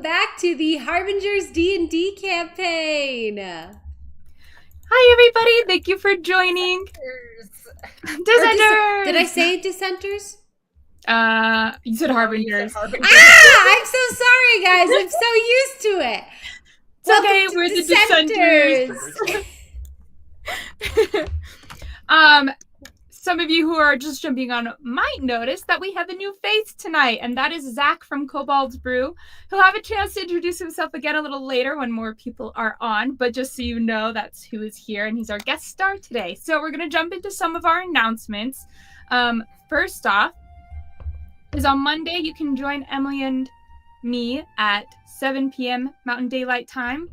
back to the Harbingers D&D campaign. Hi, everybody. Thank you for joining. Dissenters. Did I say Dissenters? You said Harbingers. I'm so sorry, guys. I'm so used to it. It's okay. We're the Dissenters. Some of you who are just jumping on might notice that we have a new face tonight, and that is Zach from Kobold's Brew. He'll have a chance to introduce himself again a little later when more people are on, but just so you know, that's who is here, and he's our guest star today. So we're going to jump into some of our announcements. First off, is on Monday, you can join Emily and me at 7 p.m. Mountain Daylight Time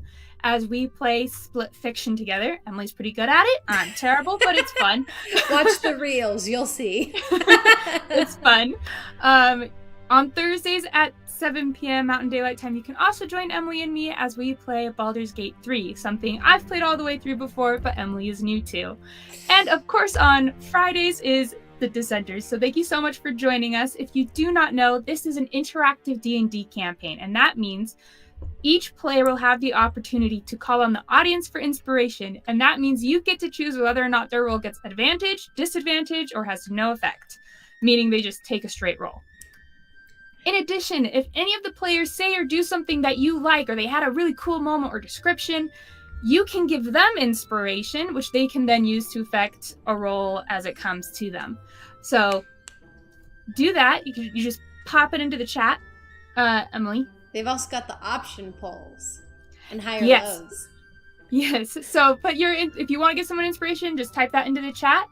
as we play Split Fiction together. Emily's pretty good at it. I'm terrible, but it's fun. Watch the reels. You'll see. It's fun. On Thursdays at 7 p.m. Mountain Daylight Time, you can also join Emily and me as we play Baldur's Gate 3, something I've played all the way through before, but Emily is new too. And of course, on Fridays is the Dissenters. So thank you so much for joining us. If you do not know, this is an interactive D&D campaign, and that means each player will have the opportunity to call on the audience for inspiration, and that means you get to choose whether or not their roll gets advantage, disadvantage, or has no effect, meaning they just take a straight roll. In addition, if any of the players say or do something that you like, or they had a really cool moment or description, you can give them inspiration, which they can then use to affect a roll as it comes to them. So do that. You just pop it into the chat, Emily. They've also got the option polls and higher lows. Yes. So if you want to give someone inspiration, just type that into the chat.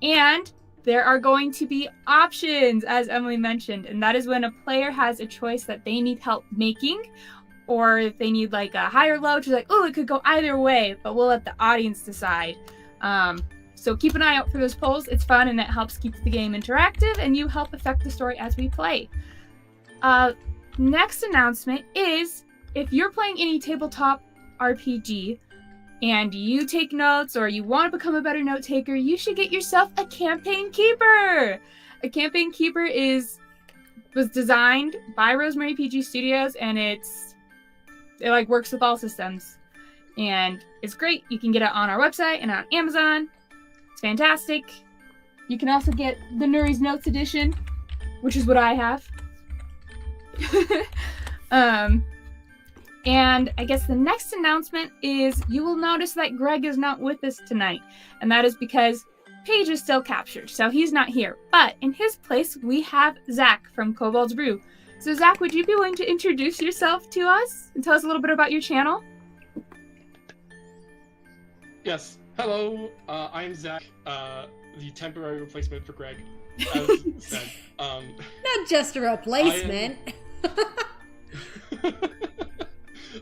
And there are going to be options, as Emily mentioned. And that is when a player has a choice that they need help making, or if they need like a higher low, which is like, oh, it could go either way, but we'll let the audience decide. So keep an eye out for those polls. It's fun and it helps keep the game interactive, and you help affect the story as we play. Next announcement is, if you're playing any tabletop RPG and you take notes or you want to become a better note taker, you should get yourself a campaign keeper. A campaign keeper was designed by Rosemary PG Studios, and it like works with all systems, and it's great. You can get it on our website and on Amazon. It's fantastic. You can also get the Nuri's Notes edition, which is what I have. And I guess the next announcement is you will notice that Greg is not with us tonight, and that is because Paige is still captured, so he's not here. But in his place, we have Zach from Kobold's Brew. So Zach, would you be willing to introduce yourself to us and tell us a little bit about your channel? Yes. Hello, I'm Zach, the temporary replacement for Greg, as said. Not just a replacement.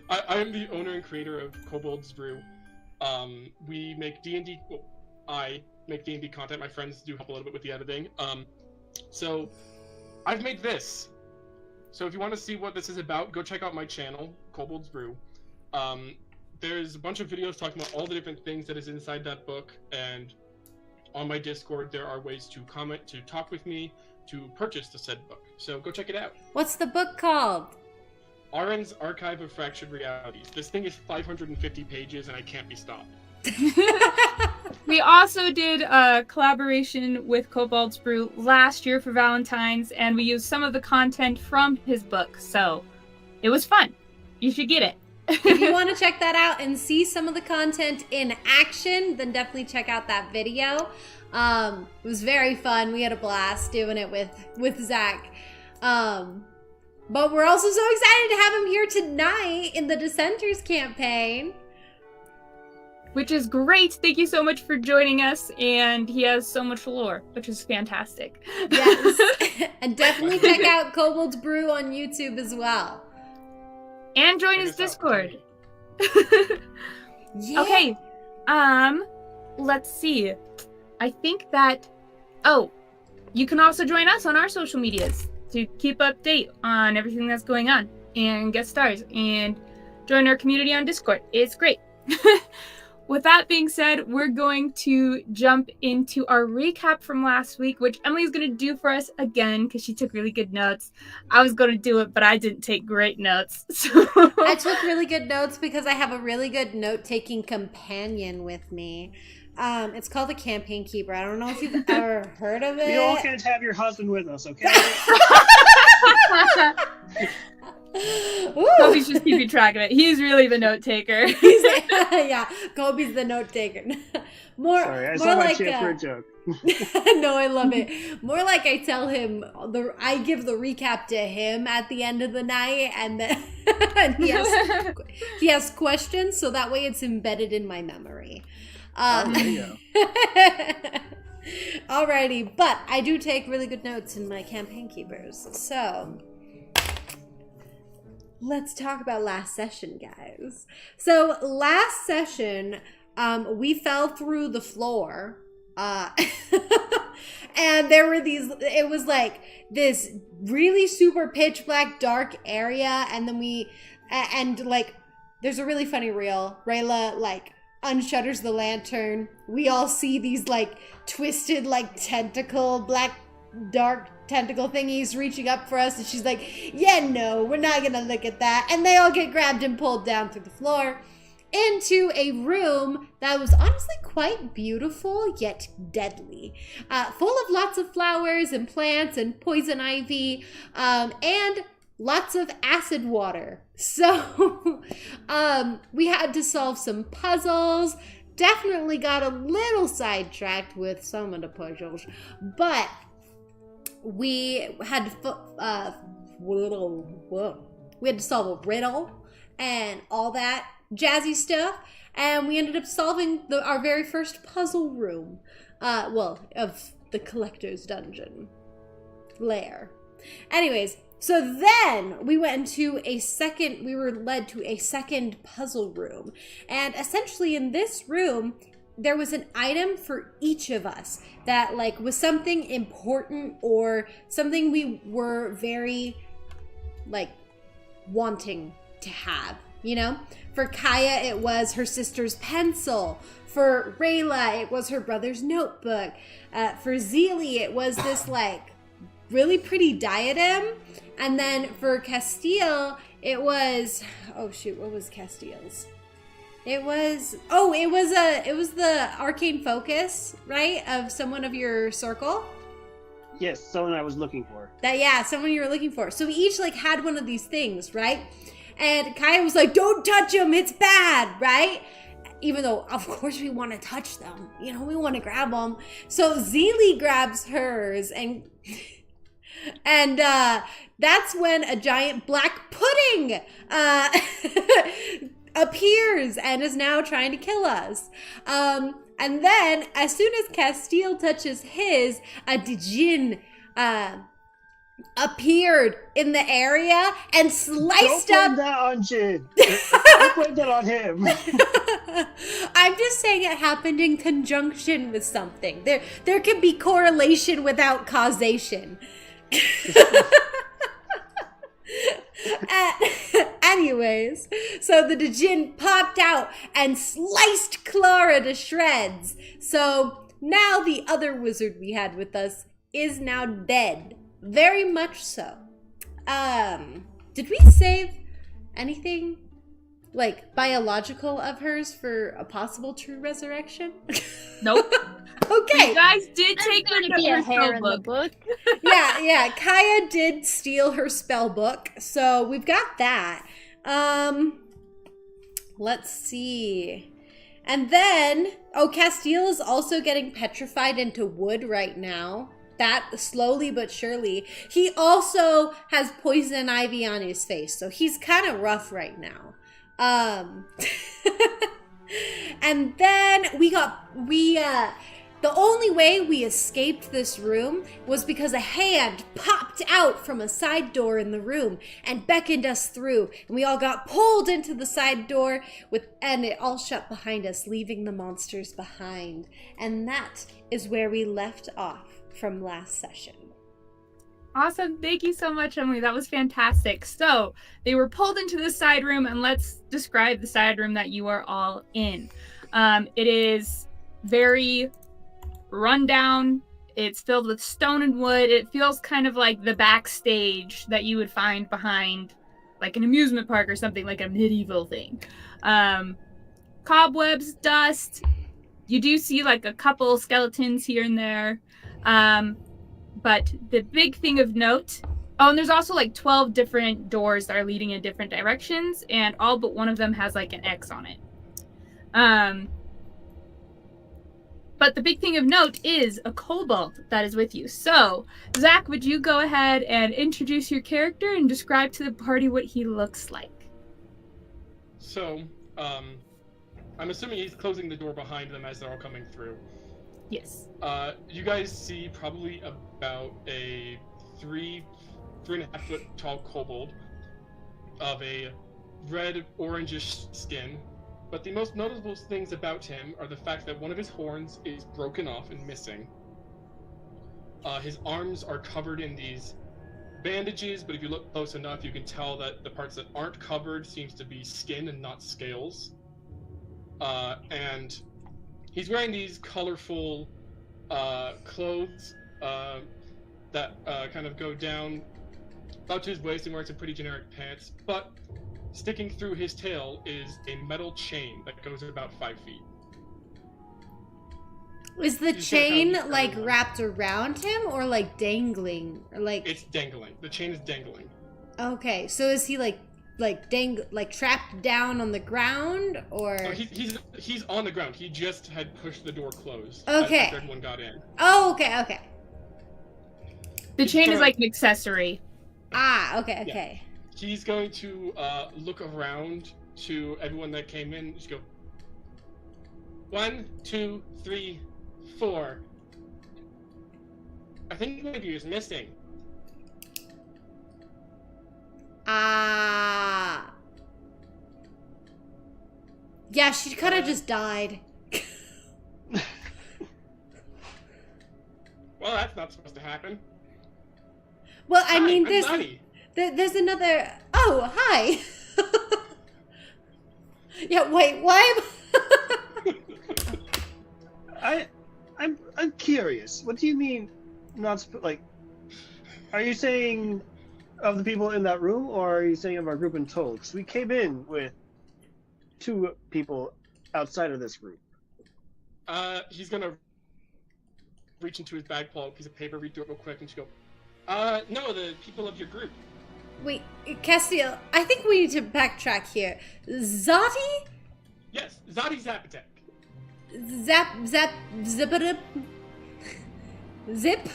I am the owner and creator of Kobold's Brew. We make D&D. Well, I make D&D content. My friends do help a little bit with the editing. So I've made this. So if you want to see what this is about, go check out my channel, Kobold's Brew. There's a bunch of videos talking about all the different things that is inside that book, and on my Discord there are ways to comment, to talk with me, to purchase the said book. So go check it out. What's the book called? Aren's Archive of Fractured Realities. This thing is 550 pages and I can't be stopped. We also did a collaboration with Kobold's Brew last year for Valentine's, and we used some of the content from his book, so it was fun. You should get it. If you want to check that out and see some of the content in action, then definitely check out that video. It was very fun. We had a blast doing it with Zach. But we're also so excited to have him here tonight in the Dissenters campaign. Which is great. Thank you so much for joining us. And he has so much lore, which is fantastic. Yes. And definitely check out Kobold's Brew on YouTube as well. And join his Discord. Yeah. Okay. Let's see. I think that... Oh, you can also join us on our social medias to keep update on everything that's going on and get stars and join our community on Discord. It's great. with that being said, we're going to jump into our recap from last week, which Emily's going to do for us again because she took really good notes. I was going to do it, but I didn't take great notes. So I took really good notes because I have a really good note-taking companion with me. It's called the Campaign Keeper. I don't know if you've ever heard of it. We all can't have your husband with us, okay? Kobe's just keeping track of it. He's really the note taker. Yeah, Kobe's the note taker. Sorry, I saw my chance for a joke. No, I love it. More like I tell him I give the recap to him at the end of the night, and then and he has questions, so that way it's embedded in my memory. There you go. Alrighty, but I do take really good notes in my Campaign Keepers, so let's talk about last session, guys. So last session, we fell through the floor, and there were it was like this really super pitch black dark area, and then there's a really funny reel. Rayla unshutters the lantern. We all see these twisted black dark tentacle thingies reaching up for us, and she's like, yeah, no, we're not gonna look at that. And they all get grabbed and pulled down through the floor into a room that was honestly quite beautiful yet deadly, full of lots of flowers and plants and poison ivy, and lots of acid water. So we had to solve some puzzles. Definitely got a little sidetracked with some of the puzzles, but we had to solve a riddle and all that jazzy stuff, and we ended up solving our very first puzzle room, of the collector's dungeon lair. Anyways, so then we went into we were led to a second puzzle room, and essentially in this room there was an item for each of us that was something important or something we were very wanting to have, you know? For Kaya, it was her sister's pencil. For Rayla, it was her brother's notebook. For Zilli, it was this really pretty diadem. And then for Castil, it was, oh shoot, what was Castil's? It was the arcane focus, right? Of someone of your circle. Yes, someone I was looking for. Someone you were looking for. So we each had one of these things, right? And Kaya was like, don't touch them, it's bad, right? Even though, of course, we want to touch them. You know, we want to grab them. So Zilli grabs hers, and that's when a giant black pudding appears and is now trying to kill us. And then, as soon as Castil touches his, a djinn appeared in the area and sliced up. Don't blame that on Jin. Don't blame that on him. I'm just saying it happened in conjunction with something. There can be correlation without causation. Anyways, so the djinn popped out and sliced Clara to shreds. So now the other wizard we had with us is now dead. Very much so. Did we save anything biological of hers for a possible true resurrection? Nope. Okay. You guys did take There's gonna be a hair in the book. Yeah. Kaya did steal her spell book, so we've got that. Let's see. And then, Castil is also getting petrified into wood right now. That slowly but surely. He also has poison ivy on his face, so he's kind of rough right now. And then the only way we escaped this room was because a hand popped out from a side door in the room and beckoned us through. And we all got pulled into the side door and it all shut behind us, leaving the monsters behind. And that is where we left off from last session. Awesome. Thank you so much, Emily. That was fantastic. So they were pulled into the side room, and let's describe the side room that you are all in. It is very rundown. It's filled with stone and wood. It feels kind of like the backstage that you would find behind like an amusement park or something, like a medieval thing. Cobwebs, dust. You do see like a couple skeletons here and there. But the big thing of note, and there's also like 12 different doors that are leading in different directions, and all but one of them has like an X on it. But the big thing of note is a kobold that is with you. So, Zach, would you go ahead and introduce your character and describe to the party what he looks like? So, I'm assuming he's closing the door behind them as they're all coming through. Yes. You guys see probably about a 3.5 foot tall kobold of a red orangish skin. But the most notable things about him are the fact that one of his horns is broken off and missing. His arms are covered in these bandages, but if you look close enough, you can tell that the parts that aren't covered seems to be skin and not scales. And he's wearing these colorful clothes that kind of go down about to his waist, and wearing some pretty generic pants, but sticking through his tail is a metal chain that goes about 5 feet. Is the chain like wrapped around him or like dangling? Or like it's dangling. The chain is dangling. Okay, so is he like trapped down on the ground or? Oh, he's on the ground. He just had pushed the door closed. Okay. After everyone got in. Oh, okay. The chain is like an accessory. Ah, okay. Yeah. He's going to look around to everyone that came in. Just go 1, 2, 3, 4. I think one of you is missing. Ah. Yeah, she kind of just died. Well, that's not supposed to happen. Well, I mean, I'm there's another. Oh, hi. Yeah, wait, why? I'm curious. What do you mean, like? Are you saying of the people in that room, or are you saying of our group in total? Because we came in with 2 people outside of this group. He's gonna reach into his bag, pull out a piece of paper, read through it real quick, and just go, no, the people of your group. Wait, Castil, I think we need to backtrack here. Zati? Yes, Zati Zapatek. Zip?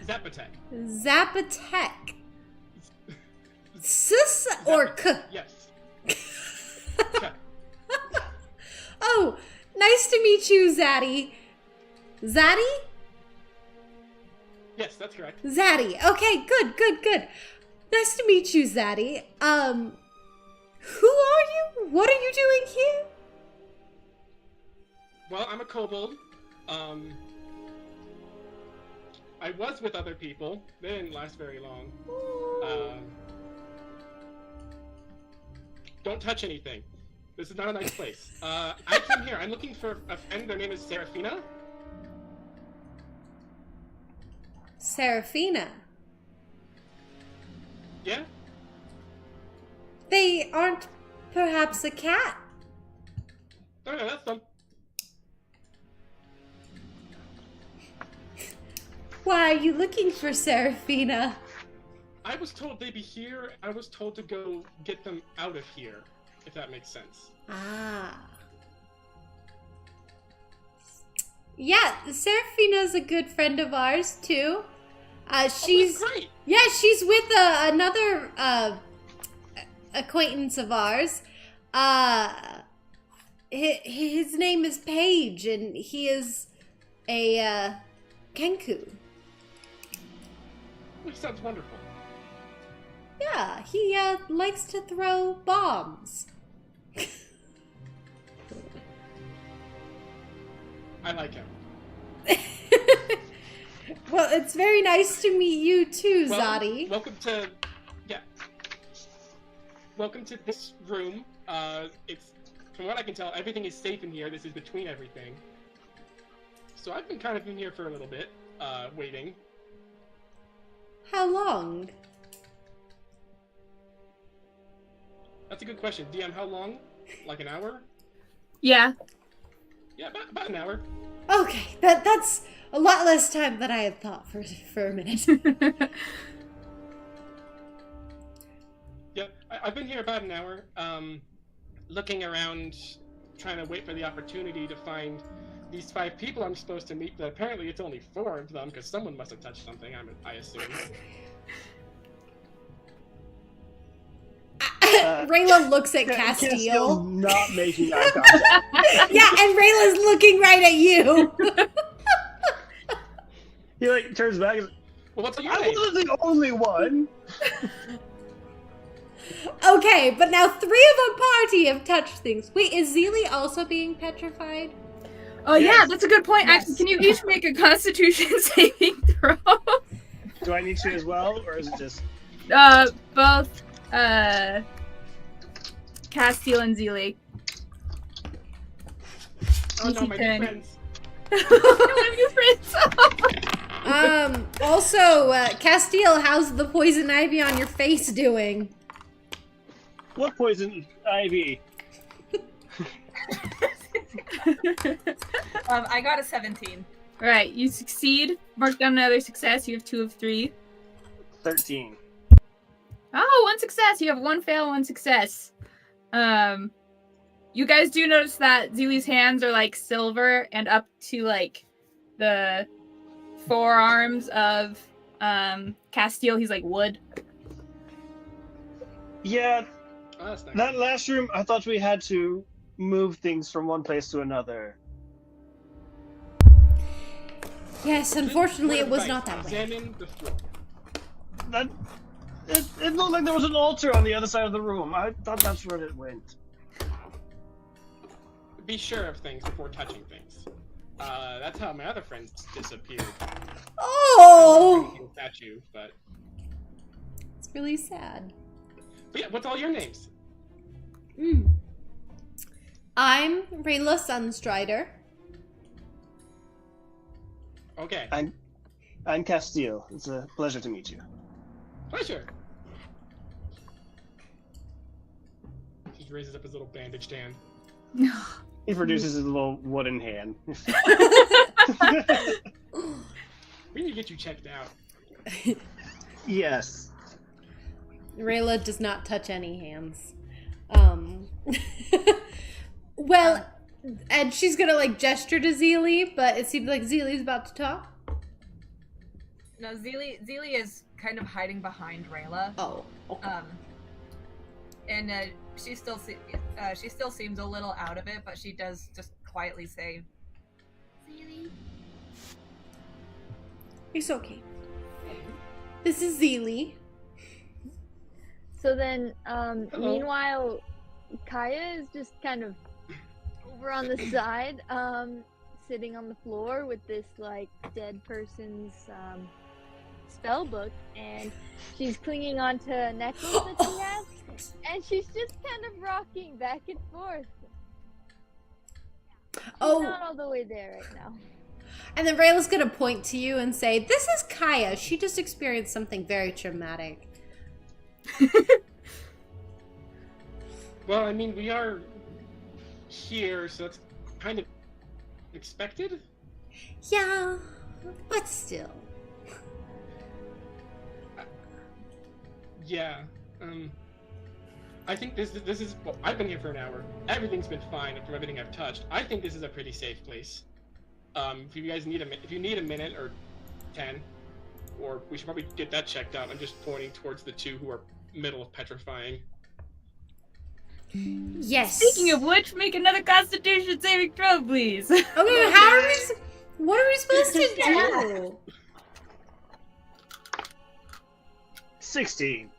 Zapatek. Zapatek. Sis or K? Yes. Oh, nice to meet you, Zaddy. Zaddy? Yes, that's correct. Zaddy. Okay, good. Nice to meet you, Zaddy. Who are you? What are you doing here? Well, I'm a kobold. I was with other people. They didn't last very long. Don't touch anything. This is not a nice place. I came here. I'm looking for a friend. Their name is Seraphina. Seraphina. Yeah? They aren't perhaps a cat? No, that's them. Why are you looking for Seraphina? I was told they'd be here. I was told to go get them out of here, if that makes sense. Ah. Yeah, Seraphina's a good friend of ours, too. She's great. Yeah, she's with another acquaintance of ours. His name is Paige, and he is a Kenku. Which sounds wonderful. Yeah, he likes to throw bombs. I like him. Well, it's very nice to meet you too, Well, Zadi. Welcome to this room. It's from what I can tell, everything is safe in here. This is between everything. So I've been kind of in here for a little bit, waiting. How long? That's a good question. DM, how long? Like an hour? Yeah. Yeah, about an hour. Okay, that's a lot less time than I had thought for a minute. Yeah, I've been here about an hour, looking around, trying to wait for the opportunity to find these 5 people I'm supposed to meet, but apparently it's only 4 of them, because someone must have touched something, I assume. Rayla looks at Castil's Castil. not making eye contact. Yeah, and Rayla's looking right at you. He like turns back and says, Well, what's your I name? wasn't the only one. Okay, but now 3 of a party have touched things. Wait, is Zilli also being petrified? Oh yeah, Yes. that's a good point. Yes. Actually, can you each make a Constitution saving throw? Do I need to as well, or is it just? Both Castil and Zilli. Oh no, my new Ten. friends. My new friends. Also, Castil, how's the poison ivy on your face doing? What poison ivy? I got a 17. Alright, you succeed. Mark down another success. You have 2 of 3. 13. Oh, 1 success. You have 1 fail, 1 success. You guys do notice that Zilli's hands are like silver and up to like the forearms of Castil. He's like wood. Yeah, Oh, that's nice. that last room, I thought we had to move things from one place to another. Yes, unfortunately, it was Right, not that way. Examine the floor. That it looked like there was an altar on the other side of the room. I thought that's where it went. Be sure of things before touching things. That's how my other friends disappeared. Oh! I'm not statue, but It's really sad. yeah, what's all your names? I'm Rayla Sunstrider. Okay, I'm Castil. It's a pleasure to meet you. pleasure. He raises up his little bandaged hand. He produces his little wooden hand. We need to get you checked out. Yes. Rayla does not touch any hands. Well, and she's gonna like gesture to Zilli, but it seems like Zilli's about to talk. No, Zilli is kind of hiding behind Rayla. Oh, okay. And she still seems a little out of it, but she does just quietly say, "Zilli." It's okay. This is Zilli. So then, Hello. meanwhile, Kaya is just kind of over on the side, sitting on the floor with this like dead person's spell book, and she's clinging onto a necklace that she has, and she's just kind of rocking back and forth. She's Oh, not all the way there right now. and then Rayla's gonna point to you and say, "This is Kaya. She just experienced something very traumatic." Well, I mean, we are here, so that's kind of expected. Yeah, but still. Yeah. I think this is. Well, I've been here for an hour. Everything's been fine from everything I've touched. I think this is a pretty safe place. If you guys need if you need a minute or 10, or we should probably get that checked out. I'm just pointing towards the 2 who are middle of petrifying. Yes. Speaking of which, make another Constitution saving throw, please. Okay, how are we? What are we supposed to do? 16.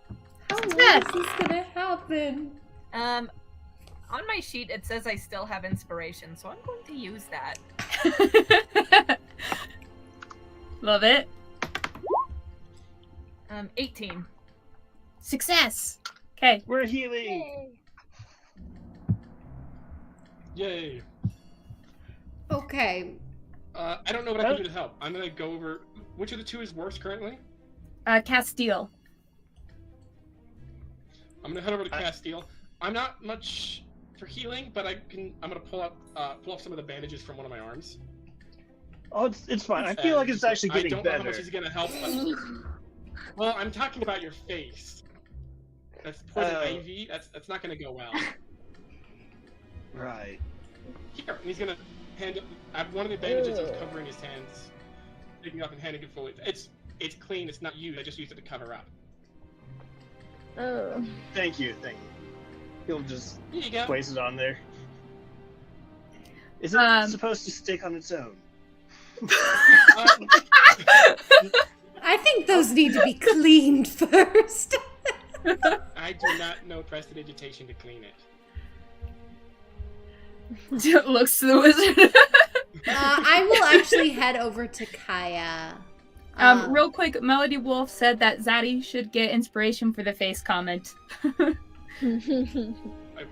How is this gonna happen? On my sheet it says I still have inspiration, so I'm going to use that. Love it. 18. Success. Okay. We're healing. Yay. Yay. Okay. I don't know what I can do to help. I'm gonna go over. Which of the two is worse currently? Castil. I'm gonna head over to Castil. I'm not much for healing, but I'm gonna pull off some of the bandages from one of my arms. Oh, it's fine. I feel like it's actually getting better. I don't know how much he's gonna help. But... Well, I'm talking about your face. That's poison ivy. That's not gonna go well. Right. Here, and he's gonna hand one of the bandages is covering his hands, picking up and handing it forward. It's clean. It's not used. I just used it to cover up. Oh. Thank you. He'll just Here you go. place it on there. Is it supposed to stick on its own? I think those need to be cleaned first. I do not know prestidigitation to clean it. Looks to the wizard. I will actually head over to Kaya. Real quick, Melody Wolf said that Zaddy should get inspiration for the face comment. I will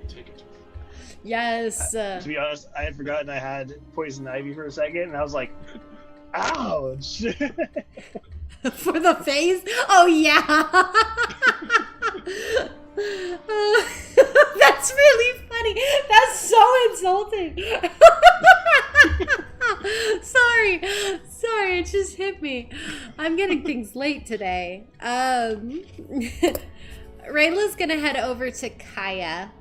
take it. Yes. To be honest, I had forgotten I had poison ivy for a second, and I was like, ouch! For the face? Oh, yeah. That's really funny. That's so insulting. Sorry, it just hit me. I'm getting things late today. Rayla's gonna head over to Kaya.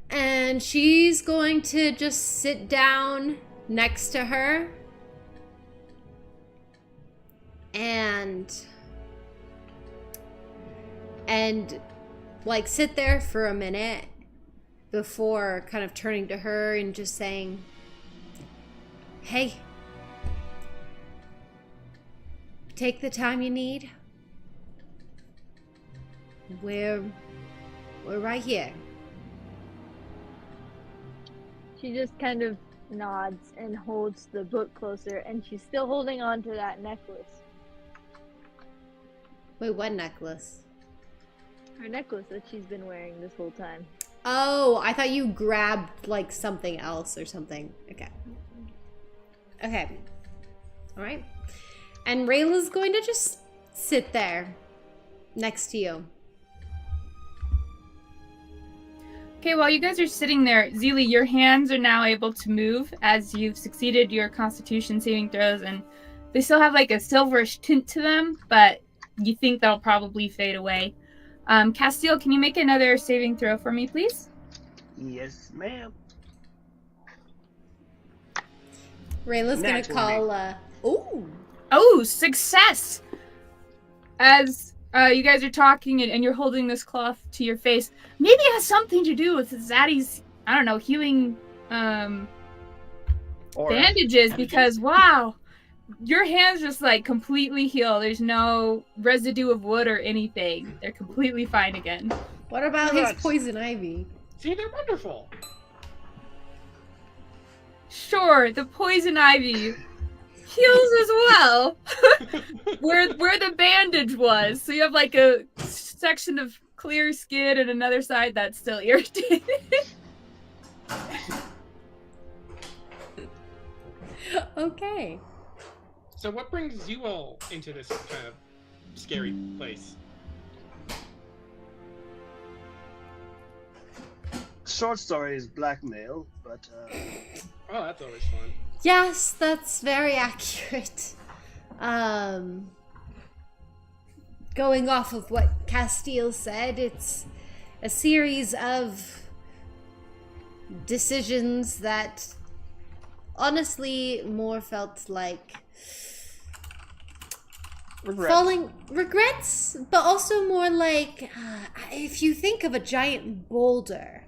And she's going to just sit down next to her. And like sit there for a minute before kind of turning to her and just saying, hey, take the time you need. We're right here. She just kind of nods and holds the book closer, and she's still holding on to that necklace. Wait, what necklace? Her necklace that she's been wearing this whole time. Oh, I thought you grabbed like something else or something. Okay. All right. And Rayla's going to just sit there next to you. Okay, while you guys are sitting there, Zilli, your hands are now able to move as you've succeeded your Constitution saving throws, and they still have like a silverish tint to them, but you think they'll probably fade away. Castil, can you make another saving throw for me, please? Yes, ma'am. Rayla's going to call, Oh, success! As you guys are talking and you're holding this cloth to your face, maybe it has something to do with Zaddy's, I don't know, healing bandages, because wow, your hands just like completely heal. There's no residue of wood or anything. They're completely fine again. What about his poison ivy? See, they're wonderful. Sure, the poison ivy heals as well. where the bandage was. So you have like a section of clear skin and another side that's still irritated. Okay. So what brings you all into this kind of scary place? Short story is blackmail, but Oh, that's always fun. Yes, that's very accurate. Going off of what Castil said, it's a series of decisions that honestly more felt like regrets, but also more like if you think of a giant boulder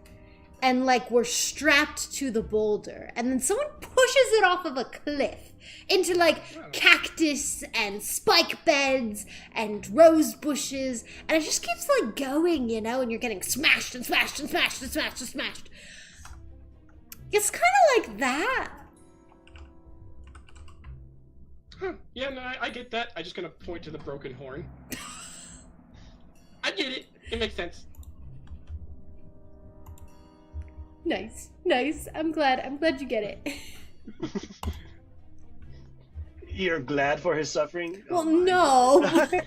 and like we're strapped to the boulder and then someone pushes it off of a cliff into like cactus and spike beds and rose bushes, and it just keeps like going, you know, and you're getting smashed and smashed and smashed and smashed and smashed. It's kind of like that. Huh. Yeah, no, I get that. I'm just gonna point to the broken horn. I get it. It makes sense. Nice. I'm glad you get it. You're glad for his suffering? Well, Oh my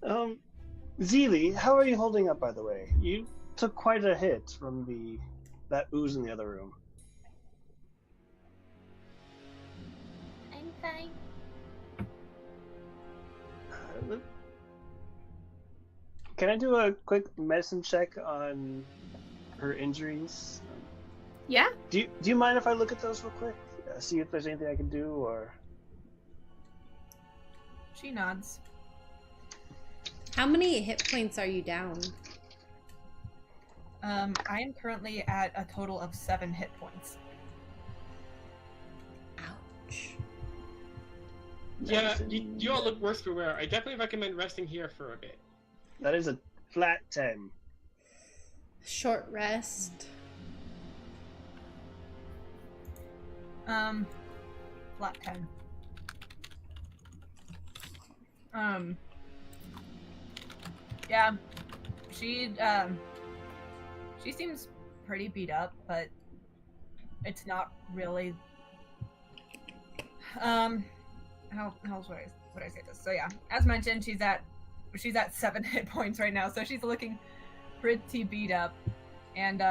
no. Zilli, how are you holding up, by the way? You took quite a hit from that ooze in the other room. I'm fine. Can I do a quick medicine check on her injuries? Yeah? Do you mind if I look at those real quick? See if there's anything I can do, or... She nods. How many hit points are you down? I am currently at a total of 7 hit points. Ouch. Yeah, you all look worse for wear. I definitely recommend resting here for a bit. That is a flat 10. Short rest. Flat 10. Yeah, she seems pretty beat up, but it's not really, how would I say this? So yeah, as mentioned, she's at 7 hit points right now, so she's looking pretty beat up, and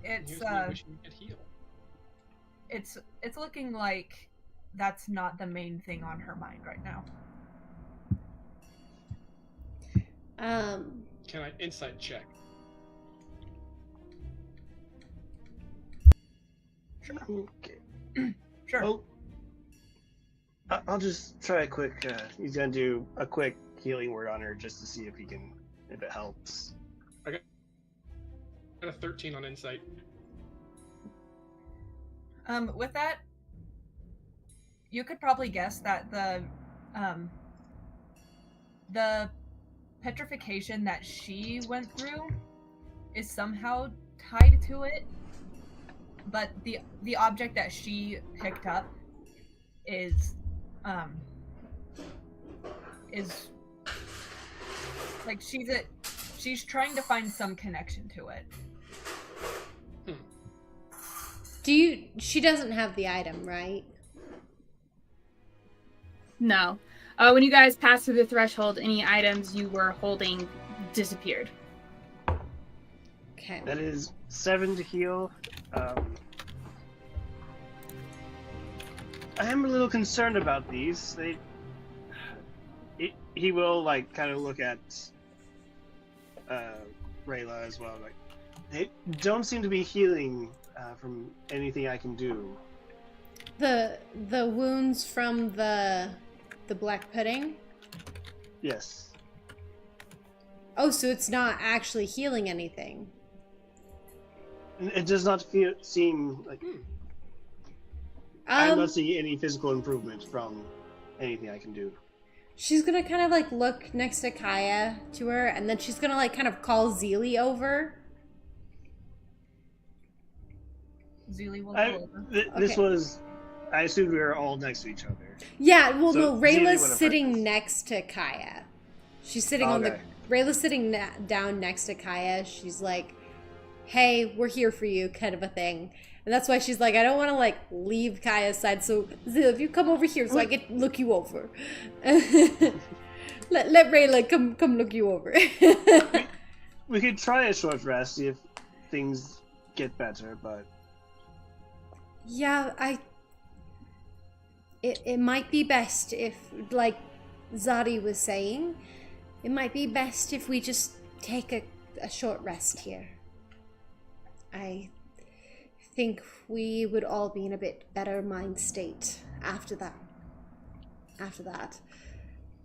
it's looking like that's not the main thing on her mind right now. Can I insight check? Okay. Sure. Oh, I'll just try a quick. He's gonna do a quick healing word on her just to see if it helps. I got a 13 on insight. With that, you could probably guess that the petrification that she went through is somehow tied to it, but the object that she picked up is like she's trying to find some connection to it. She doesn't have the item, right? No. When you guys passed through the threshold, any items you were holding disappeared. Okay. That is 7 to heal. I am a little concerned about these. He will kind of look at Rayla as well. They don't seem to be healing from anything I can do. The wounds from the black pudding? Yes. Oh, so it's not actually healing anything. It does not seem like... I'm not seeing any physical improvement from anything I can do. She's gonna kind of look next to Kaya to her, and then she's gonna kind of call Zilli over. Zilli will go over. This was... I assumed we were all next to each other. Yeah, well, So no, Rayla's Zilli sitting next to Kaya. She's sitting on the... Rayla's sitting down next to Kaya. She's like, hey, we're here for you, kind of a thing. And that's why she's like, I don't want to leave Kaya's side, so Zilli, if you come over here so I can look you over. let Rayla come look you over. We could try a short rest, see if things get better, but... Yeah, It might be best if, like Zadi was saying, it might be best if we just take a short rest here. I think we would all be in a bit better mind state after that.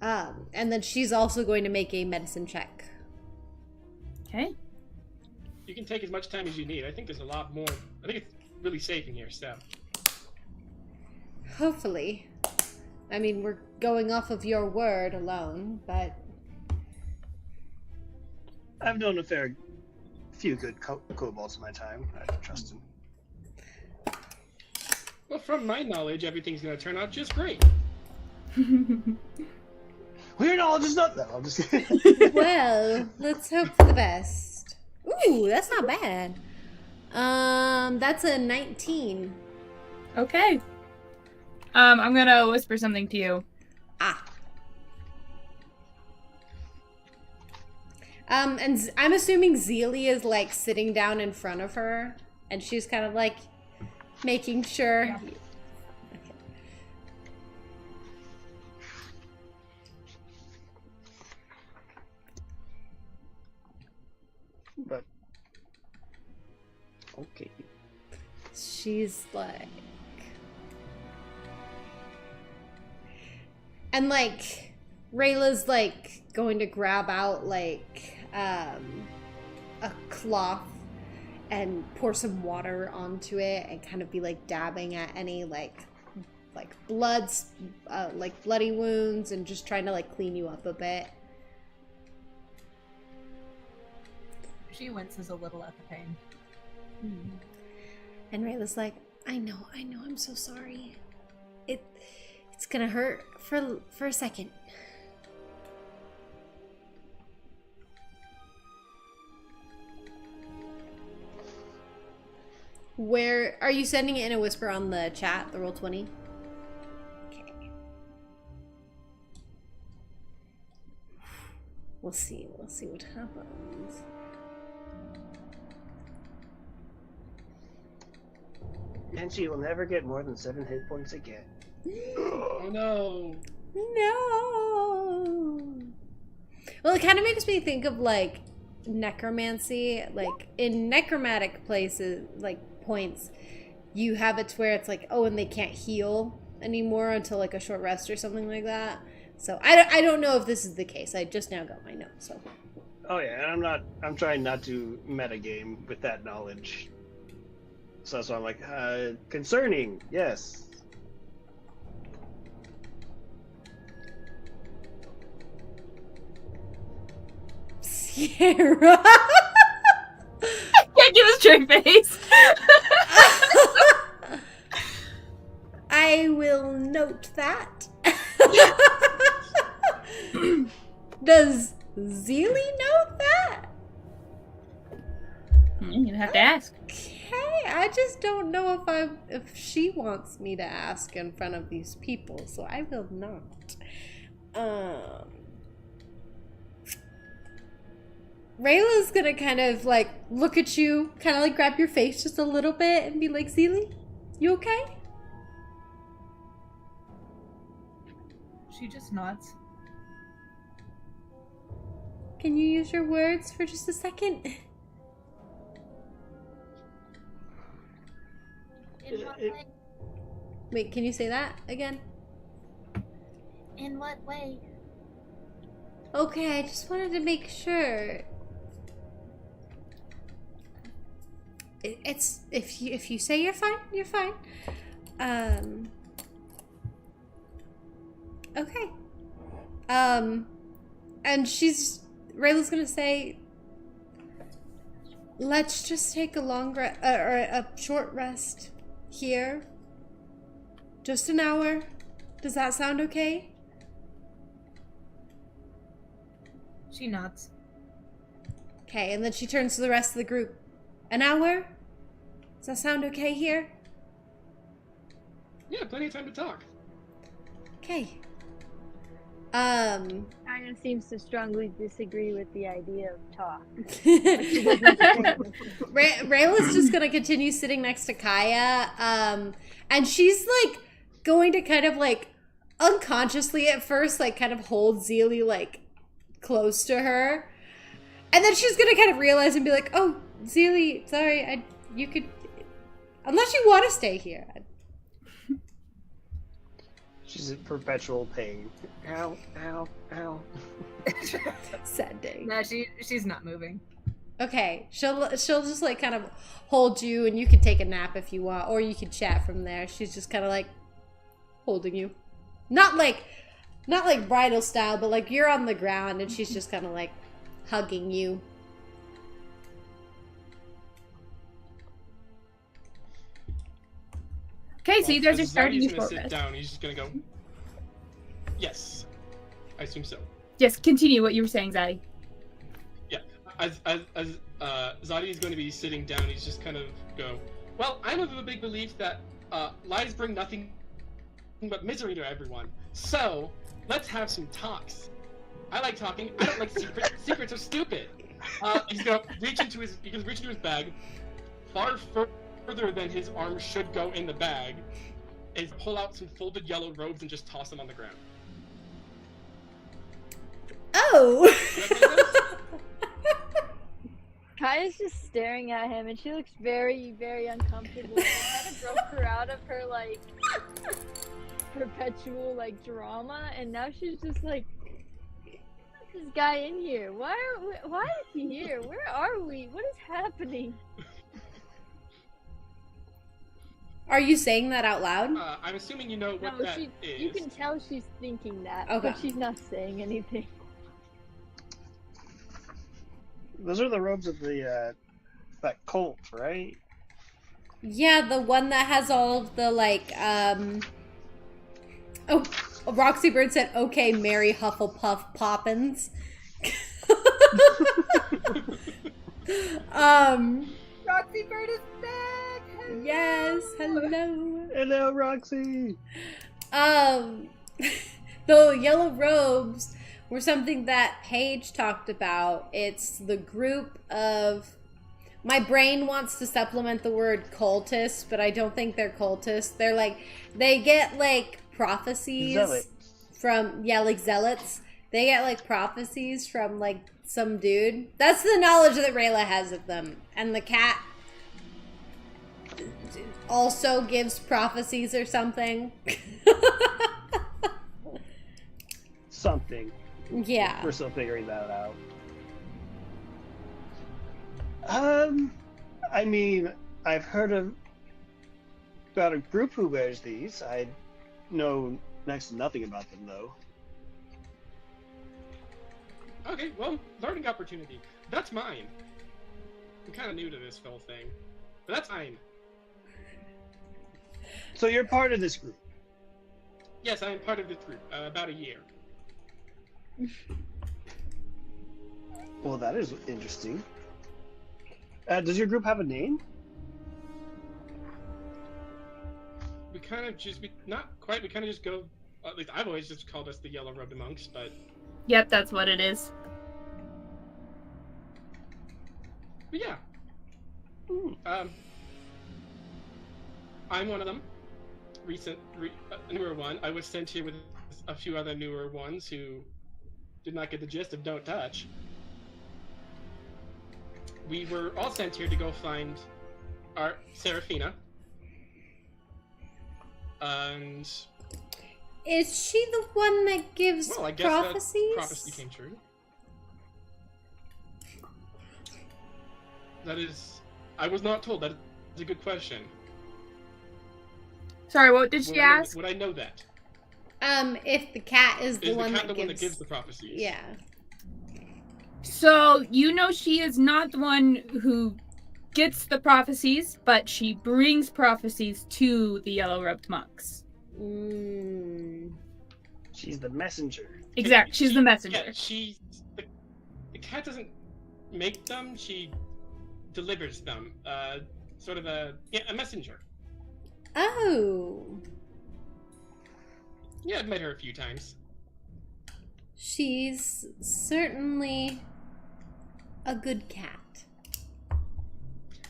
And then she's also going to make a medicine check. Okay. You can take as much time as you need. I think there's a lot more. I think it's really safe in here, so. Hopefully. I mean, we're going off of your word alone, but... I've known a few good kobolds in my time. I trust them. Well, from my knowledge, everything's going to turn out just great. Weird knowledge is not. No, I'm just kidding. Well, let's hope for the best. Ooh, that's not bad. That's a 19. Okay. I'm gonna whisper something to you. Ah. And I'm assuming Zilli is like sitting down in front of her, and she's kind of like making sure. Yeah. Okay. But okay. She's like, and like Rayla's like going to grab out like a cloth and pour some water onto it and kind of be like dabbing at any like bloods, like bloody wounds, and just trying to like clean you up a bit. She winces a little at the pain. And Rayla's like, I know, I'm so sorry. It's gonna hurt for a second. Where are you sending it in a whisper on the chat, the Roll20? Okay. We'll see what happens. And she will never get more than 7 hit points again. Oh no. No. Well, it kind of makes me think of like necromancy. Like in necromantic places, like points, you have it to where it's like, oh, and they can't heal anymore until like a short rest or something like that. So I don't know if this is the case. I just now got my notes. So. Oh yeah, and I'm trying not to metagame with that knowledge. So that's why I'm like, concerning, yes. Sierra. Can't give a straight face. I will note that. Does Zilli note that? You're gonna have to ask. Okay, I just don't know if she wants me to ask in front of these people, so I will not. Rayla's gonna kind of like look at you, kind of like grab your face just a little bit and be like, Zilli, you okay? She just nods. Can you use your words for just a second? In what way? Wait, can you say that again? In what way? Okay, I just wanted to make sure. It's if you say you're fine, you're fine. Okay. And Rayla's gonna say, let's just take a a short rest here. Just an hour. Does that sound okay? She nods. Okay, and then she turns to the rest of the group. An hour? Does that sound okay here? Yeah, plenty of time to talk. Okay. Aya seems to strongly disagree with the idea of talk. Rayla's just gonna continue sitting next to Kaya, and she's like going to kind of like unconsciously at first, like kind of hold Zilli like close to her, and then she's gonna kind of realize and be like, "Oh, Zilli, sorry, you could, unless you want to stay here." She's in perpetual pain. Ow, ow, ow. Sad day. No, she's not moving. Okay, she'll just like kind of hold you, and you can take a nap if you want, or you can chat from there. She's just kind of like holding you, not like bridal style, but like you're on the ground, and she's just kind of like hugging you. Okay, so you guys are starting He's your gonna short sit rest. down. He's just gonna go. Yes. I assume so. Yes, continue what you were saying, Zaddy. Yeah, as Zadi is going to be sitting down, he's just kind of go, well, I'm of a big belief that lies bring nothing but misery to everyone. So, let's have some talks. I like talking. I don't like secrets. Secrets are stupid. He's gonna reach into his bag, far further than his arm should go in the bag, and pull out some folded yellow robes and just toss them on the ground. Oh! Kaya's just staring at him, and she looks very, very uncomfortable. It kind of broke her out of her, like, perpetual, like, drama, and now she's just like, what's this guy in here? Why is he here? Where are we? What is happening? Are you saying that out loud? I'm assuming you know what No, that is. you can tell she's thinking that, Okay. but she's not saying anything. Those are the robes of the that cult, right? Yeah, the one that has all of the, like, Oh, Roxy Bird said, okay, Mary Hufflepuff Poppins. Roxy Bird is back! Hello! Yes, hello. Hello, Roxy. The yellow robes were something that Paige talked about. It's the group of... My brain wants to supplement the word cultists, but I don't think they're cultists. They're like... They get, like, prophecies Zealots. from... Yeah, like zealots. They get, like, prophecies from, like, some dude. That's the knowledge that Rayla has of them. And the cat also gives prophecies or something. Something. Yeah. We're still figuring that out. I mean, I've heard about a group who wears these. I know next to nothing about them, though. Okay, well, learning opportunity. That's mine. I'm kind of new to this whole thing, but that's mine. So you're part of this group. Yes, I am part of this group. About a year. Well, that is interesting. Does your group have a name? We kind of just, not quite, we kind of just go, at least I've always just called us the Yellow Robed Monks, but Yep, that's what it is. yeah. I'm one of them. Newer one. I was sent here with a few other newer ones who did not get the gist of Don't Touch. We were all sent here to go find our Seraphina. And Is she the one that gives well, I guess prophecies? that prophecy came true. That is, I was not told. That is a good question. Sorry, what did she ask? Would I know that? If the cat is the Is one the cat that the one that gives the prophecies? Yeah. So, you know she is not the one who gets the prophecies, but she brings prophecies to the Yellow-Robed Monks. She's the messenger. Exactly, she's the messenger. Yeah, the cat doesn't make them, she delivers them. Sort of a messenger. Oh. Yeah, I've met her a few times. She's certainly a good cat.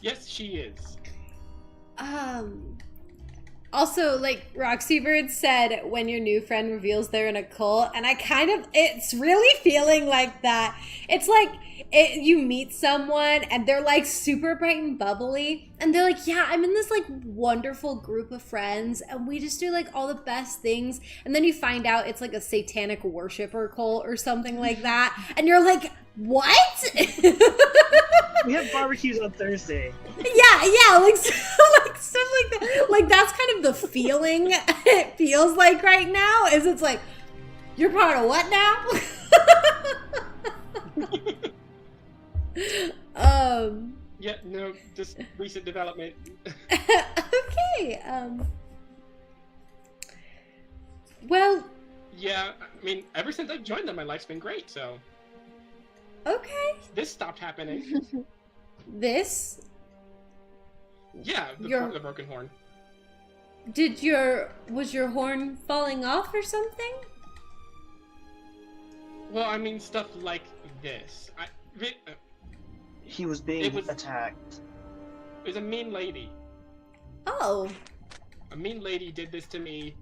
Yes, she is. Also, like Roxy Bird said, when your new friend reveals they're in a cult, and it's really feeling like that. It's like you meet someone and they're like super bright and bubbly, and they're like, yeah, I'm in this like wonderful group of friends, and we just do like all the best things, and then you find out it's like a satanic worshiper cult or something like that, and you're like, what? We have barbecues on Thursday. Yeah, like stuff like that. Like that's kind of the feeling it feels like right now. Is it's like you're part of what now? Yeah, no, just recent development. Okay. Well, Yeah, I mean, ever since I've joined them, my life's been great, so... Okay. This stopped happening. This? Yeah, Your- the broken horn. Was your horn falling off or something? Well, I mean, stuff like this. He was being It was- attacked. It was a mean lady. Oh. A mean lady did this to me,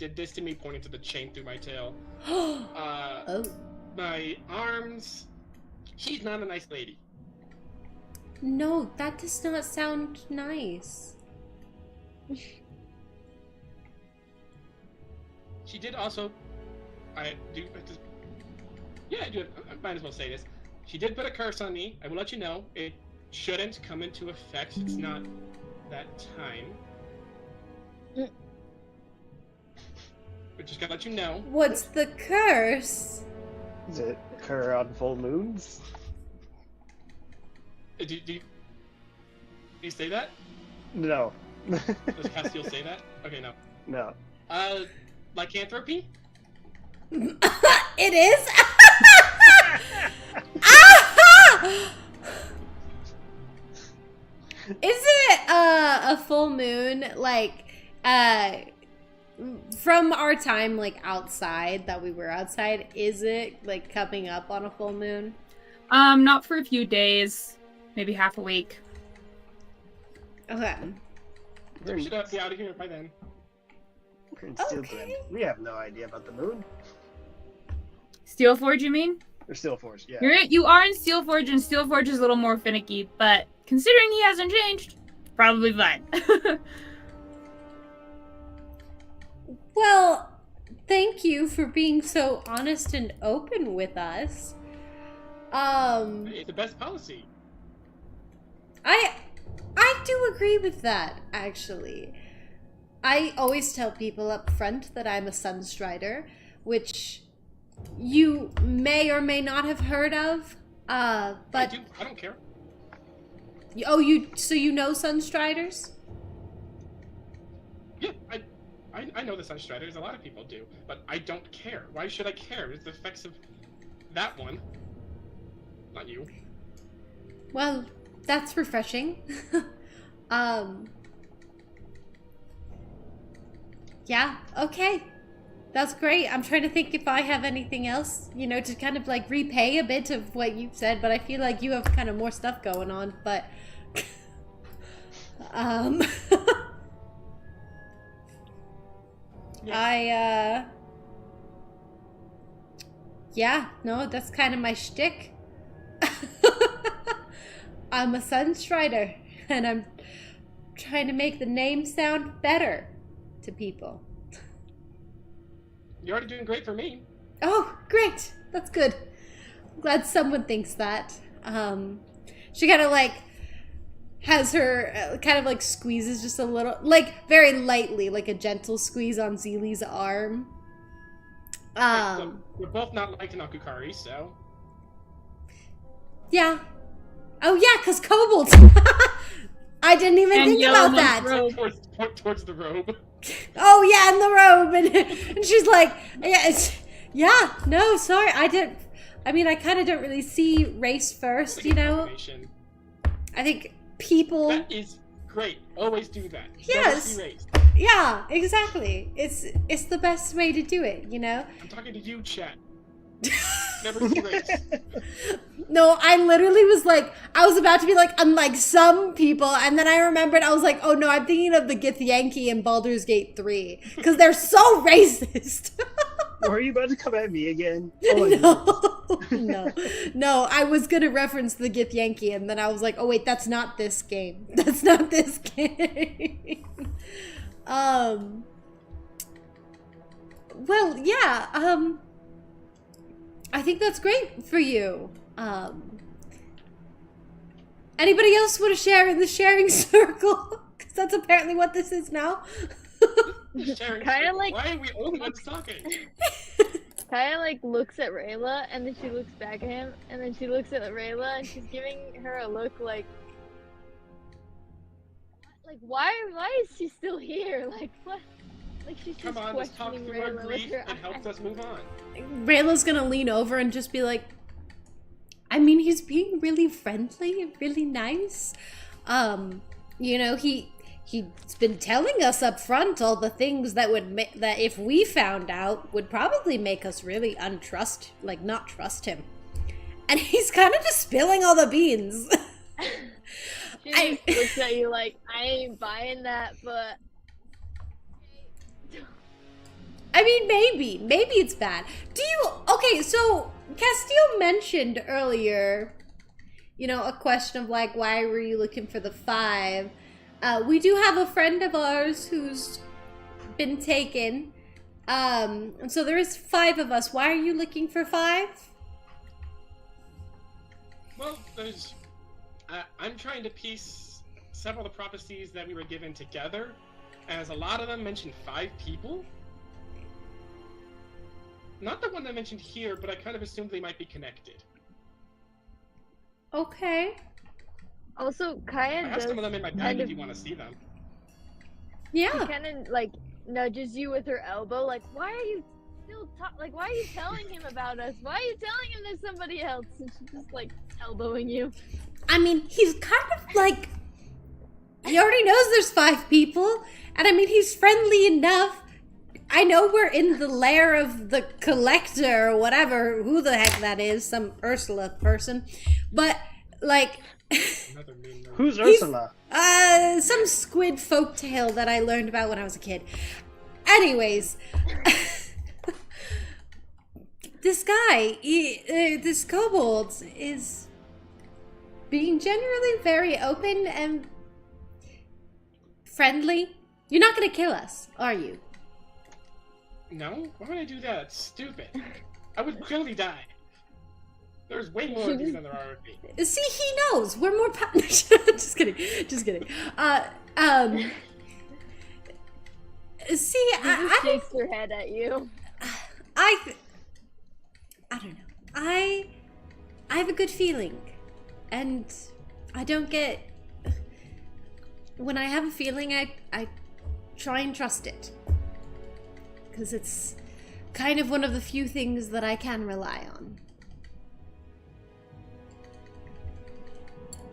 pointing to the chain through my tail. Oh. My arms... She's not a nice lady. No, that does not sound nice. She did also... I do... Yeah, I do. I might as well say this. She did put a curse on me. I will let you know. It shouldn't come into effect. It's not that time. But just gotta let you know. What's the curse? Does it occur on full moons? Do you say that? No. Does Castil say that? Okay, no. No. Lycanthropy? It is? Is it a full moon, like, from our time, like, outside, that we were outside, is it, like, coming up on a full moon? Not for a few days, maybe half a week. Okay. We should be out of here by then. We're in Steel Okay. Glen. We have no idea about the moon. Steelforge, you mean? Or Steelforge, yeah. You are in Steelforge, and Steelforge is a little more finicky, but considering he hasn't changed, probably fine. Well, thank you for being so honest and open with us. It's the best policy. I do agree with that, actually. I always tell people up front that I'm a Sunstrider, which you may or may not have heard of. But I don't care. So you know Sunstriders? Yeah, I know the Sunstriders. A lot of people do, but I don't care. Why should I care? It's the effects of that one, not you. Well, that's refreshing. Yeah, okay. That's great. I'm trying to think if I have anything else, to kind of like repay a bit of what you've said, but I feel like you have kind of more stuff going on, but yeah, no, that's kind of my shtick. I'm a Sunstrider, and I'm trying to make the name sound better to people. You're already doing great for me. Oh, great. That's good. I'm glad someone thinks that. She kind of like has her, kind of like squeezes just a little, like very lightly, like a gentle squeeze on Zilli's arm. Look, we're both not liked in Akukari, so... Yeah. Oh yeah, because kobolds. I didn't even think about that. Towards the robe. Oh yeah, in the robe, and she's like, yeah, no, sorry, I kind of don't really see race first, I think people. That is great. Always do that. Yes. Never see race. Yeah, exactly. It's the best way to do it, I'm talking to you, chat. Never see race. No, I literally was like, I was about to be like, unlike some people, and then I remembered, I was like, oh no, I'm thinking of the Githyanki in Baldur's Gate 3, because they're so racist. Are you about to come at me again? No, I was gonna reference the Githyanki, and then I was like, oh wait, that's not this game. That's not this game. Well, yeah, I think that's great for you. Anybody else want to share in the sharing circle? Because that's apparently what this is now. Kind of like. Why are we only ones talking? Kind of like looks at Rayla, and then she looks back at him, and then she looks at Rayla, and she's giving her a look like why is she still here? Like what? Like she's Come just on, let's talk questioning through our Rayla with grief. her It helps eyes. us move on. Rayla's gonna lean over and just be like, I mean, he's being really friendly and really nice. You know, he's been telling us up front all the things that would that if we found out would probably make us really not trust him. And he's kind of just spilling all the beans. She just looks at you like, I ain't buying that, but I mean, maybe it's bad. Okay, so Castil mentioned earlier, you know, a question of like, why were you looking for the 5? We do have a friend of ours who's been taken. And so there is 5 of us. Why are you looking for 5? Well, I'm trying to piece several of the prophecies that we were given together, as a lot of them mentioned 5 people. Not the one that I mentioned here, but I kind of assumed they might be connected. Okay. also I Kaya have does some of them in my bag kind if of, you want to see them. she Yeah. kind of like nudges you with her elbow, like, why are you still why are you telling him about us? Why are you telling him there's somebody else? And she's just like elbowing you. I mean, he's kind of like, he already knows there's 5 people. And I mean, he's friendly enough. I know we're in the lair of the collector or whatever, who the heck that is, some Ursula person. But, like, Another mean note. Who's Ursula? some squid folktale that I learned about when I was a kid. Anyways, this guy, this kobold is being generally very open and friendly. You're not gonna kill us, are you? No? Why would I do that? It's stupid. I would clearly die. There's way more of you than there are of me. See, he knows. We're more just kidding. Just kidding. See, She just shakes her head at you. I don't know. I have a good feeling. And I don't get... When I have a feeling, I try and trust it. Because it's kind of one of the few things that I can rely on.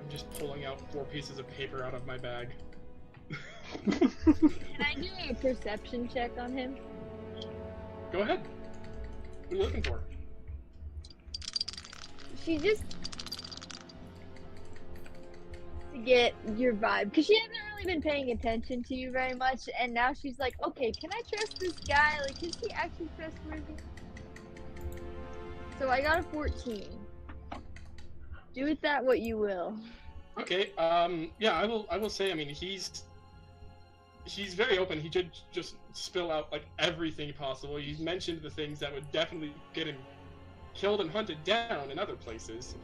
I'm just pulling out 4 pieces of paper out of my bag. Can I do a perception check on him? Go ahead. What are you looking for? She just to get your vibe, because she hasn't really been paying attention to you very much, and now she's like, okay, can I trust this guy? Like, is he actually trustworthy? So I got a 14. Do with that what you will. Okay, yeah, I will say, I mean, he's very open. He did just spill out, like, everything possible. He's mentioned the things that would definitely get him killed and hunted down in other places.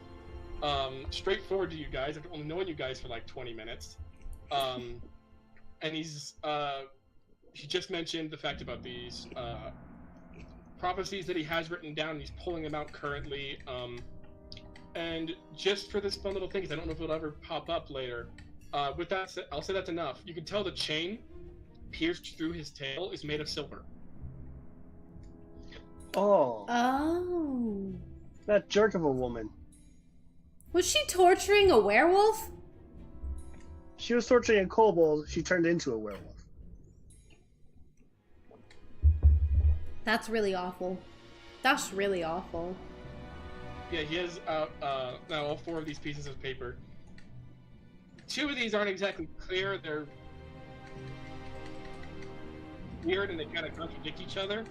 Straightforward to you guys. I've only known you guys for, like, 20 minutes. And he just mentioned the fact about these, prophecies that he has written down, and he's pulling them out currently, and just for this fun little thing, 'cause I don't know if it'll ever pop up later. With that said, I'll say that's enough. You can tell the chain pierced through his tail is made of silver. Oh, Oh. that jerk of a woman. Was she torturing a werewolf? She was torturing a kobold. She turned into a werewolf. That's really awful. That's really awful. Yeah, he has now all 4 of these pieces of paper. 2 of these aren't exactly clear. They're weird and they kind of contradict each other.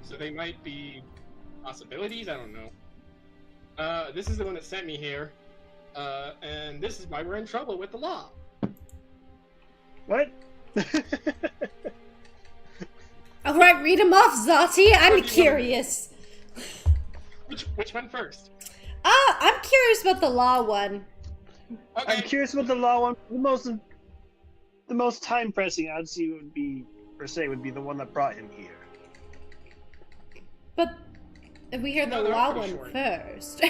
So they might be possibilities. I don't know. This is the one that sent me here. And this is why we're in trouble with the law. What? All right, read them off, Zati. I'm curious. Which one first? I'm curious about the law one. Okay. I'm curious what the law one. The most time pressing I'd see would be the one that brought him here. But if we hear the No, they're law pretty one short. first.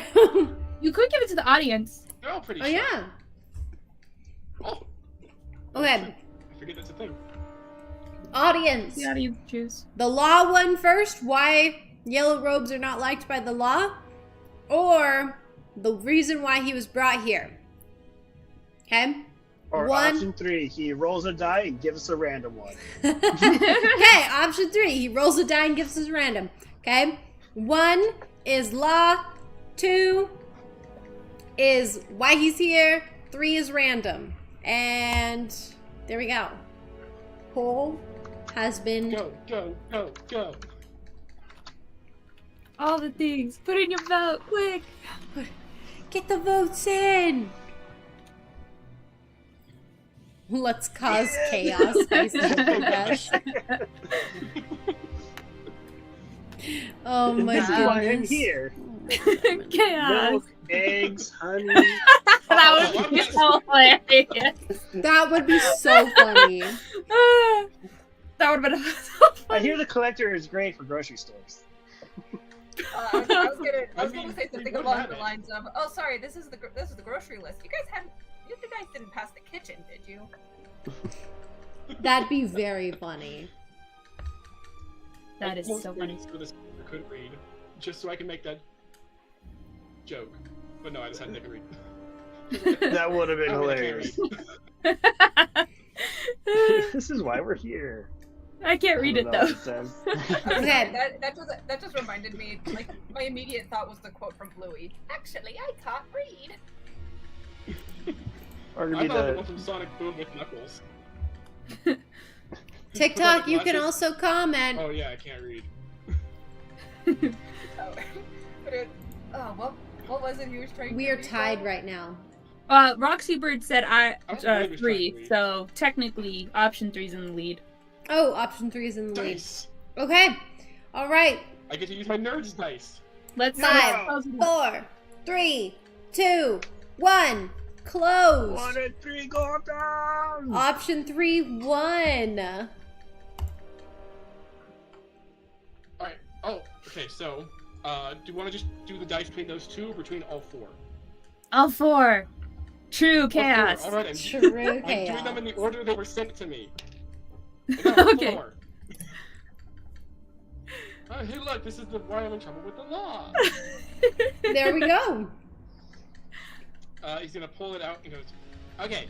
You could give it to the audience. They're all pretty Oh short. yeah. Oh, Okay. I forget that's a thing. Audience. The audience choose. The law won first. Why yellow robes are not liked by the law? Or the reason why he was brought here. Okay? Or One. option 3, he rolls a die and gives us a random one. Okay, option 3. He rolls a die and gives us random. Okay? 1 is law. 2 is why he's here. 3 is random. And there we go. Poll has been... Go, go, go, go. All the things. Put in your vote, quick. Get the votes in! Let's cause chaos by saying yes. Oh my This is why I'm goodness. here. Chaos. Milk, eggs, honey. That would be so hilarious. That would be so funny. That would have been so I funny. hear the collector is great for grocery stores. I was I gonna mean, say we something would along have the it. lines of, "Oh, sorry, this is the grocery list. You guys didn't pass the kitchen, did you?" That'd be very funny. That is Most so funny. readers for this I couldn't read, just so I can make that joke. But no, I just had to read. That would have been I mean, I can't hilarious. read. This is why we're here. I can't read it I don't know though. what it says. Okay. That just reminded me. Like my immediate thought was the quote from Bluey. Actually, I can't read. Or I gonna be thought it the was from Sonic Boom with Knuckles. TikTok, you can Glasses. also comment. Oh yeah, I can't read. Oh, what was it you were trying? We to are read, tied though? right now. Roxy Bird said I was really trying to 3, read. so technically option 3's in the lead. Oh, option 3 is in the lead. Dice. Okay. All right. I get to use my nerds dice. Let's 5, close it up. 4, 3, 2, 1. Close. 1 and 3 go down. Option 3 won. Alright. Oh, okay, so, do you want to just do the dice between those two or between all 4? All 4. True All chaos. 4. Alright, True I'm doing them chaos. in the order they were sent to me. I got all Okay. 4. Oh, hey look, this is why I'm in trouble with the law. There we go. He's gonna pull it out and goes, okay.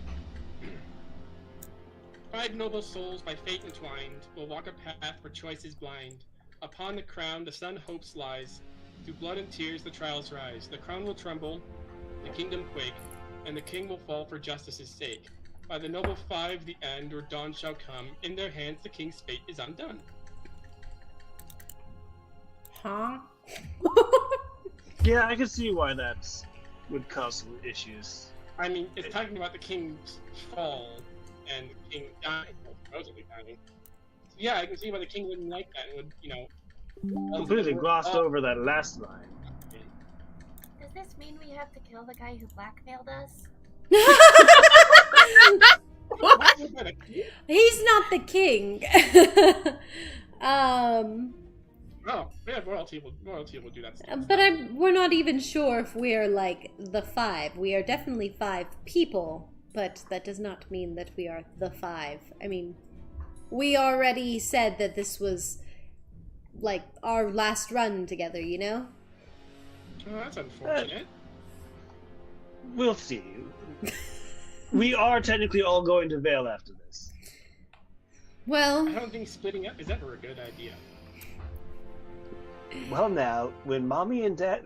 5 noble souls by fate entwined will walk a path where choice is blind. Upon the crown the sun hopes lies. Through blood and tears the trials rise. The crown will tremble, the kingdom quake, and the king will fall for justice's sake. By the noble 5 the end or dawn shall come. In their hands the king's fate is undone. Huh? Yeah, I can see why that would cause some issues. I mean, it's talking about the king's fall and the king dying, well, supposedly dying. So yeah, I can see why the king wouldn't like that and would, you know... Completely glossed over that last line. Does this mean we have to kill the guy who blackmailed us? He's not the king. Oh, yeah, royalty will do that stuff. But we're not even sure if we're like the 5. We are definitely 5 people, but that does not mean that we are the 5. I mean, we already said that this was like our last run together, you know? Oh, that's unfortunate. We'll see. We are technically all going to Vale after this. Well, I don't think splitting up is ever a good idea. Well, now, when mommy and dad.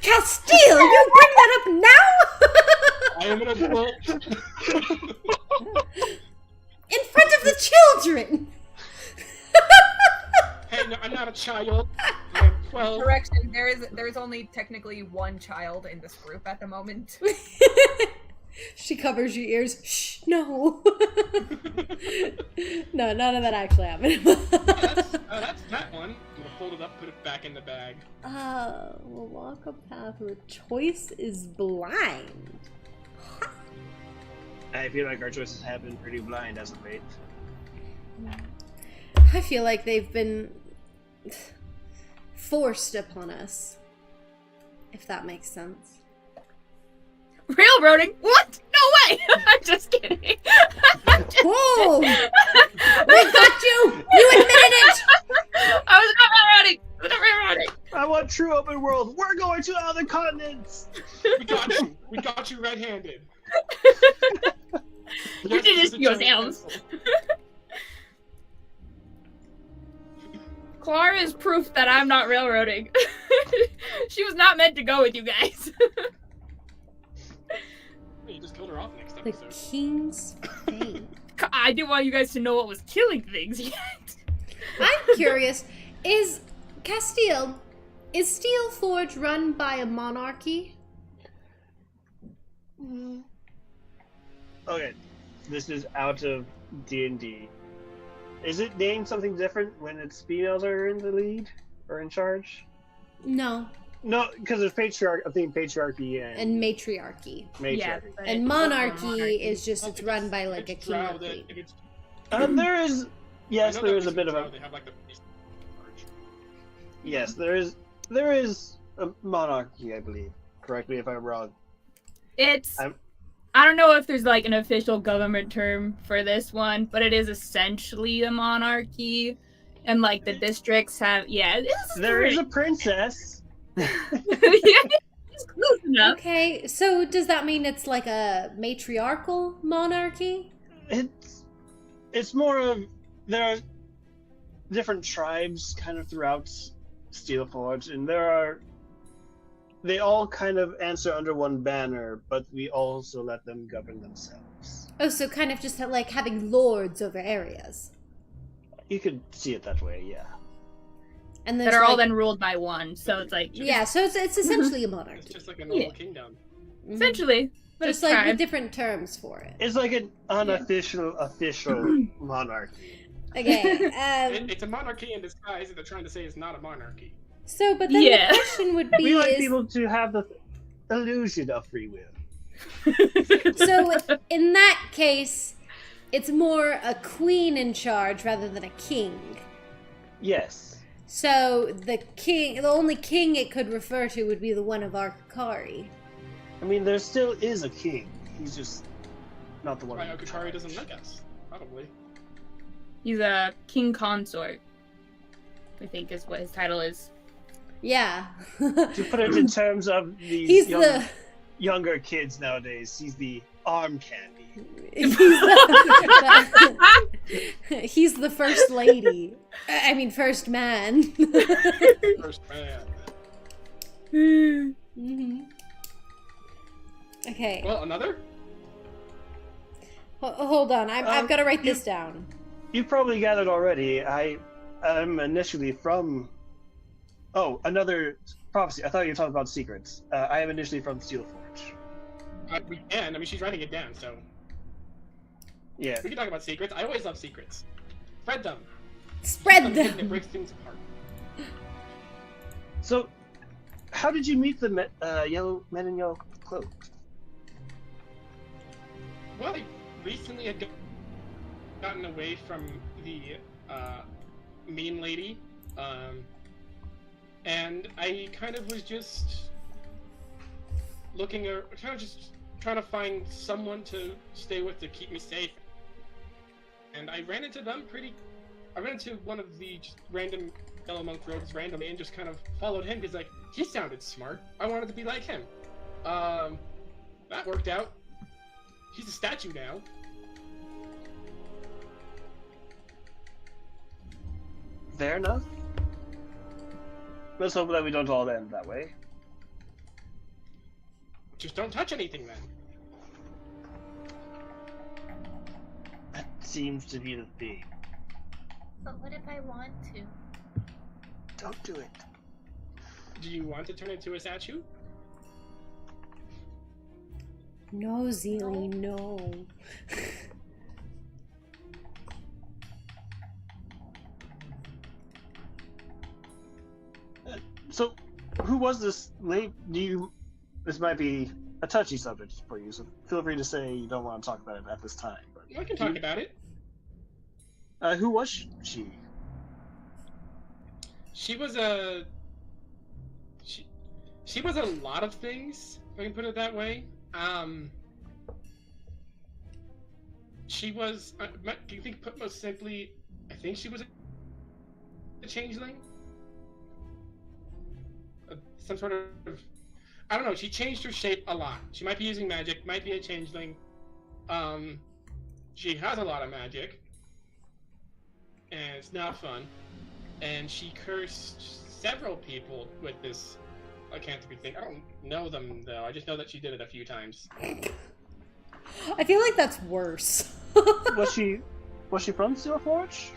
Castil, you bring that up now? I am an adult. In front of the children. Hey, no, I'm not a child. I am 12. Correction. There is only technically one child in this group at the moment. She covers your ears. Shh, no. No, none of that actually happened. That's that one. I'm gonna fold it up, put it back in the bag. We'll walk a path where choice is blind. I feel like our choices have been pretty blind as of late. I feel like they've been forced upon us, if that makes sense. Railroading? What? No die. I'm just kidding. Whoa! We got you! You admitted it! I was not running. I want true open world. We're going to other continents. We got you. We got you red-handed. You did this to yourselves. Clara is proof that I'm not railroading. She was not meant to go with you guys. You just killed her off next The episode. king's fate. I didn't want you guys to know what was killing things yet. I'm curious, is Castil, is Steel Forge run by a monarchy? Okay, this is out of D&D. Is it named something different when its females are in the lead or in charge? No. No, because there's patriarchy And matriarchy. Yeah, matriarchy. but And monarchy is just, Oh, it's run by like a it's king or drow that- queen. There is, yes, I know there that is a bit of drow, a, They have like the priest in charge. yes, there is a monarchy, I believe. Correct me if I'm wrong. It's... I'm- I don't know if there's like an official government term for this one, but it is essentially a monarchy. And like the districts have... Yeah, There is a princess. Yeah, it's close enough. Okay, so does that mean it's like a matriarchal monarchy? It's more of, there are different tribes kind of throughout Steelforge, and they all kind of answer under one banner, but we also let them govern themselves. Oh, so kind of just like having lords over areas. You could see it that way, yeah. And That there's are all like- then ruled by one, so it's like... Yeah, so it's essentially a It's monarchy. just like a normal Yeah. kingdom. Mhm. Essentially. But Just it's like with tribe. different terms for it. It's like an unofficial official monarchy. Okay, It's a monarchy in disguise that they're trying to say is not a monarchy. so, but then Yeah. the question would be We like is, people to have the illusion of free will. so in that case, it's more a queen in charge rather than a king. Yes. So the only king it could refer to would be the one of Arkakari. I mean, there still is a king. He's just not the one. Why in Okakari charge. doesn't like us? Probably. He's a king consort, I think is what his title is. Yeah. To put it in terms of these He's the younger kids nowadays, he's the arm candy. he's the first lady. I mean, first man. First man. hmm Okay. Well, another? Hold on. I've got to write this down. You've probably gathered already. I'm initially from. Oh, another prophecy. I thought you were talking about secrets. I am initially from Steelforge. We can. I mean, she's writing it down, so Yeah. we can talk about secrets. I always love secrets. Spread them. Spread Something that them. breaks things apart. So, how did you meet the men in yellow clothes? Well, I recently had gotten away from the mean lady, and I kind of was just looking, trying to find someone to stay with to keep me safe. And I ran into them I ran into one of the just random Yellow Monk rogues randomly and just kind of followed him because, like, he sounded smart. I wanted to be like him. That worked out. He's a statue now. Fair enough. Let's hope that we don't all end that way. Just don't touch anything then. That seems to be the theme. But what if I want to? Don't do it. Do you want to turn into a statue? No, Zilli, no. So, who was this lady? This might be a touchy subject for you, so feel free to say you don't want to talk about it at this time. But I can talk about it. who was she? She was she was a lot of things, if I can put it that way. She was. Do you think, put most simply, I think she was a changeling. Some sort of. I don't know. She changed her shape a lot. She might be using magic. Might be a changeling. She has a lot of magic, and it's not fun. And she cursed several people with this lycanthropy thing. I don't know them though. I just know that she did it a few times. I feel like that's worse. Was she from Steelforge?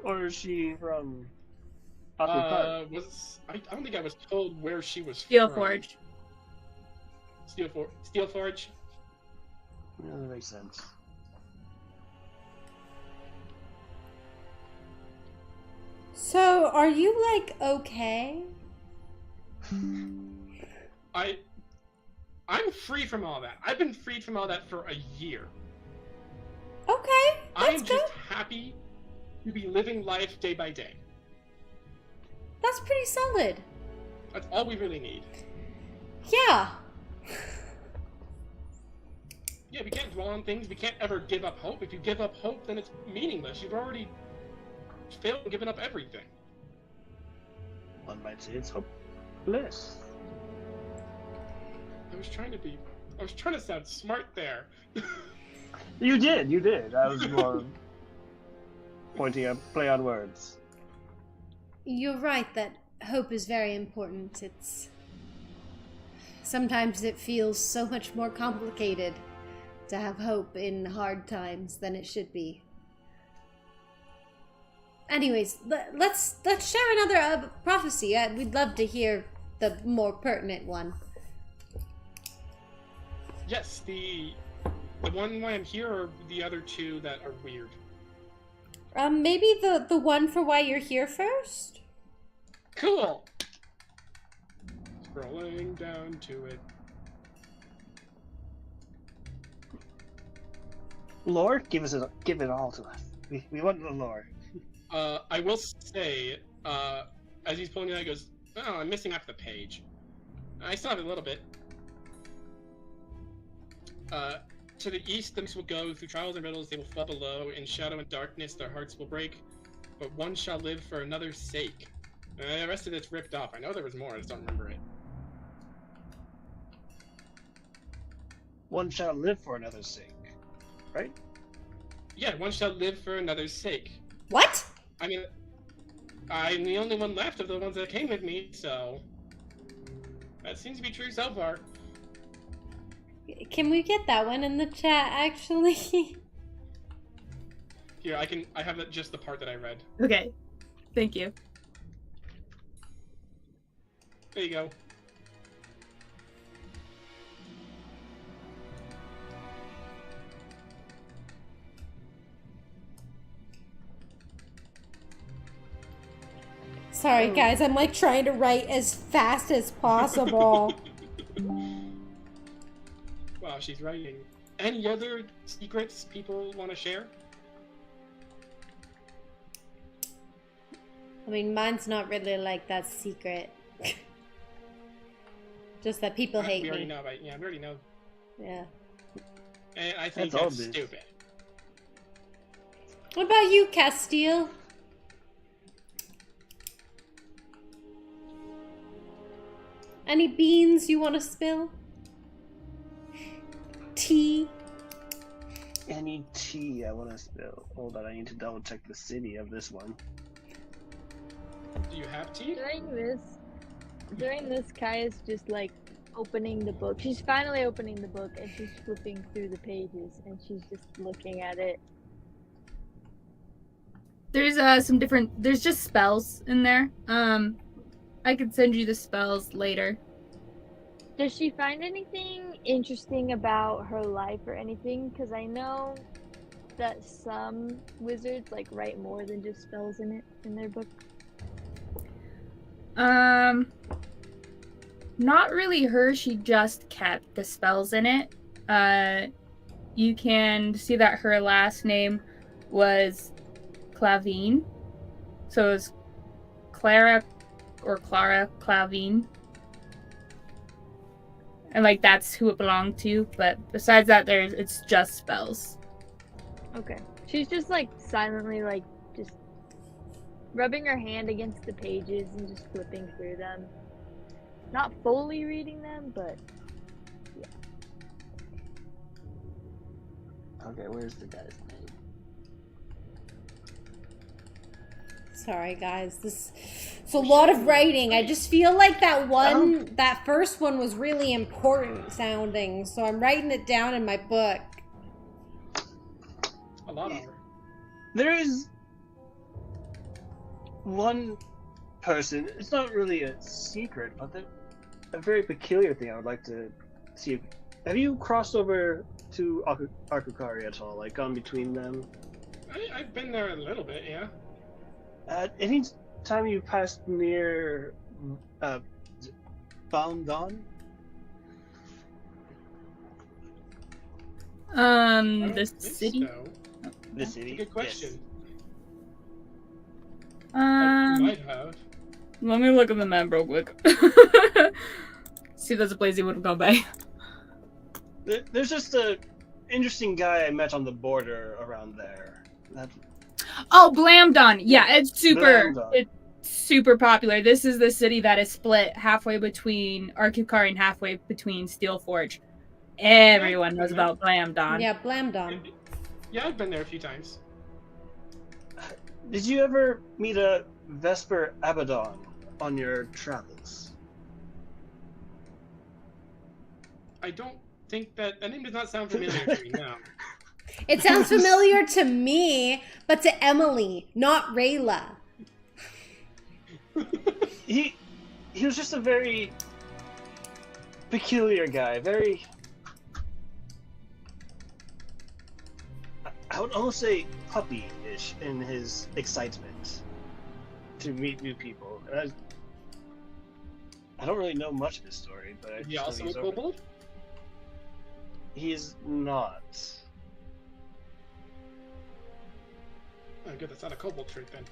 Or is she from I don't think I was told where she was Steelforge. from. Steelforge? Yeah, that makes sense. So, are you, like, okay? I'm free from all that. I've been freed from all that for a year. Okay, that's I'm good. just happy to be living life day by day. That's pretty solid. That's all we really need. Yeah. Yeah, we can't dwell on things. We can't ever give up hope. If you give up hope, then it's meaningless. You've already failed and given up everything. One might say it's hopeless. I was trying to sound smart there. You did. I was more pointing a play on words. You're right that hope is very important. Sometimes it feels so much more complicated to have hope in hard times than it should be. Anyways, let's share another prophecy. We'd love to hear the more pertinent one. Yes, the one why I'm here, or the other two that are weird? Maybe the one for why you're here first? Cool! Scrolling down to it. Lore? Give it all to us. We want the lore. I will say, as he's pulling it out, he goes, "Oh, I'm missing half the page. I still have a little bit. To the east, the mist will go through trials and riddles. They will fall below. In shadow and darkness, their hearts will break. But one shall live for another's sake." The rest of it's ripped off. I know there was more. I just don't remember it. One shall live for another's sake, right? Yeah, one shall live for another's sake. What? I mean, I'm the only one left of the ones that came with me, so that seems to be true so far. Can we get that one in the chat, actually? Here, I have just the part that I read. Okay. Thank you. There you go. Sorry, guys. I'm like trying to write as fast as possible. Wow, she's writing. Any other secrets people want to share? I mean, mine's not really like that secret. Just that people hate we me. already know, right? Yeah, we already know. Yeah. And I think That's that's obvious. stupid. What about you, Castil? Any beans you want to spill? Tea? Any tea I want to spill. Hold on, I need to double check the city of this one. Do you have tea? During this, Kaya's just like opening the book. She's finally opening the book and she's flipping through the pages and she's just looking at it. There's there's just spells in there. I could send you the spells later. Does she find anything interesting about her life or anything? Because I know that some wizards like write more than just spells in their book. Not really her. She just kept the spells in it. You can see that her last name was Clavine. So it's Clara Clavine. And like that's who it belonged to, but besides that it's just spells. Okay. She's just like silently like just rubbing her hand against the pages and just flipping through them. Not fully reading them, but yeah. Okay, where's the guy's name? Sorry, guys. It's a lot of writing. I just feel like that first one was really important sounding, so I'm writing it down in my book. A lot of her. There is one person. It's not really a secret, but a very peculiar thing I would like to see. Have you crossed over to Akukari at all? Like gone between them? I've been there a little bit, yeah. Any time you passed near Boundon? The city. So. The city? Good question. Yes. I might have. Let me look at the map real quick. See if there's a place he would have gone by. There's just a interesting guy I met on the border around there. Oh, Blamdon. Yeah, it's Blamdon. it's super popular. This is the city that is split halfway between Arkukari and halfway between Steelforge. Everyone knows about Blamdon. Yeah, Blamdon. Yeah, I've been there a few times. Did you ever meet a Vesper Abaddon on your travels? I don't think that name does not sound familiar to me now. It sounds familiar to me, but to Emily, not Rayla. He was just a very peculiar guy, very, I would almost say puppy-ish in his excitement to meet new people. And I don't really know much of his story, but I Is he just also know a kobold? He is not. Oh, good, that's not a kobold trait then.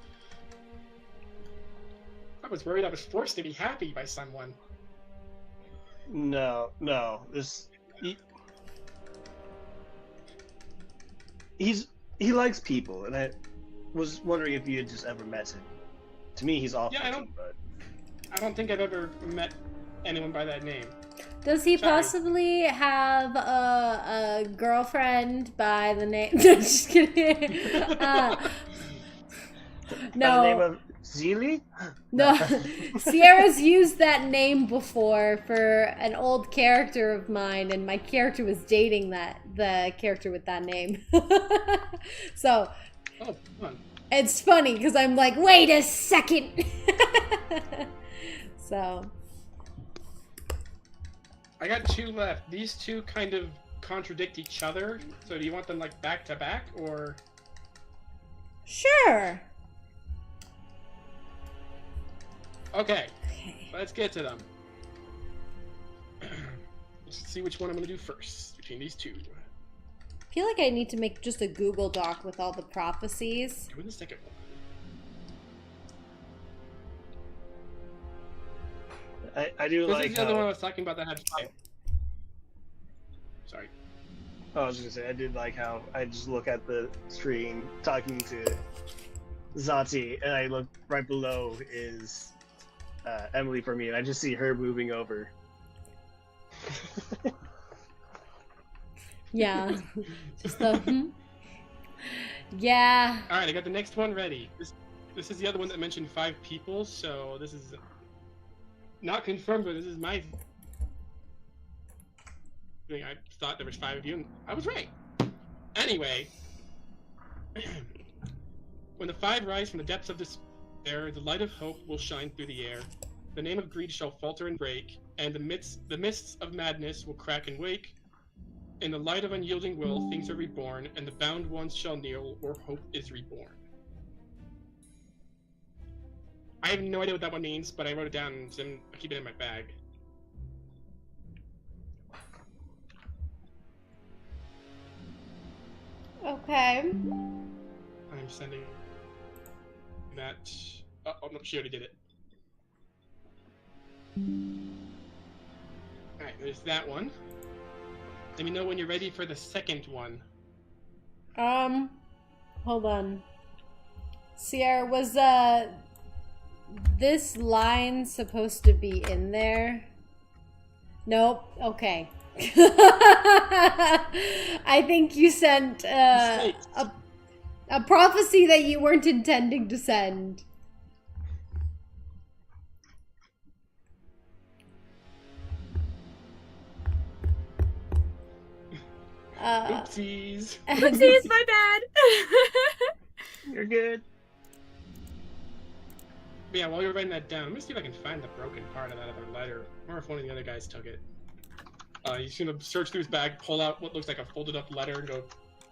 I was worried I was forced to be happy by someone. No. He likes people, and I was wondering if you had just ever met him. To me, he's awful. Yeah, I don't think I've ever met anyone by that name. Does he Sorry. possibly have a girlfriend by the name? No, just kidding. By the name No, of Zilli? no. Sierra's used that name before for an old character of mine, and my character was dating the character with that name. So Oh, fun. it's funny because I'm like, wait a second. So. I got two left. These two kind of contradict each other. So do you want them like back to back or? Sure. Okay, let's get to them. Let's see which one I'm gonna do first between these two. I feel like I need to make just a Google Doc with all the prophecies. Who's the second one? I do This like is the other one I how... was talking about that had five. Sorry. I was just gonna say, I did like how I just look at the screen talking to Zati, and I look right below is Emily for me, and I just see her moving over. Yeah. Just the Yeah. All right, I got the next one ready. This is the other one that mentioned 5 people, so this is not confirmed, but this is my. I thought there was 5 of you, and I was right. Anyway, when the 5 rise from the depths of despair, the light of hope will shine through the air. The name of greed shall falter and break, and the mists of madness will crack and wake. In the light of unyielding will, things are reborn, and the bound ones shall kneel, or hope is reborn. I have no idea what that one means, but I wrote it down, and I keep it in my bag. Okay. I'm sending that. Oh no, she already did it. Alright, there's that one. Let me know when you're ready for the second one. Hold on. Sierra, was this line supposed to be in there? Nope. Okay. I think you sent a prophecy that you weren't intending to send. Oopsies. Oopsies, my bad. You're good. But yeah, while you're writing that down, let me see if I can find the broken part of that other letter, or if one of the other guys took it. He's gonna search through his bag, pull out what looks like a folded up letter, and go,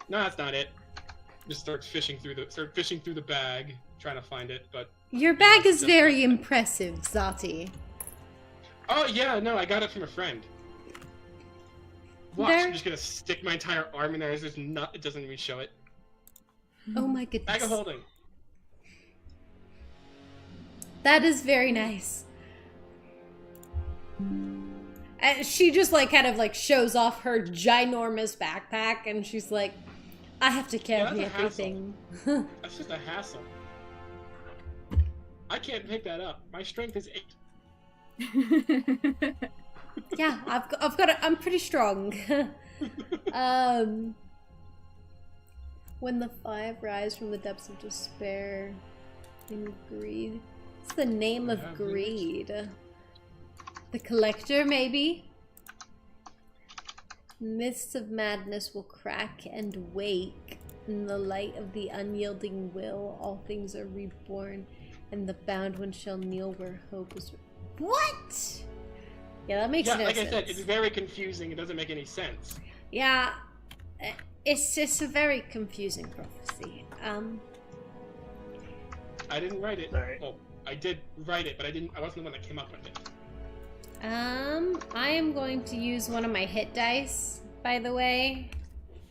"No, that's not it." Just start fishing through the bag, trying to find it. But your bag is very impressive, Zati. Oh yeah, no, I got it from a friend. Watch, I'm just gonna stick my entire arm in there. It doesn't even show it. Oh my goodness. Bag of holding. That is very nice. And she just like kind of like shows off her ginormous backpack, and she's like, I have to carry everything. That's just a hassle. I can't pick that up. My strength is 8. Yeah, I'm pretty strong. When the 5 rise from the depths of despair in greed. What's the name of greed? The collector, maybe? Mists of madness will crack and wake. In the light of the unyielding will, all things are reborn, and the bound one shall kneel where hope is. What? Yeah, that makes no sense. Like I said, it's very confusing. It doesn't make any sense. Yeah, it's just a very confusing prophecy. I didn't write it. Right. Well, I did write it, but I wasn't the one that came up with it. I am going to use one of my hit dice, by the way,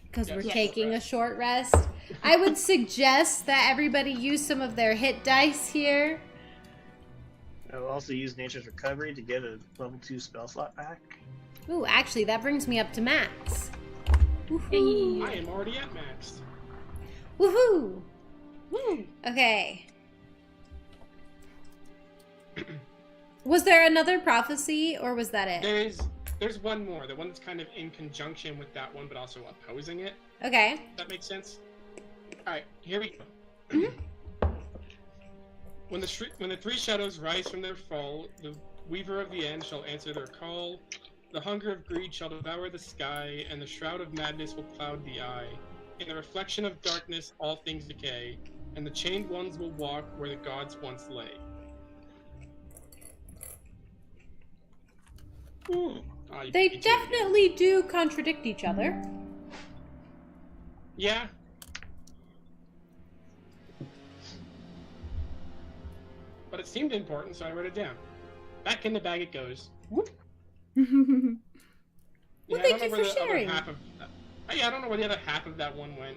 because we're taking a short rest. I would suggest that everybody use some of their hit dice here. I'll also use Nature's Recovery to get a level 2 spell slot back. Ooh, actually, that brings me up to max. Hey. I am already at max. Woohoo! Woo! Okay. Was there another prophecy, or was that it? There's one more. The one that's kind of in conjunction with that one, but also opposing it. Okay. That makes sense. All right, here we go. When the 3 shadows rise from their fall, the Weaver of the End shall answer their call. The hunger of greed shall devour the sky, and the shroud of madness will cloud the eye. In the reflection of darkness, all things decay, and the chained ones will walk where the gods once lay. They definitely do contradict each other. Yeah. But it seemed important, so I wrote it down. Back in the bag it goes. Whoop. Well, thank you for sharing. I don't know where the other half of that one went.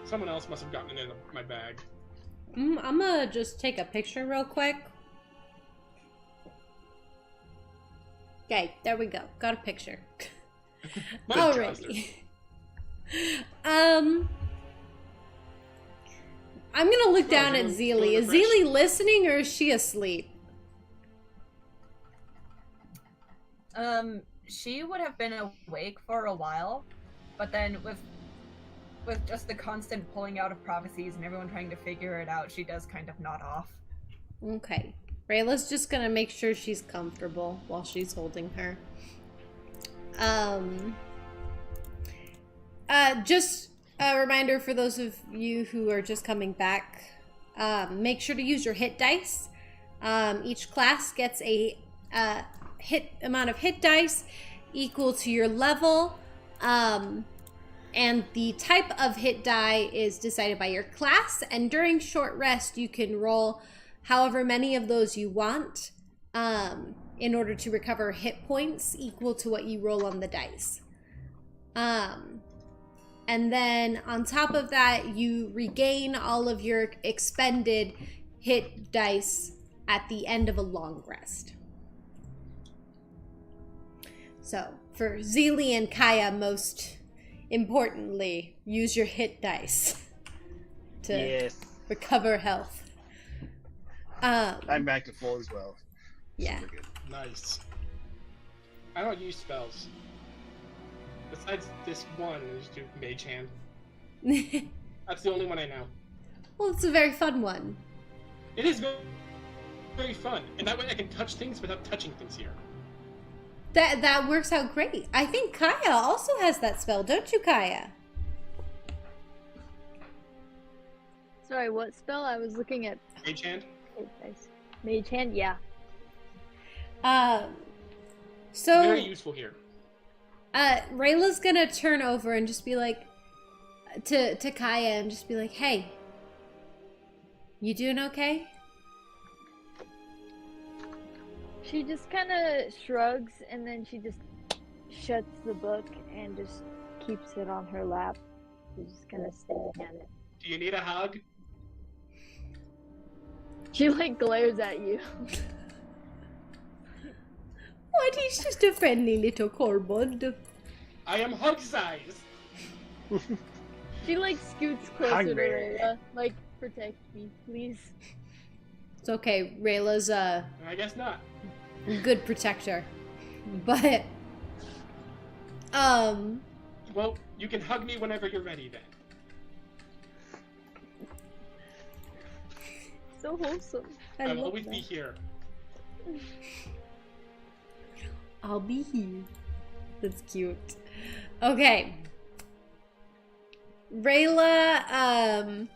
Someone else must have gotten it in my bag. I'm gonna just take a picture real quick. Okay, there we go. Got a picture. Alrighty. I'm gonna look down at Zilli. Is Zilli listening, or is she asleep? She would have been awake for a while, but then with just the constant pulling out of prophecies and everyone trying to figure it out, she does kind of nod off. Okay. Rayla's just gonna make sure she's comfortable while she's holding her. Just a reminder for those of you who are just coming back, make sure to use your hit dice. Each class gets a amount of hit dice equal to your level, and the type of hit die is decided by your class, and during short rest you can roll however many of those you want in order to recover hit points equal to what you roll on the dice. And then on top of that, you regain all of your expended hit dice at the end of a long rest. So for Zilli and Kaya, most importantly, use your hit dice to Yes. recover health. I'm back to full as well. Yeah. Super good. Nice. I don't use spells. Besides this one, I just do Mage Hand. That's the only one I know. Well, it's a very fun one. It is very, very fun, and that way I can touch things without touching things here. That works out great. I think Kaya also has that spell, don't you, Kaya? Sorry, what spell? I was looking at Mage Hand? Mage Hand, yeah. So Very useful here. Rayla's gonna turn over and just be like to Kaya and just be like, "Hey, you doing okay?" She just kind of shrugs and then she just shuts the book and just keeps it on her lap. She's just kind of staring at it. Do you need a hug? She like glares at you. What? He's just a friendly little kobold. I am hug size. She like scoots closer Hungry. to Rayla. Like, protect me, please. It's okay. Rayla's a I guess not. good protector, but Well, you can hug me whenever you're ready then. So wholesome. I I'll love always that. be here. I'll be here. That's cute. Okay. Rayla,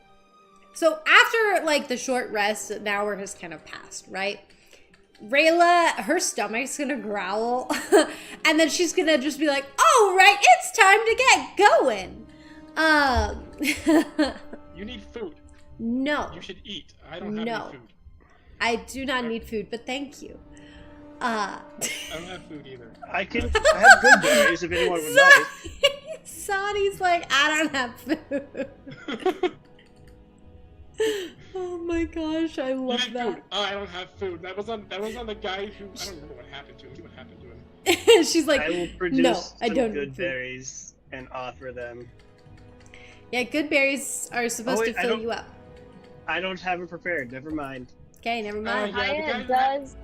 so after like the short rest, an hour has kind of passed, right? Rayla, her stomach's gonna growl, and then she's gonna just be like, "Oh, right, it's time to get going." You need food. No, You should eat. I don't have any food. I do not need food, but thank you. I don't have food either. I have good berries if anyone would like. Sonny's like, I don't have food. Oh my gosh, I You love need that. food. Oh, I don't have food. That was on the guy who I don't remember what happened to him. What happened to him? She's like, I will produce no, some I don't good need food. berries and offer them. Yeah, good berries are supposed wait, to I fill don't- you up. I don't have it prepared. Never mind. Okay, never mind. Yeah, the Aya guy- does.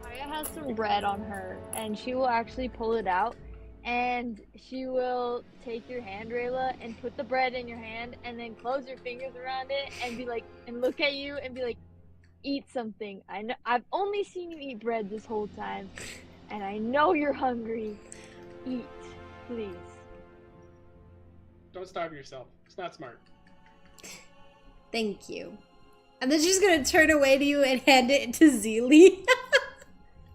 Aya has some bread on her, and she will actually pull it out, and she will take your hand, Rayla, and put the bread in your hand, and then close your fingers around it, and be like, and look at you, and be like, eat something. I know I've only seen you eat bread this whole time, and I know you're hungry. Eat, please. Don't starve yourself. It's not smart. Thank you. And then she's gonna turn away to you and hand it to Zilli.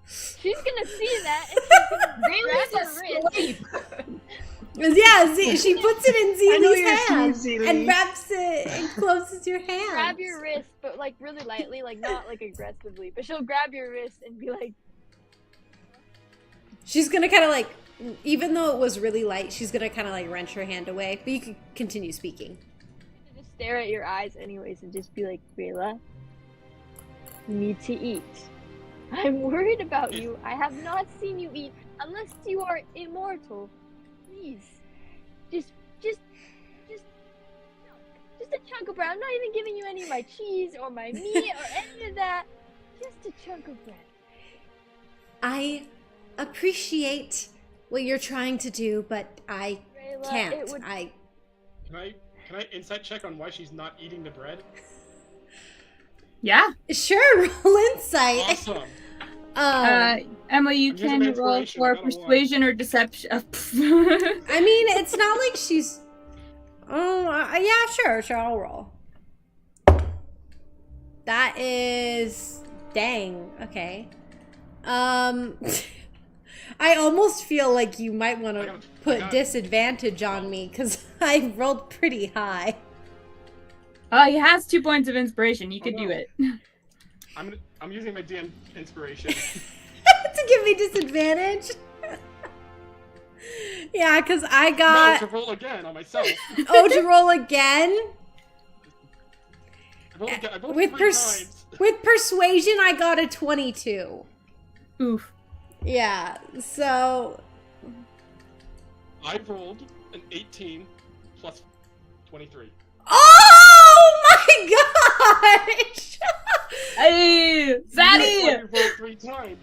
She's gonna see that, and she's gonna Rayla's grab her wrist. asleep. Yeah, she puts it I in know Zilli's you're hand asleep, Zilli. and wraps it and closes your hand. Grab your wrist, but like really lightly, like not like aggressively. But she'll grab your wrist and be like, She's gonna kind of like, even though it was really light, she's gonna kind of like wrench her hand away. But you can continue speaking. just stare at your eyes anyways and just be like, Rayla, you need to eat. I'm worried about you. I have not seen you eat unless you are immortal. Please. Just a chunk of bread. I'm not even giving you any of my cheese or my meat or any of that. Just a chunk of bread. I appreciate what you're trying to do, but I Rayla, can't. it would Can I insight check on why she's not eating the bread? Yeah. Sure, roll insight. Awesome. Emily, you I'm using can my roll inspiration, for I got a one. persuasion or deception. I mean, it's not like she's. Oh, yeah, sure, I'll roll. That is. Dang, okay. I almost feel like you might want to put disadvantage on me because I rolled pretty high. He has 2 points of inspiration. You could do no. it. I'm using my DM inspiration. To give me disadvantage? Yeah, because I No, got. to roll again on myself. Oh, to roll again? I rolled With 3 times. With persuasion, I got a 22. Oof. Yeah, so. I rolled an 18 plus 23. Oh my gosh! Hey, Zaddy! You rolled 3 times.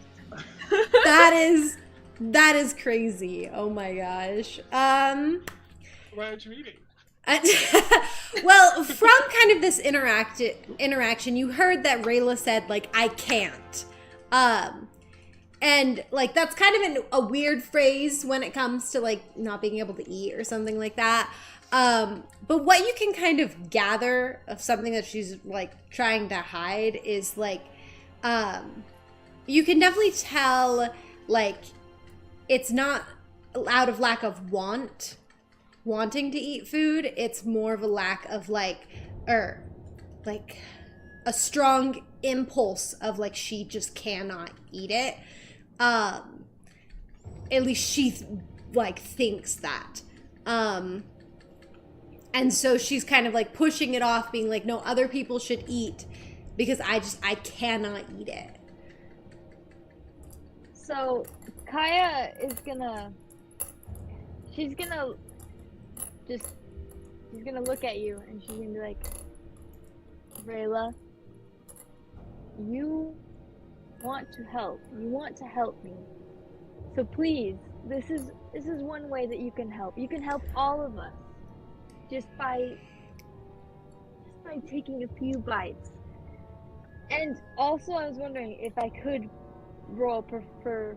That is crazy. Oh my gosh. Why aren't you eating? Well, from kind of this interaction, you heard that Rayla said, like, I can't. And, like, that's kind of a weird phrase when it comes to, like, not being able to eat or something like that. But what you can kind of gather of something that she's, like, trying to hide is, like, you can definitely tell, like, it's not out of lack of wanting to eat food. It's more of a lack of, like a strong impulse of, like, she just cannot eat it. At least she thinks that. And so she's kind of like pushing it off, being like, no, other people should eat because I cannot eat it. So Kaya is she's gonna look at you and she's gonna be like, Rayla, you want to help me. So please, this is one way that you can help. You can help all of us just by taking a few bites. And also I was wondering if I could roll for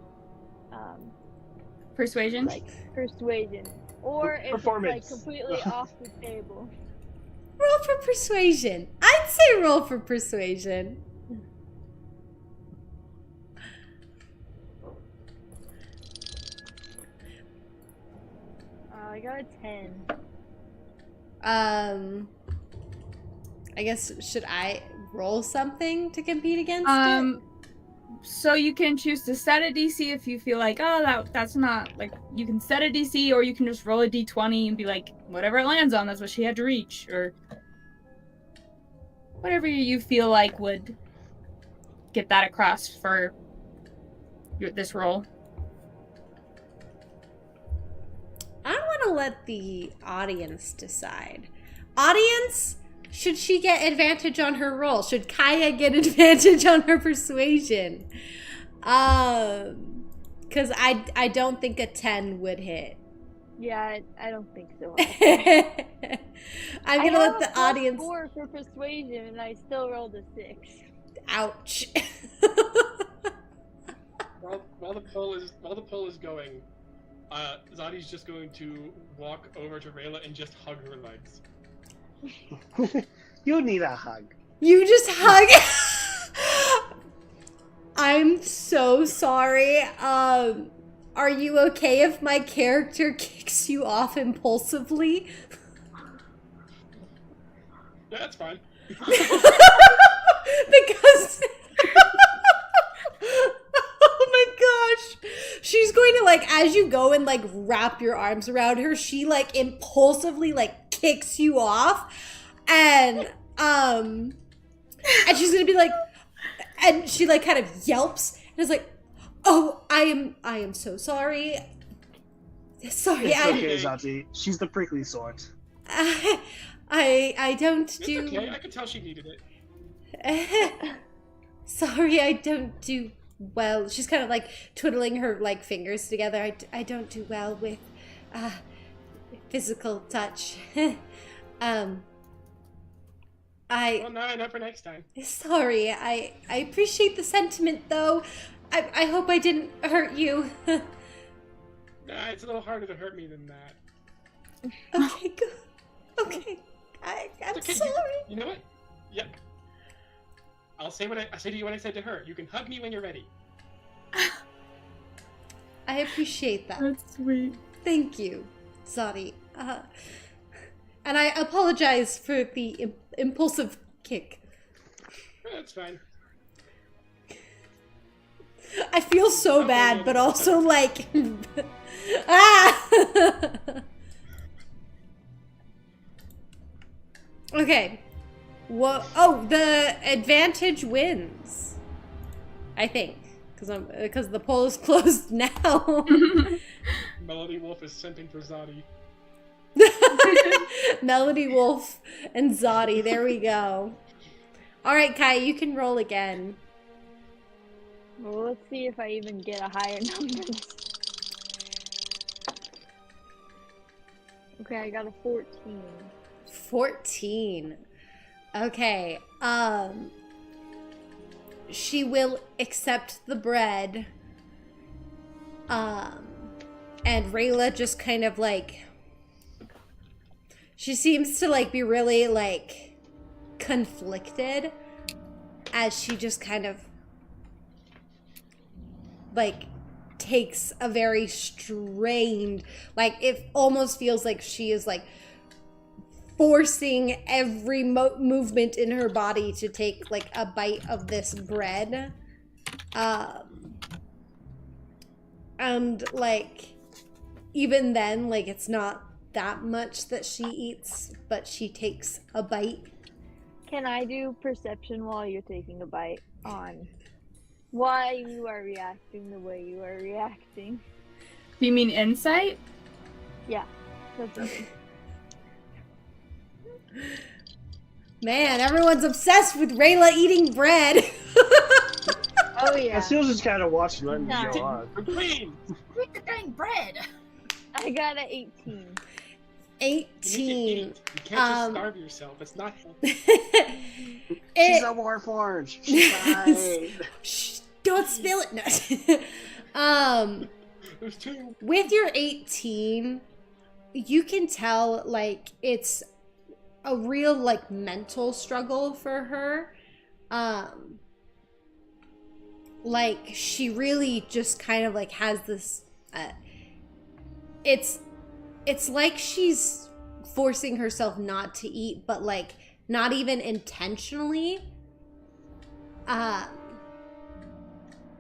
Persuasion? like persuasion, or if it's like Performance. completely off the table. Roll for persuasion. I'd say roll for persuasion. I got a 10. I guess, should I roll something to compete against it? So you can choose to set a DC if you feel like, oh, that's not, like, you can set a DC, or you can just roll a D20 and be like, whatever it lands on, that's what she had to reach, or whatever you feel like would get that across for this roll. I want to let the audience decide. Audience, should she get advantage on her roll? Should Kaya get advantage on her persuasion? Because I don't think a 10 would hit. Yeah, I don't think so. I'm going to let the audience... 4 for persuasion, and I still rolled a 6. Ouch. While the poll is going, Zadi's just going to walk over to Rayla and just hug her legs. You need a hug. You just hug. I'm so sorry. Are you okay if my character kicks you off impulsively? Yeah, that's fine. Because oh my gosh, she's going to, like, as you go and, like, wrap your arms around her, she, like, impulsively, like, kicks you off, and she's gonna be like, and she, like, kind of yelps and is like, oh, I am so sorry. Sorry, It's okay, Zati. She's the prickly sort. I don't It's do. okay, I could tell she needed it. Sorry, I don't do well. She's kind of like twiddling her, like, fingers together. I don't do well with physical touch. Well, now I know for next time. Sorry. I appreciate the sentiment, though. I hope I didn't hurt you. Nah, it's a little harder to hurt me than that. Okay, good. Okay. I'm Okay, sorry. You know what? Yep. I'll say what I say to you what I said to her. You can hug me when you're ready. I appreciate that. That's sweet. Thank you. Sorry. And I apologize for the impulsive kick. That's fine. I feel so bad, but also, like... ah! Okay. What? Oh, the advantage wins. I think, because the poll is closed now. Melody Wolf is simping for Zadi. Melody Wolf and Zodi. There we go. All right, Kai, you can roll again. Well, let's see if I even get a higher number. Okay, I got a 14. 14. Okay. She will accept the bread. And Rayla just kind of like, she seems to like be really like conflicted as she just kind of like takes a very strained, like it almost feels like she is like forcing every movement in her body to take like a bite of this bread. And like even then, like it's not that much that she eats, but she takes a bite. Can I do perception while you're taking a bite on why you are reacting the way you are reacting? Do you mean insight? Yeah, that's okay. Man, everyone's obsessed with Rayla eating bread. Oh yeah. Castil's just kind of watching, letting Nah. it go on. Queen! Eat the dang bread! I got an 18. 18. You can't just starve yourself. It's not healthy. She's a warforged. She's fine. Shh, don't spill it. No. There's two. With your 18, you can tell like it's a real like mental struggle for her. Like she really just kind of like has this it's like she's forcing herself not to eat, but like not even intentionally.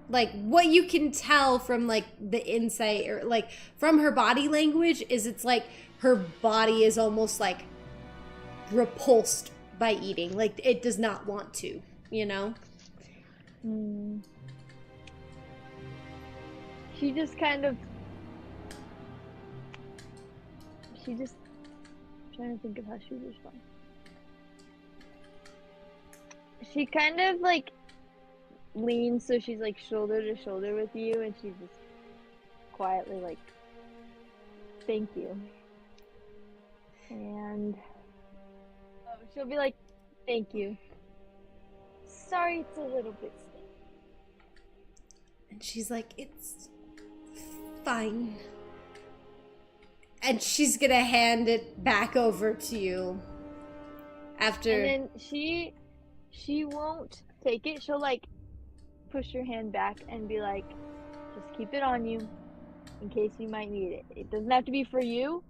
Like what you can tell from like the insight or like from her body language is it's like her body is almost like repulsed by eating. Like it does not want to, you know? She just kind of... I'm trying to think of how she would respond. She kind of like leans so she's like shoulder to shoulder with you, and she's just quietly like, thank you. And she'll be like, thank you. Sorry it's a little bit stiff. And she's like, it's fine. And she's gonna hand it back over to you after. And then she won't take it. She'll like push your hand back and be like, just keep it on you in case you might need it. It doesn't have to be for you.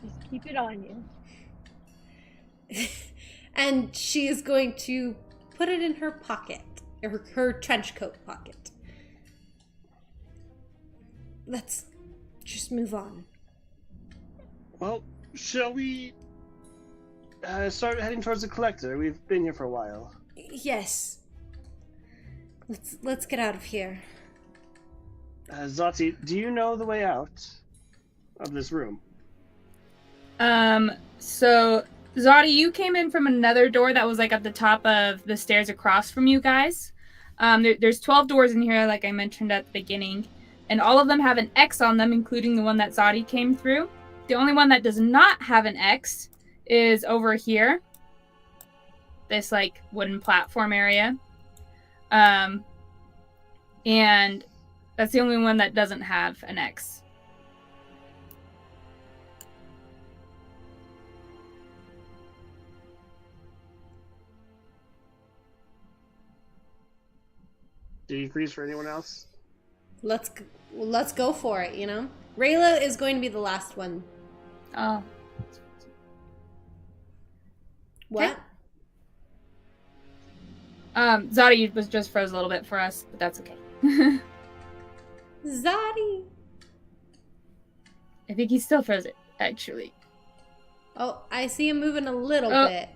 Just keep it on you. And she is going to put it in her pocket, her trench coat pocket. Let's just move on. Well, shall we start heading towards the collector? We've been here for a while. Yes. Let's get out of here. Zati, do you know the way out of this room? So Zodi, you came in from another door that was like at the top of the stairs across from you guys. There's 12 doors in here, like I mentioned at the beginning, and all of them have an X on them, including the one that Zodi came through. The only one that does not have an X is over here. This like wooden platform area. And that's the only one that doesn't have an X. Did you freeze for anyone else? Let's go for it, you know? Rayla is going to be the last one. Oh. What? Zodi was just froze a little bit for us, but that's okay. Zodi! I think he still froze it, actually. Oh, I see him moving a little bit.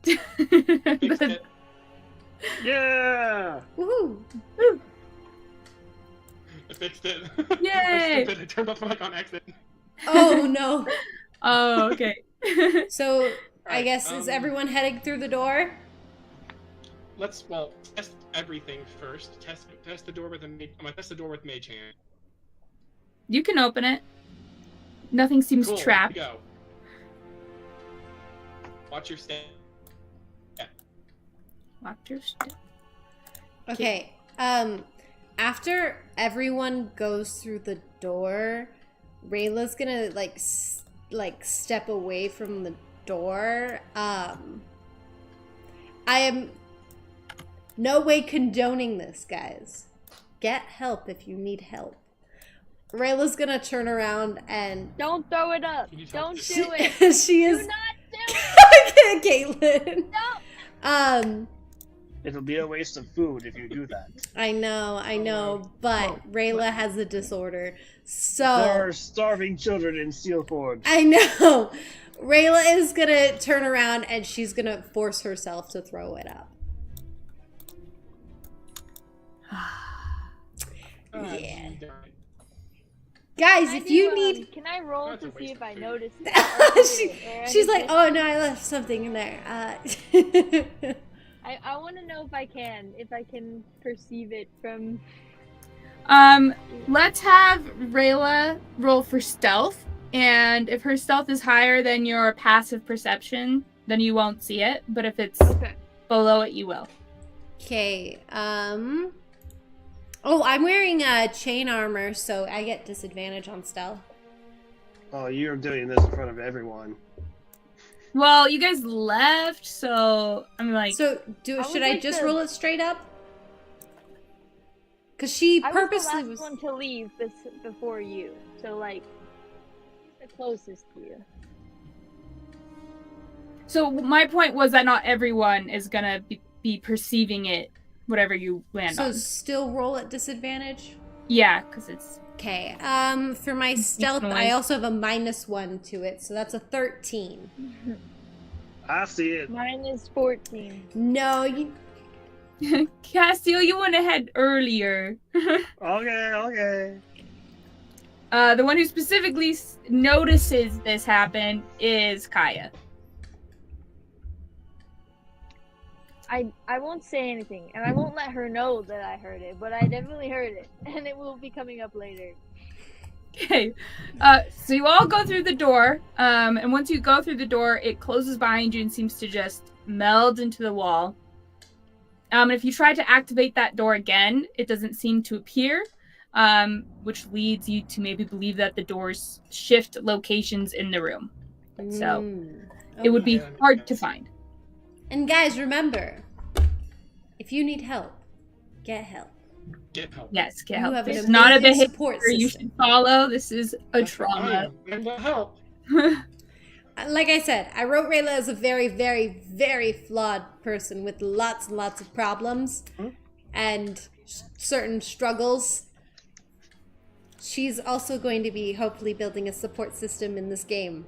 Fixed it. Yeah! Woohoo! I fixed pressed it. Yay! I turned off the mic on accident. Oh no. Oh, okay. So I Alright, guess is everyone heading through the door? Let's test everything first. Test the door with I'm gonna test the door with Mage Hand. You can open it. Nothing seems Cool, trapped. here we go. Watch your step. Watch your step. Okay. After everyone goes through the door, Rayla's gonna like step away from the door. I am no way condoning this, guys. Get help if you need help. Rayla's gonna turn around and Don't throw it up. Can you tell- Don't do it. she Do is not do it. Caitlin. No. It'll be a waste of food if you do that. I know, but Rayla has a disorder, so There are starving children in Steelforge. I know. Rayla is gonna turn around and she's gonna force herself to throw it up. Yeah. Guys, if you need... Can I roll That's a to see waste if of I food. notice? Or She's like, anything? oh no, I left something in there. I want to know if I can perceive it from. Let's have Rayla roll for stealth, and if her stealth is higher than your passive perception, then you won't see it, but if it's Okay. below it, you will. Okay, oh, I'm wearing chain armor, so I get disadvantage on stealth. Oh, you're doing this in front of everyone. Well, you guys left, so I'm like... So, should I just roll it straight up? Because she I purposely was the last one to leave before you, so like the closest to you. So my point was that not everyone is gonna be perceiving it, whatever you land So on. still roll at disadvantage? Yeah, because it's... Okay, for my stealth, I also have a -1 to it, so that's a 13. I see it. Mine is 14. No, you... Castil, you went ahead earlier. Okay. The one who specifically notices this happen is Kaya. I won't say anything, and I won't let her know that I heard it, but I definitely heard it, and it will be coming up later. Okay, so you all go through the door, and once you go through the door, it closes behind you and seems to just meld into the wall. If you try to activate that door again, it doesn't seem to appear, which leads you to maybe believe that the doors shift locations in the room. So it would be Okay. hard to find. And guys, remember, if you need help, get help. Get help. Yes, get You help. have an This is not a amazing behavior support you system. should follow. This is a That's what I trauma. am. And the help. Like I said, I wrote Rayla as a very, very, very flawed person with lots and lots of problems and certain struggles. She's also going to be hopefully building a support system in this game.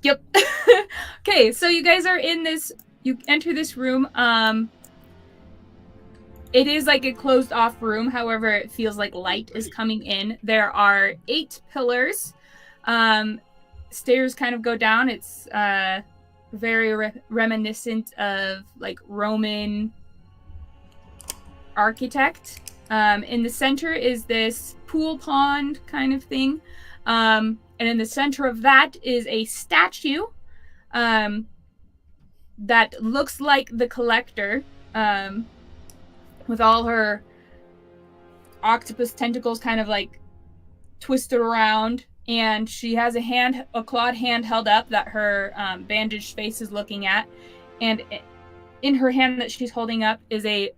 Yep. Okay, so you guys are in this, you enter this room. It is like a closed off room, however, it feels like light is coming in. There are 8 pillars. Stairs kind of go down. It's very reminiscent of like Roman architect. In the center is this pool pond kind of thing. And in the center of that is a statue that looks like the Collector, with all her octopus tentacles kind of like twisted around. And she has a clawed hand held up that her bandaged face is looking at. And in her hand that she's holding up is a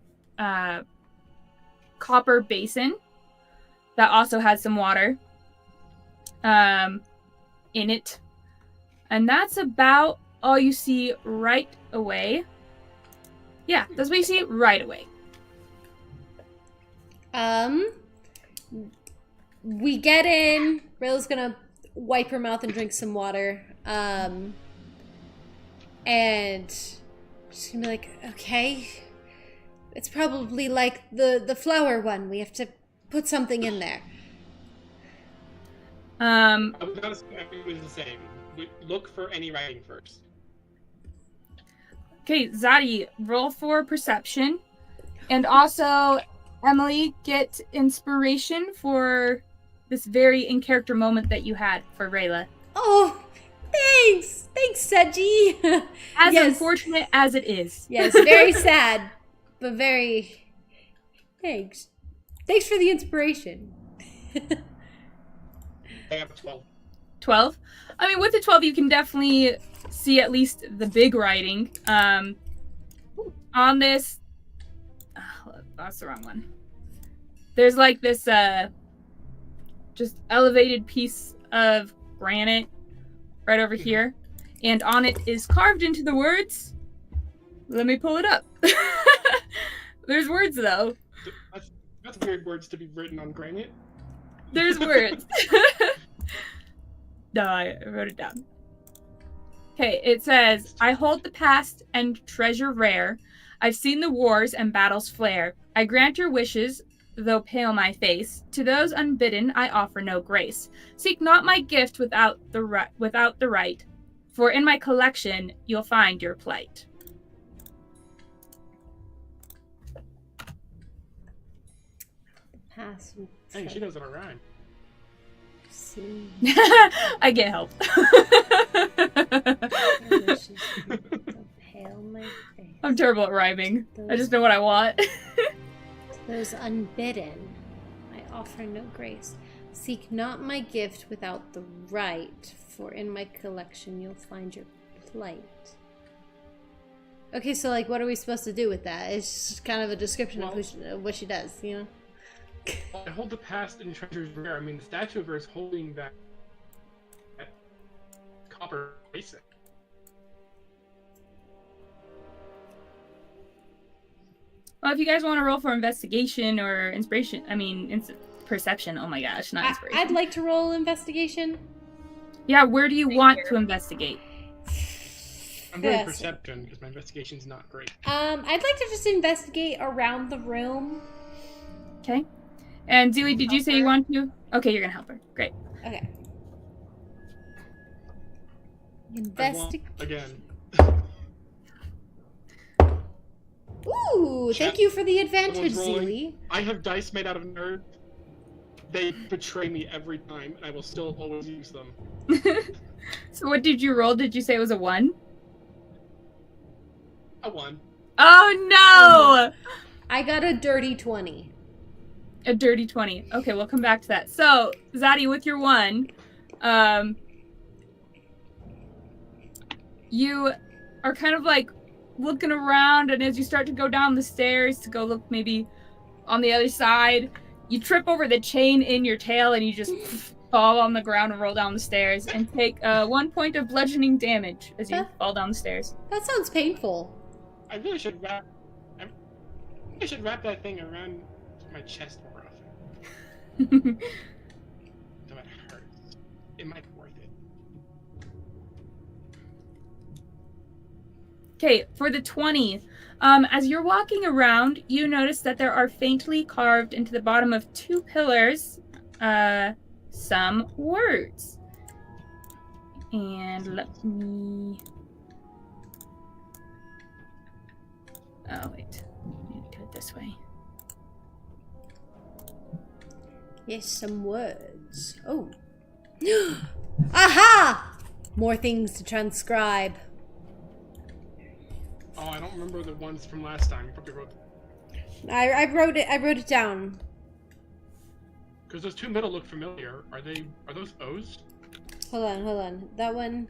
copper basin that also has some water in it. And that's about all you see right away. Yeah, that's what you see right away. We get in. Rayla's gonna wipe her mouth and drink some water. And she's gonna be like, okay. It's probably like the flower one. We have to put something in there. I was gonna say everything was the same. We look for any writing first. Okay, Zadi, roll for perception. And also, Emily, get inspiration for this very in-character moment that you had for Rayla. Oh, thanks! Thanks, Seji! As Yes. unfortunate as it is. Yes, very sad, but very... Thanks. Thanks for the inspiration. I have 12. 12? I mean, with the 12, you can definitely see at least the big writing. On this... Oh, that's the wrong one. There's like this just elevated piece of granite right over here. And on it is carved into the words... Let me pull it up. There's words, though. That's weird words to be written on granite. There's words. No, I wrote it down. Okay, it says, I hold the past and treasure rare. I've seen the wars and battles flare. I grant your wishes, though pale my face. To those unbidden, I offer no grace. Seek not my gift without the right, for in my collection you'll find your plight. Pass. Hey, she knows how to rhyme. I get help. I'm terrible at rhyming. I just know what I want. Those unbidden, I offer no grace. Seek not my gift without the right, for in my collection you'll find your plight. Okay, so like, what are we supposed to do with that? It's just kind of a description of what she does, you know? I hold the past and treasures rare. I mean, the statue of her is holding that copper basic. Well, if you guys want to roll for investigation or inspiration, perception. Oh my gosh, not inspiration. I'd like to roll investigation. Yeah, where do you want to investigate? I'm doing perception because my investigation's not great. I'd like to just investigate around the room. Okay. And Zilli, did you say you want to? Okay, you're gonna help her. Great. Okay. Investigate again. Ooh, thank you for the advantage, Zilli. I have dice made out of nerds. They betray me every time, and I will still always use them. So what did you roll? Did you say it was a 1? A 1. Oh no! I got a dirty 20. A dirty 20. Okay, we'll come back to that. So, Zadi, with your 1, you are kind of like looking around, and as you start to go down the stairs to go look maybe on the other side, you trip over the chain in your tail and you just fall on the ground and roll down the stairs and take 1 point of bludgeoning damage as you fall down the stairs. That sounds painful. I really should wrap that thing around my chest more often. Though it hurts. It might be worth it. Okay, for the 20, as you're walking around, you notice that there are faintly carved into the bottom of 2 pillars, some words. And let me... Oh, wait. I need to do it this way. Yes, some words. Oh. Aha! More things to transcribe. Oh, I don't remember the ones from last time. You probably wrote them. I wrote it down. Because those 2 middle look familiar. Are those O's? Hold on. That one.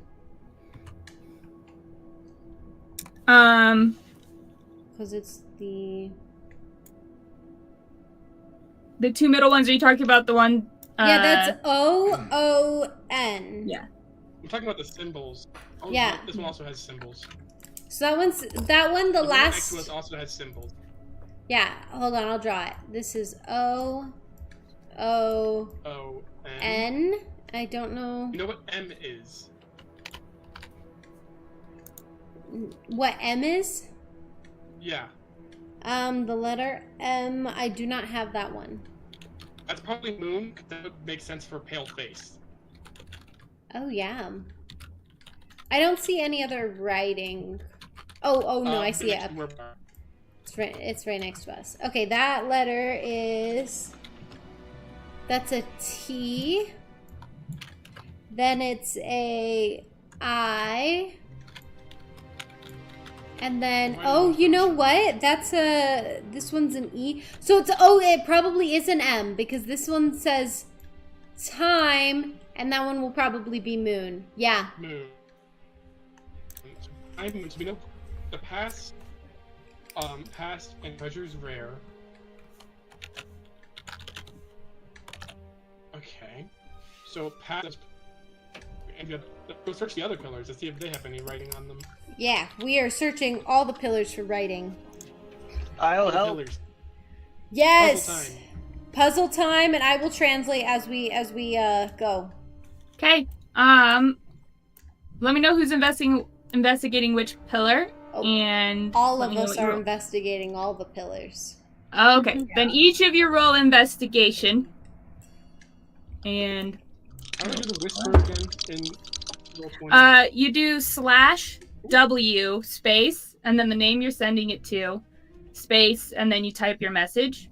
Because it's the 2 middle ones, are you talking about the one? Yeah, that's O-O-N. Yeah. I'm talking about the symbols. Oh, Yeah. This one also has symbols. So that one, the one last. next to us also has symbols. Yeah, hold on, I'll draw it. This is O-O-N. I don't know. You know what M is? What M is? Yeah. The letter M, I do not have that one. That's probably moon, 'cause that would make sense for pale face. Oh, yeah. I don't see any other writing. Oh no, I see it. It's right next to us. Okay, that letter is... That's a T. Then it's a I. And then, oh, you know what? That's a... This one's an E. So it's... Oh, it probably is an M, because this one says time, and that one will probably be moon. Yeah. Moon. So we know the past and treasures rare. Okay. So past, and go search the other pillars to see if they have any writing on them. Yeah, we are searching all the pillars for writing. I'll help. Pillars. Yes. Puzzle time, and I will translate as we go. Okay. Let me know who's investigating which pillar, and All let of me know us what you are roll. investigating all the pillars. Okay. Then each of you roll investigation. And How do I do the whisper again in roll 20? you do /W space, and then the name you're sending it to, space, and then you type your message.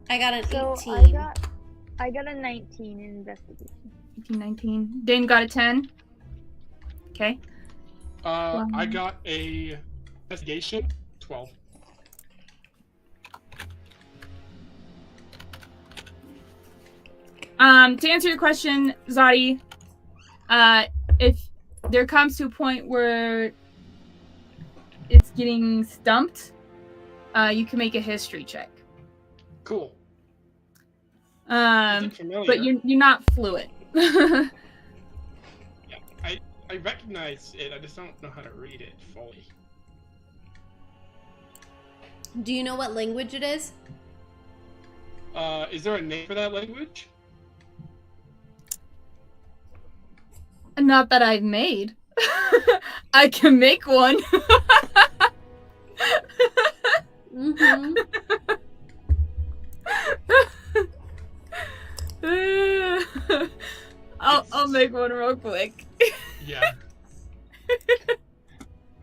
I got an 18. So I got a 19 in investigation. 18, 19. Dane got a 10. Okay. I got a investigation 12. To answer your question, Zadi, if there comes to a point where it's getting stumped, you can make a history check. Cool. But you're not fluid. Yeah, I recognize it. I just don't know how to read it fully. Do you know what language it is? Is there a name for that language? Not that I've made. I can make one. Mm-hmm. I'll make one real quick. Yeah.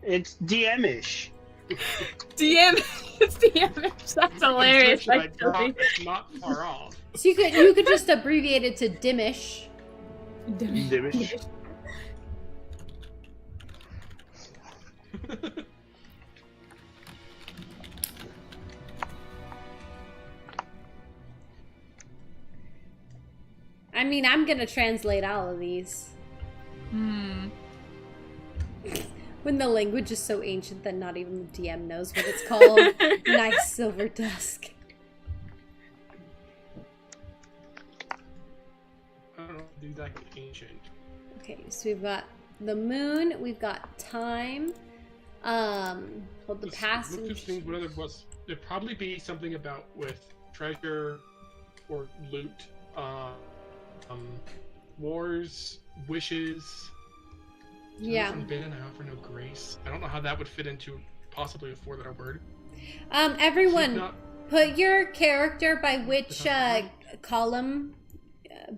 It's DM-ish. It's DM. That's hilarious. Actually, not far off. So you could just abbreviate it to Dimish. Dimish. I mean, I'm gonna translate all of these. When the language is so ancient that not even the DM knows what it's called. Nice silver dusk. I don't know if it's exactly ancient. Okay, so we've got the moon, we've got time, hold the past Look and... to think what other was. There'd probably be something about with treasure or loot, wars, wishes. Yeah. Unbidden, I offer no grace. I don't know how that would fit into possibly a four-letter word. Everyone, put your character by which column,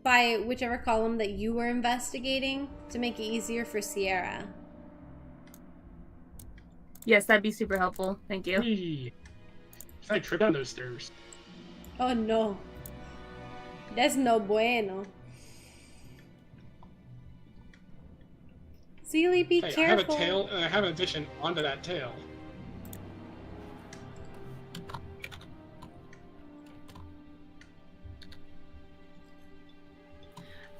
by whichever column that you were investigating to make it easier for Sierra. Yes, that'd be super helpful. Thank you. Whee! I tripped down those stairs. Oh no. That's no bueno. Zilli, be Hey, careful. I have a tail, and I have an addition onto that tail.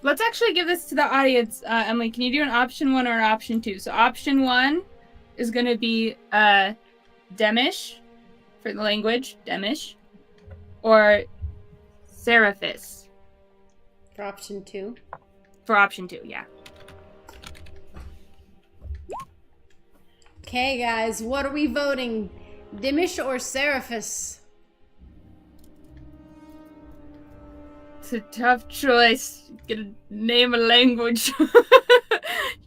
Let's actually give this to the audience. Emily, can you do an option 1 or an option 2? So option 1 is going to be Demish for the language, Demish, or Seraphis For option 2. for option 2, yeah. Okay, guys, what are we voting? Dimish or Seraphis? It's a tough choice. Gotta name a language.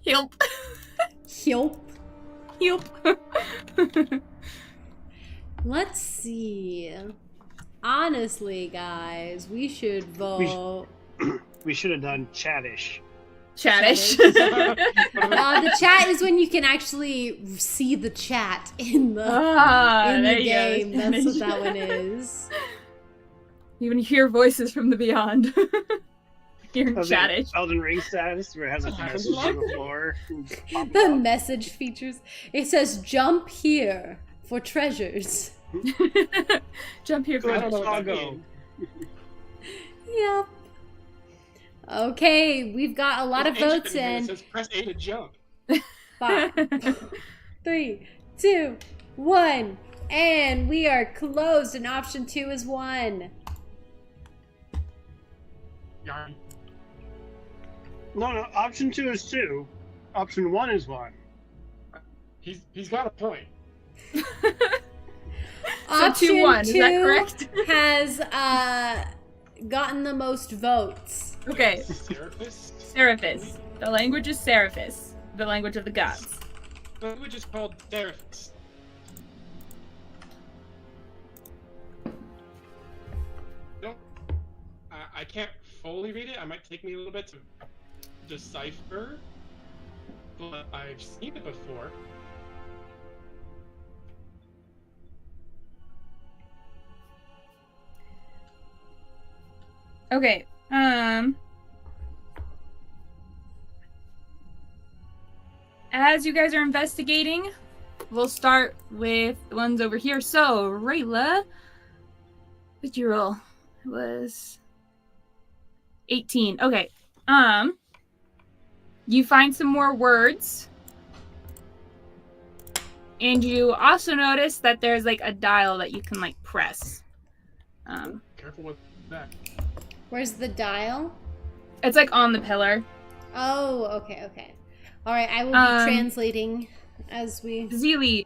Help. Help. Help. Let's see. Honestly, guys, we should vote. We should have done chattish. Chattish. The chat is when you can actually see the chat in the game. That's what that one is. You can hear voices from the beyond. You're chattish. Elden Ring status where it has a message on the floor. The message features. It says jump here for treasures. Jump here for I don't know what that Chicago. means. Yep. Okay, we've got a lot of There's votes ancient in. It says press A to jump. 5, 3, 2, 1, and we are closed. And option 2 is 1. Yarn. No, option 2 is 2. Option 1 is 1. He's got a point. So 2-1, is that correct? Has gotten the most votes. Okay. Seraphis? Seraphis. The language is Seraphis. The language of the gods. The language is called Seraphis. I can't fully read it. It might take me a little bit to decipher, but I've seen it before. Okay. As you guys are investigating, we'll start with the ones over here. So, Rayla, what did you roll? It was 18. Okay. You find some more words. And you also notice that there's like a dial that you can like press. Careful with that. Where's the dial? It's like on the pillar. Oh, okay. All right, I will be translating as we... Zilli,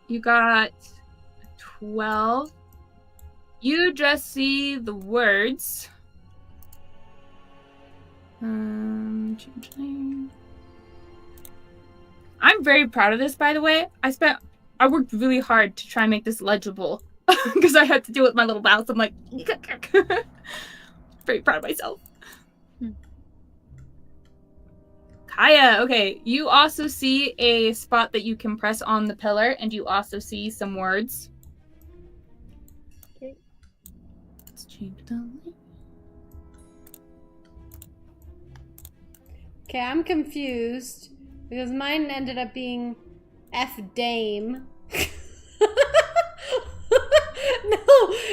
you got 12. You just see the words. I'm very proud of this, by the way. I worked really hard to try and make this legible because I had to do it with my little mouse. I'm like, very proud of myself. Kaya, okay, you also see a spot that you can press on the pillar, and you also see some words. Okay. Let's change the light. Okay, I'm confused because mine ended up being F Dame. No,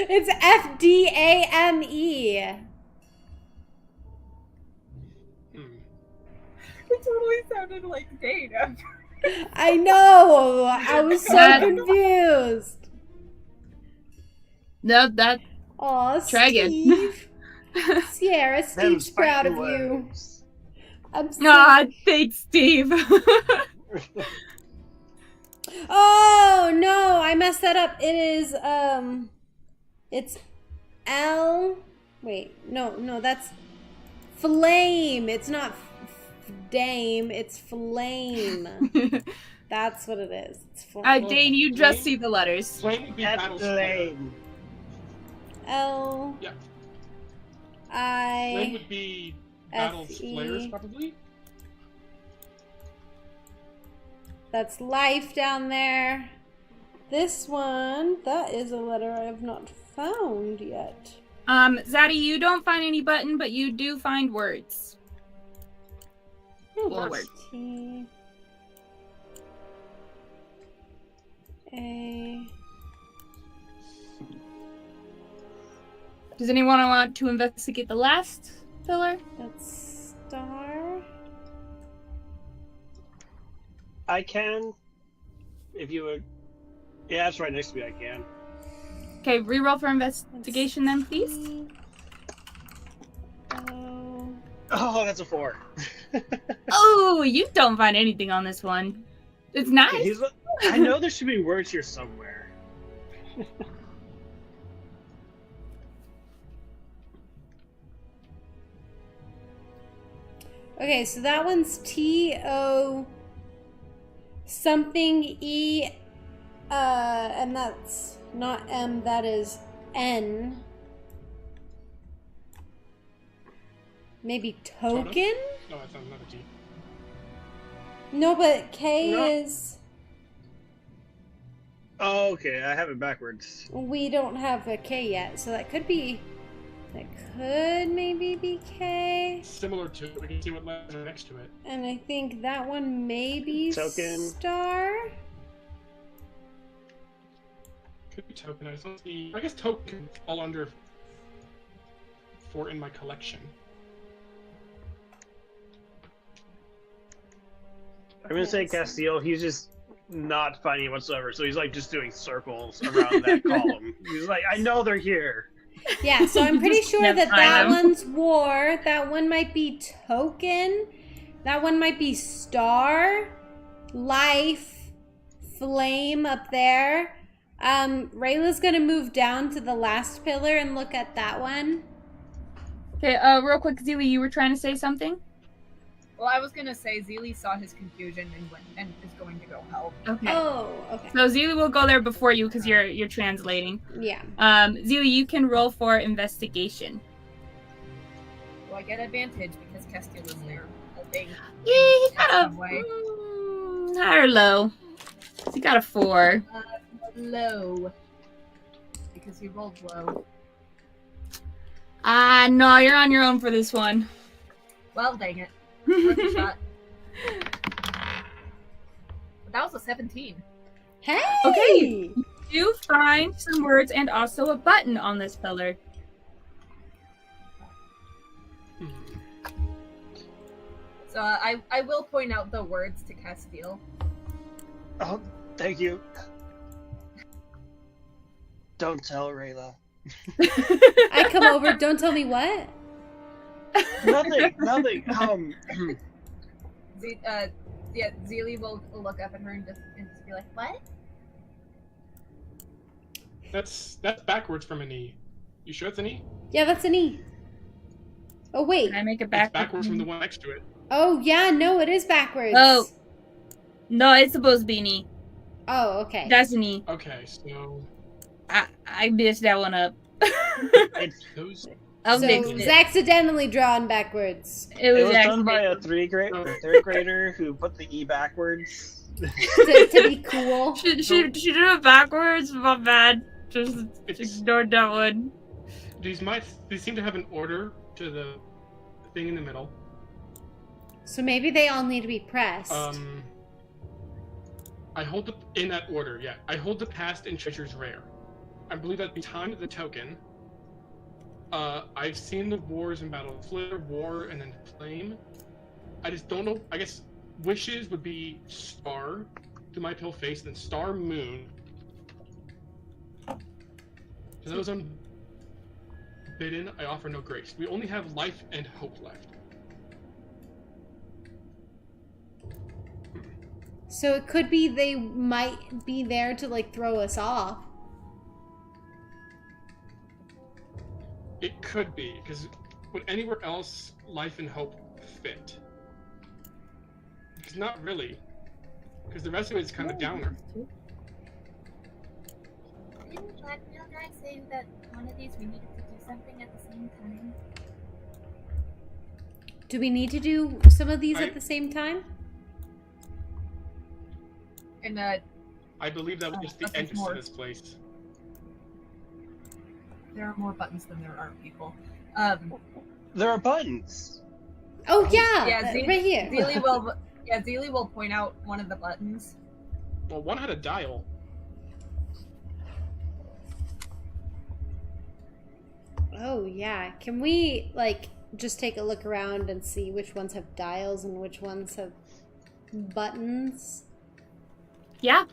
it's FDAME. It totally sounded like data. I know. I was so confused. No, that. Aw, Try again. Steve. Sierra, Them Steve's proud of fighting you. words. I'm so... Aw, thanks, Steve. Oh, no, I messed that up. It is, it's L... Wait, no, that's flame. It's not dame, it's flame. That's what it is. It's flame. Dane, you just see the letters. Flame would be battle flare. Lane. L... Yeah. I... Flame would be battle's F-E. flares, probably. That's life down there. This one, that is a letter I have not found yet. Zaddy, you don't find any button, but you do find words. Full words. T A. Does anyone want to investigate the last pillar? That's star. I can. If you would. Yeah, it's right next to me. I can. Okay, reroll for investigation then, please. C. O. Oh, that's a 4. Oh, you don't find anything on this one. It's nice. I know there should be words here somewhere. Okay, so that one's T-O something And that's not M, that is N. Maybe token? No, that's not another T. No, but K No. is... Oh, okay, I have it backwards. We don't have a K yet, so that could be... That could maybe be K. Similar to it. We can see what letters are next to it. And I think that one may be Token. star. Could be token. I just don't see. I guess token fall under for in my collection. I'm gonna say Castil, he's just not finding it whatsoever, so he's like just doing circles around that column. He's like, I know they're here. Yeah, so I'm pretty sure can't that find that them. one's war. That one might be token. That one might be star. Life. Flame up there. Rayla's gonna move down to the last pillar and look at that one. Okay, real quick, Zilli, you were trying to say something? Well, I was gonna say Zilli saw his confusion and is going to go help. Okay. Oh, okay. So Zilli will go there before you because you're translating. Yeah. Zilli, you can roll for investigation. Well, I get advantage because Castil is there helping. Yeah, he got a Some way. high or low. He got a 4. Low. Because he rolled low. No, you're on your own for this one. Well, dang it. Rookie shot. But that was a 17. Hey! Okay. You find some words and also a button on this pillar. So I will point out the words to Castil. Oh, thank you. Don't tell Rayla. I come over, don't tell me what? Nothing. Zilli will look up at her and just be like, "What?" That's backwards from an E. You sure it's an E? Yeah, that's an E. Oh, wait. Can I make it It's back? backwards from the one next to it. Oh, yeah, no, it is backwards. Oh. No, it's supposed to be an E. Oh, okay. That's an E. Okay, so I messed that one up. It's those. I'll So, fix it's it. accidentally drawn backwards. It it was was done by actually. a third grader who put the E backwards. to be cool. She did it backwards. My bad. Just ignored that one. These seem to have an order to the thing in the middle. So maybe they all need to be pressed. I hold in that order. Yeah, I hold the past and treasures rare. I believe that'd be time the token. I've seen the wars in battle. Flare, war, and then flame. I just don't know. I guess wishes would be star to my pill face, then star moon. To those unbidden, I offer no grace. We only have life and hope left. So it could be they might be there to, like, throw us off. It could be, because would anywhere else life and hope fit? Because not really. Because the rest of it is kind of downer. Didn't Blackmail guy say that one of these we needed to do something at the same time? Do we need to do some of these at the same time? And I believe that was just the Nothing entrance more. to this place. there are more buttons than there are people. There are buttons. Oh, yeah! Yeah, right here. Zilli will point out one of the buttons. Well, one had a dial. Oh, yeah. Can we, like, just take a look around and see which ones have dials and which ones have buttons? Yeah.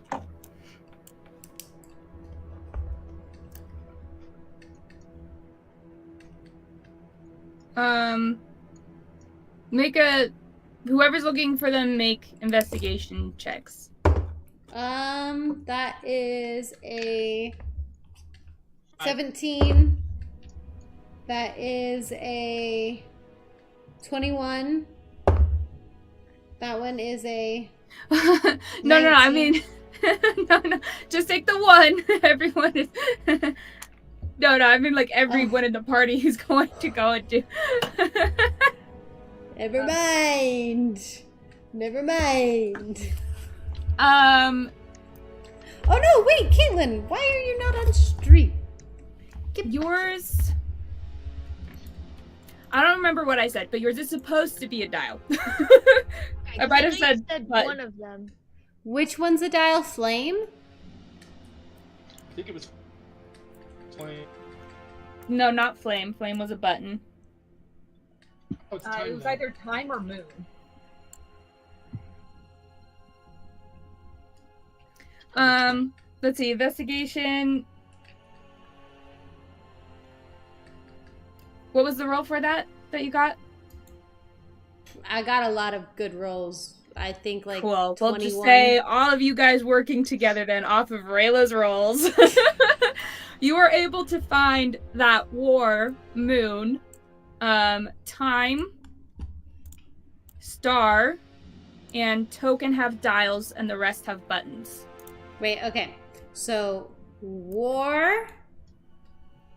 Whoever's looking for them, make investigation checks. That is a 17. That is a 21. That one is a No, I mean, No, just take the one. Everyone is. No, I mean like everyone in the party who's going to go and do. Never mind. Never mind. Oh no, wait, Caitlin, why are you not on street? Yours. I don't remember what I said, but yours is supposed to be a dial. I might have said one of them. Which one's a dial? Flame? I think it was flame. No, not flame. Flame was a button. Oh, it's It time was then. either time or moon. Let's see. Investigation. What was the roll for that you got? I got a lot of good rolls. I think like Cool. 21. We'll just say all of you guys working together then off of Rayla's rolls. You were able to find that war, moon, time, star, and token have dials and the rest have buttons. Wait, okay. So, war,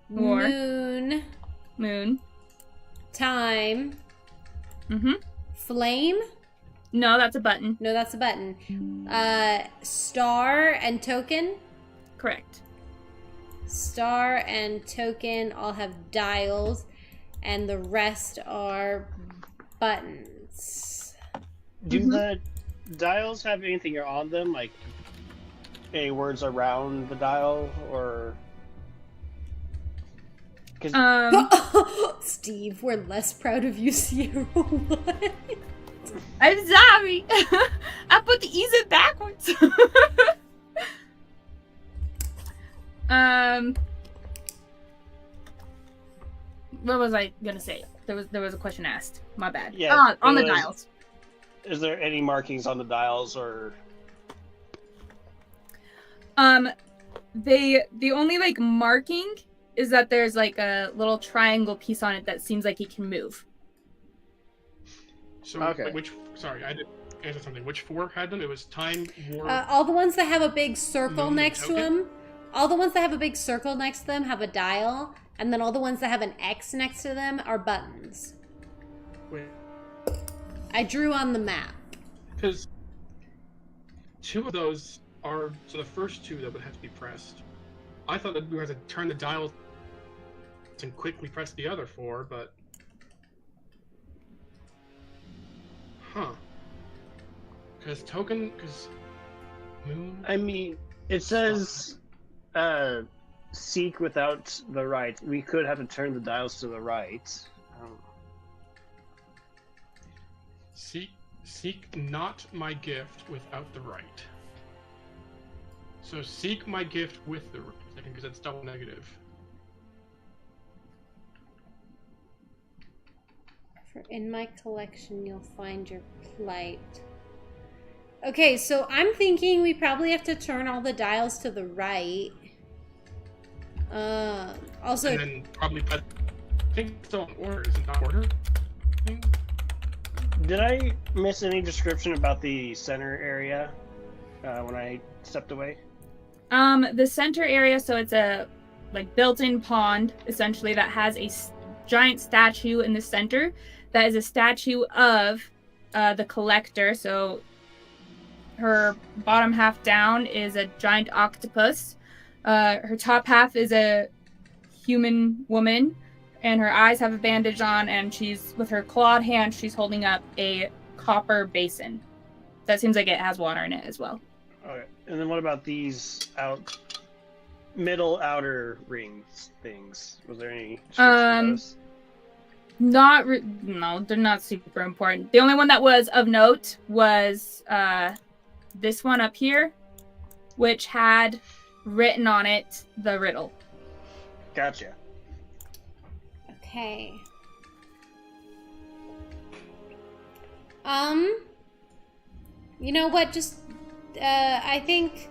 moon, time, flame. No, that's a button. No, that's a button. Star and token. Correct. Star and token all have dials, and the rest are buttons. Do the dials have anything on them, like any words around the dial, or? Steve, we're less proud of you, Sierra. What? I'm sorry. I put the ease backwards. What was I gonna say? There was a question asked. My bad. Yeah. On the dials. Is there any markings on the dials, or? The only like marking is that there's like a little triangle piece on it that seems like it can move. So, Okay. Sorry, I didn't answer something. Which four had them? It was time, war. All the ones that have a big circle Moon next to token? them. All the ones that have a big circle next to them have a dial, and then all the ones that have an X next to them are buttons. Wait, I drew on the map. because two of those are the first two that would have to be pressed. I thought that we had to turn the dial and quickly press the other four, but because moon. I mean, it says, seek without the right. We could have to turn the dials to the right. Seek not my gift without the right. So seek my gift with the right, because it's double negative. For in my collection, you'll find your plight. Okay, so I'm thinking we probably have to turn all the dials to the right. Also, And then probably put. I think it's still in order. Is it not order? Did I miss any description about the center area when I stepped away? The center area, so it's a like built-in pond essentially that has a giant statue in the center. That is a statue of the collector. So her bottom half down is a giant octopus. Her top half is a human woman, and her eyes have a bandage on, and she's with her clawed hand, she's holding up a copper basin. That seems like it has water in it as well. Okay. And then what about these middle outer rings things? Was there any description of those? No, they're not super important. The only one that was of note was this one up here, which had written on it the riddle. Gotcha. okay. You know what? Just, I think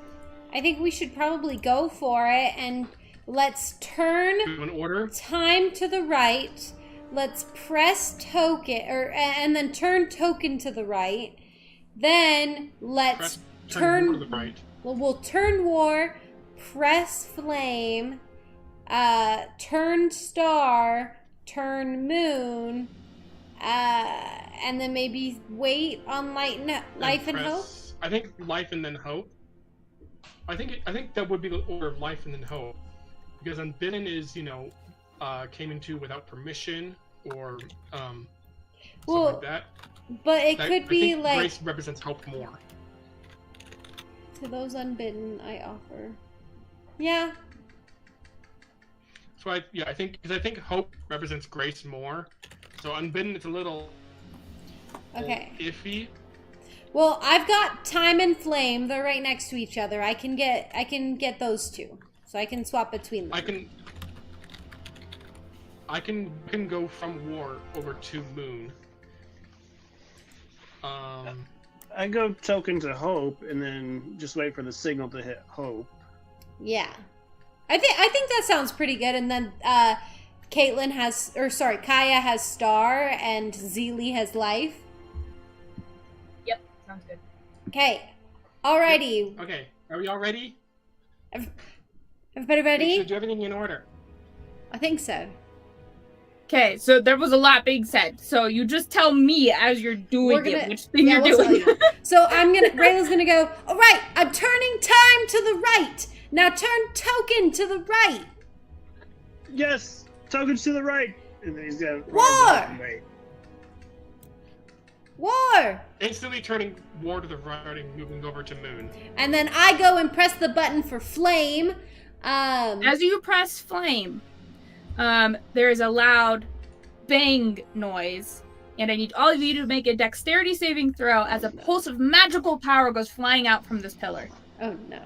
we should probably go for it, and let's turn Do an order. time to the right. Let's press token, and then turn token to the right. Then let's Turn more to turn the right. Well, we'll turn war, press flame, turn star, turn moon, and then maybe wait on life and hope. I think life and then hope. I think that would be the order of life and then hope, because unbidden is came into without permission or something like that. But it could be like grace represents hope more. To those unbidden, I offer. Yeah. So I think hope represents grace more. So unbidden, it's a little iffy. Well, I've got time and flame. They're right next to each other. I can get those two, so I can swap between them. I can go from war over to moon. I go token to hope, and then just wait for the signal to hit hope. Yeah, I think that sounds pretty good. And then Kaya has star, and Zilli has life. Yep, sounds good. Okay, alrighty. Okay, are we all ready? Everybody ready? Should do everything in order. I think so. Okay, so there was a lot being said. So you just tell me as you're doing which thing you're doing. So Rayla's gonna go, all right, I'm turning time to the right. Now turn token to the right. Yes, tokens to the right. And then he's gonna war. War. Instantly turning war to the right and moving over to moon. And then I go and press the button for flame. As you press flame, there is a loud bang noise, and I need all of you to make a dexterity saving throw as a pulse of magical power goes flying out from this pillar. Oh no.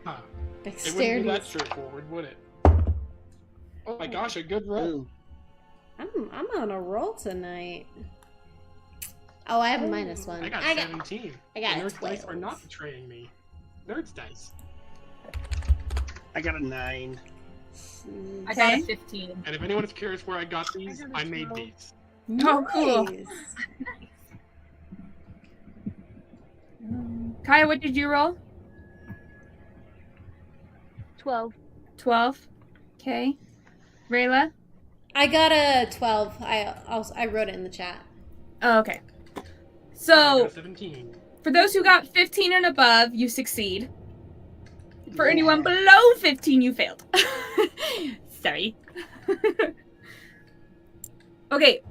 Huh. Dexterity. It wouldn't be that straightforward, would it? Oh my gosh, a good roll. I'm on a roll tonight. Oh, I have a -1. I got 17. I got Nerds 12. dice are not betraying me. Nerds dice. I got a 9. I got a 15. And if anyone's curious where I got these, I made these. Oh, cool. Kaya, what did you roll? 12. 12. Okay. Rayla? I got a 12. I wrote it in the chat. Oh, okay. I So, got 17. for those who got 15 and above, you succeed. For anyone below 15, you failed. Sorry. Okay,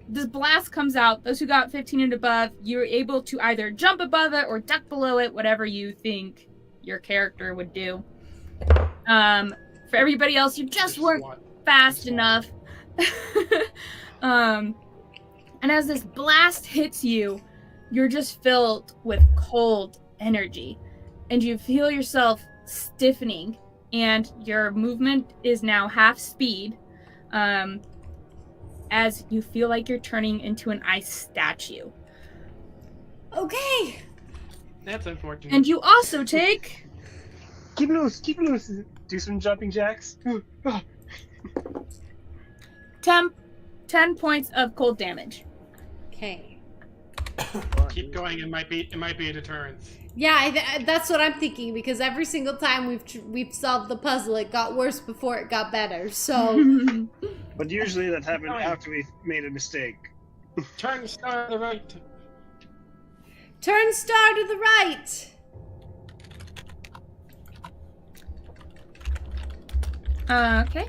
this blast comes out. Those who got 15 and above, you're able to either jump above it or duck below it, whatever you think your character would do. For everybody else, you just weren't fast enough. And as this blast hits you, you're just filled with cold energy. And you feel yourself stiffening, and your movement is now half speed, as you feel like you're turning into an ice statue. Okay. That's unfortunate. And you also take... Keep loose, keep loose. Do some jumping jacks. 10 points of cold damage. Okay. Keep going. It might be a deterrence. Yeah, that's what I'm thinking, because every single time we've solved the puzzle, it got worse before it got better. So. But usually that happened after we've made a mistake. Turn star to the right. Turn star to the right. Okay.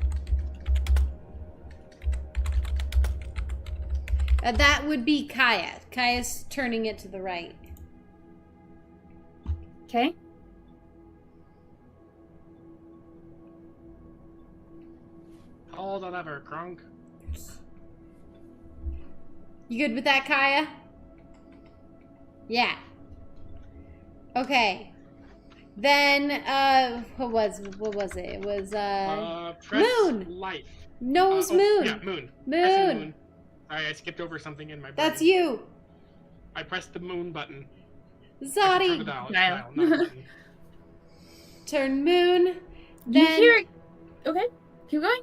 That would be Kaya. Kaya's turning it to the right. Okay. Hold on ever, Crunk. You good with that, Kaya? Yeah. Then, what was it? It was, press moon! Life. No, it was moon. Yeah, moon. Moon. Moon. Sorry, I skipped over something in my brain. That's you. I pressed the moon button. Zodi. Turn the dial, not a button. Turn moon. You Then, hear it. Okay, keep going.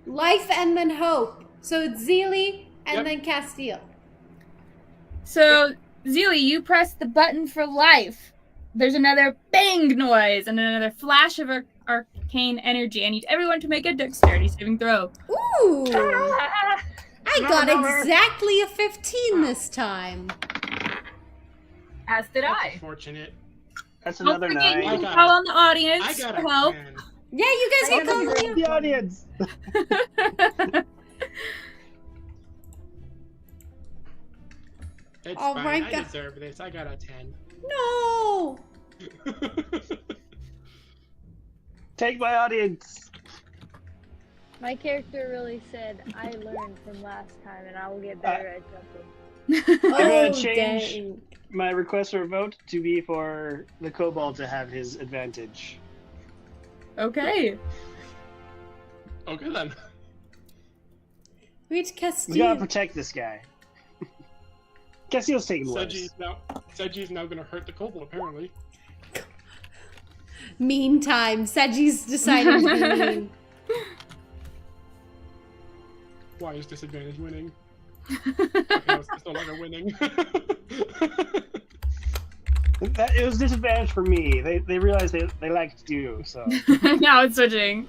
life and then hope. So it's Zilli and Yep. then Castil. So, Zilli, you press the button for life. There's another bang noise and another flash of arcane energy. I need everyone to make a dexterity saving throw. Ooh! I got exactly a 15 this time. As did That's I. unfortunate. That's Don't another forget you 9. can got call it. on the audience I got for a help. 10. Yeah, you guys I can gotta call hear me. the audience. It's Oh fine. my I God. deserve this. I got a 10. No! Take my audience. My character really said, I learned from last time and I will get better at jumping. I'm gonna Oh, change dang. my request for a vote to be for the kobold to have his advantage. Okay. Okay then. Reach We gotta Castil. protect this guy. Castil's taking worse. Seji's now gonna hurt the kobold apparently. Meantime, Seji's deciding to be mean. Why is disadvantage winning? Okay, it's no longer winning. It was disadvantage for me. They realized they liked you, so. Now it's switching.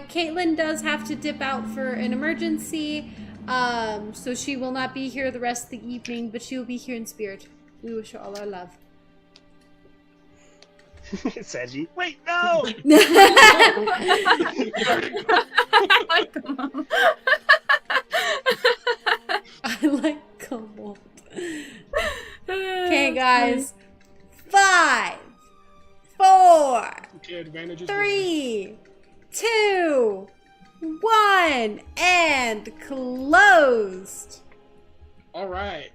Caitlin does have to dip out for an emergency, so she will not be here the rest of the evening, but she will be here in spirit. We wish her all our love. Seji. Wait, no! Come on. I like kobold. Okay, guys. 5, 4, Okay, advantage is 3, 2, 1, and closed. Alright,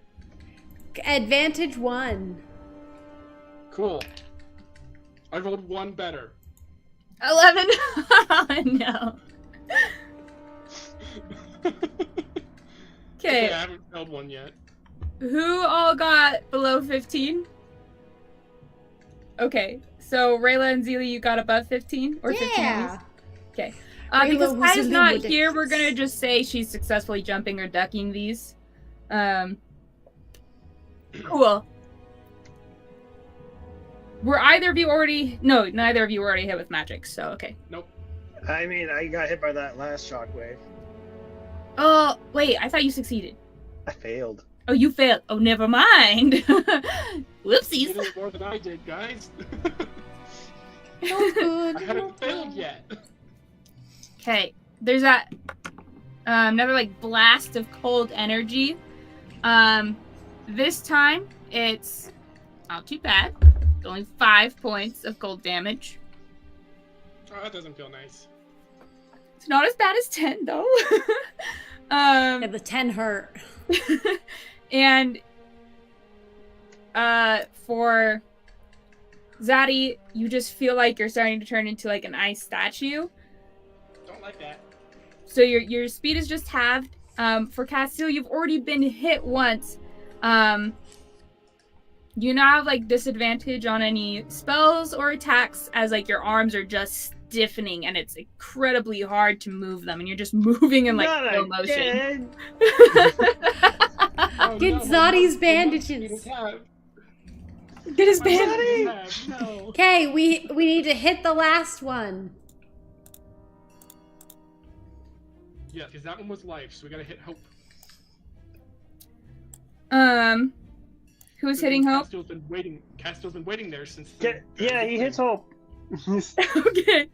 Advantage 1. cool. I rolled 1 better. 11. Oh, no. Okay, I Okay, haven't failed 1 yet. who all got below 15? Okay, so Rayla and Zilli, you got above 15? Or 15 at Yeah. least? Okay. Rayla Because was Kaya's not here, ridiculous. we're gonna just say she's successfully jumping or ducking these. Cool. Were either of you already... No, neither of you were already hit with magic, so okay. I mean, I got hit by that last shockwave. Oh, wait, I thought you succeeded. I failed. Oh, you failed. Oh, never mind. You Whoopsies. did more than I did, guys. No good. I haven't failed yet. Okay, there's that another like blast of cold energy. This time it's not too bad. It's only 5 points of cold damage. Oh, that doesn't feel nice. It's not as bad as 10 though. Yeah, the 10 hurt. And for Zaddy, you just feel like you're starting to turn into like an ice statue. Don't like that. So your speed is just halved. For Castil, you've already been hit once. You now have like disadvantage on any spells or attacks as like your arms are just stiffening and it's incredibly hard to move them and you're just moving in like Not slow motion. again. Oh, Get no, Zadi's my bandages. Get his My band. bandages have, no. Okay, we need to hit the last one. Yeah, because that one was life, so we gotta hit hope. Who's hitting hope? Castil's been waiting there since. Yeah, he hits hope. Okay.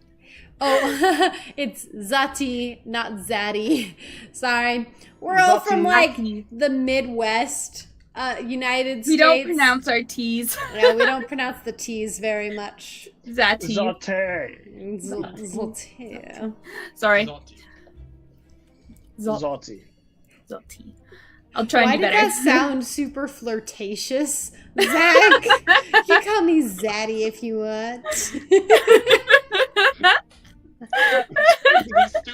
Oh, it's Zati, not Zaddy. Sorry. We're all from like the Midwest, United States. We don't pronounce our T's. Yeah, we don't pronounce the T's very much. Zati. Zote. Zati. Sorry. Zalty. Zoti. Zati. I'll try and Why do did better. that sound super flirtatious? Zach, you call me Zaddy if you want.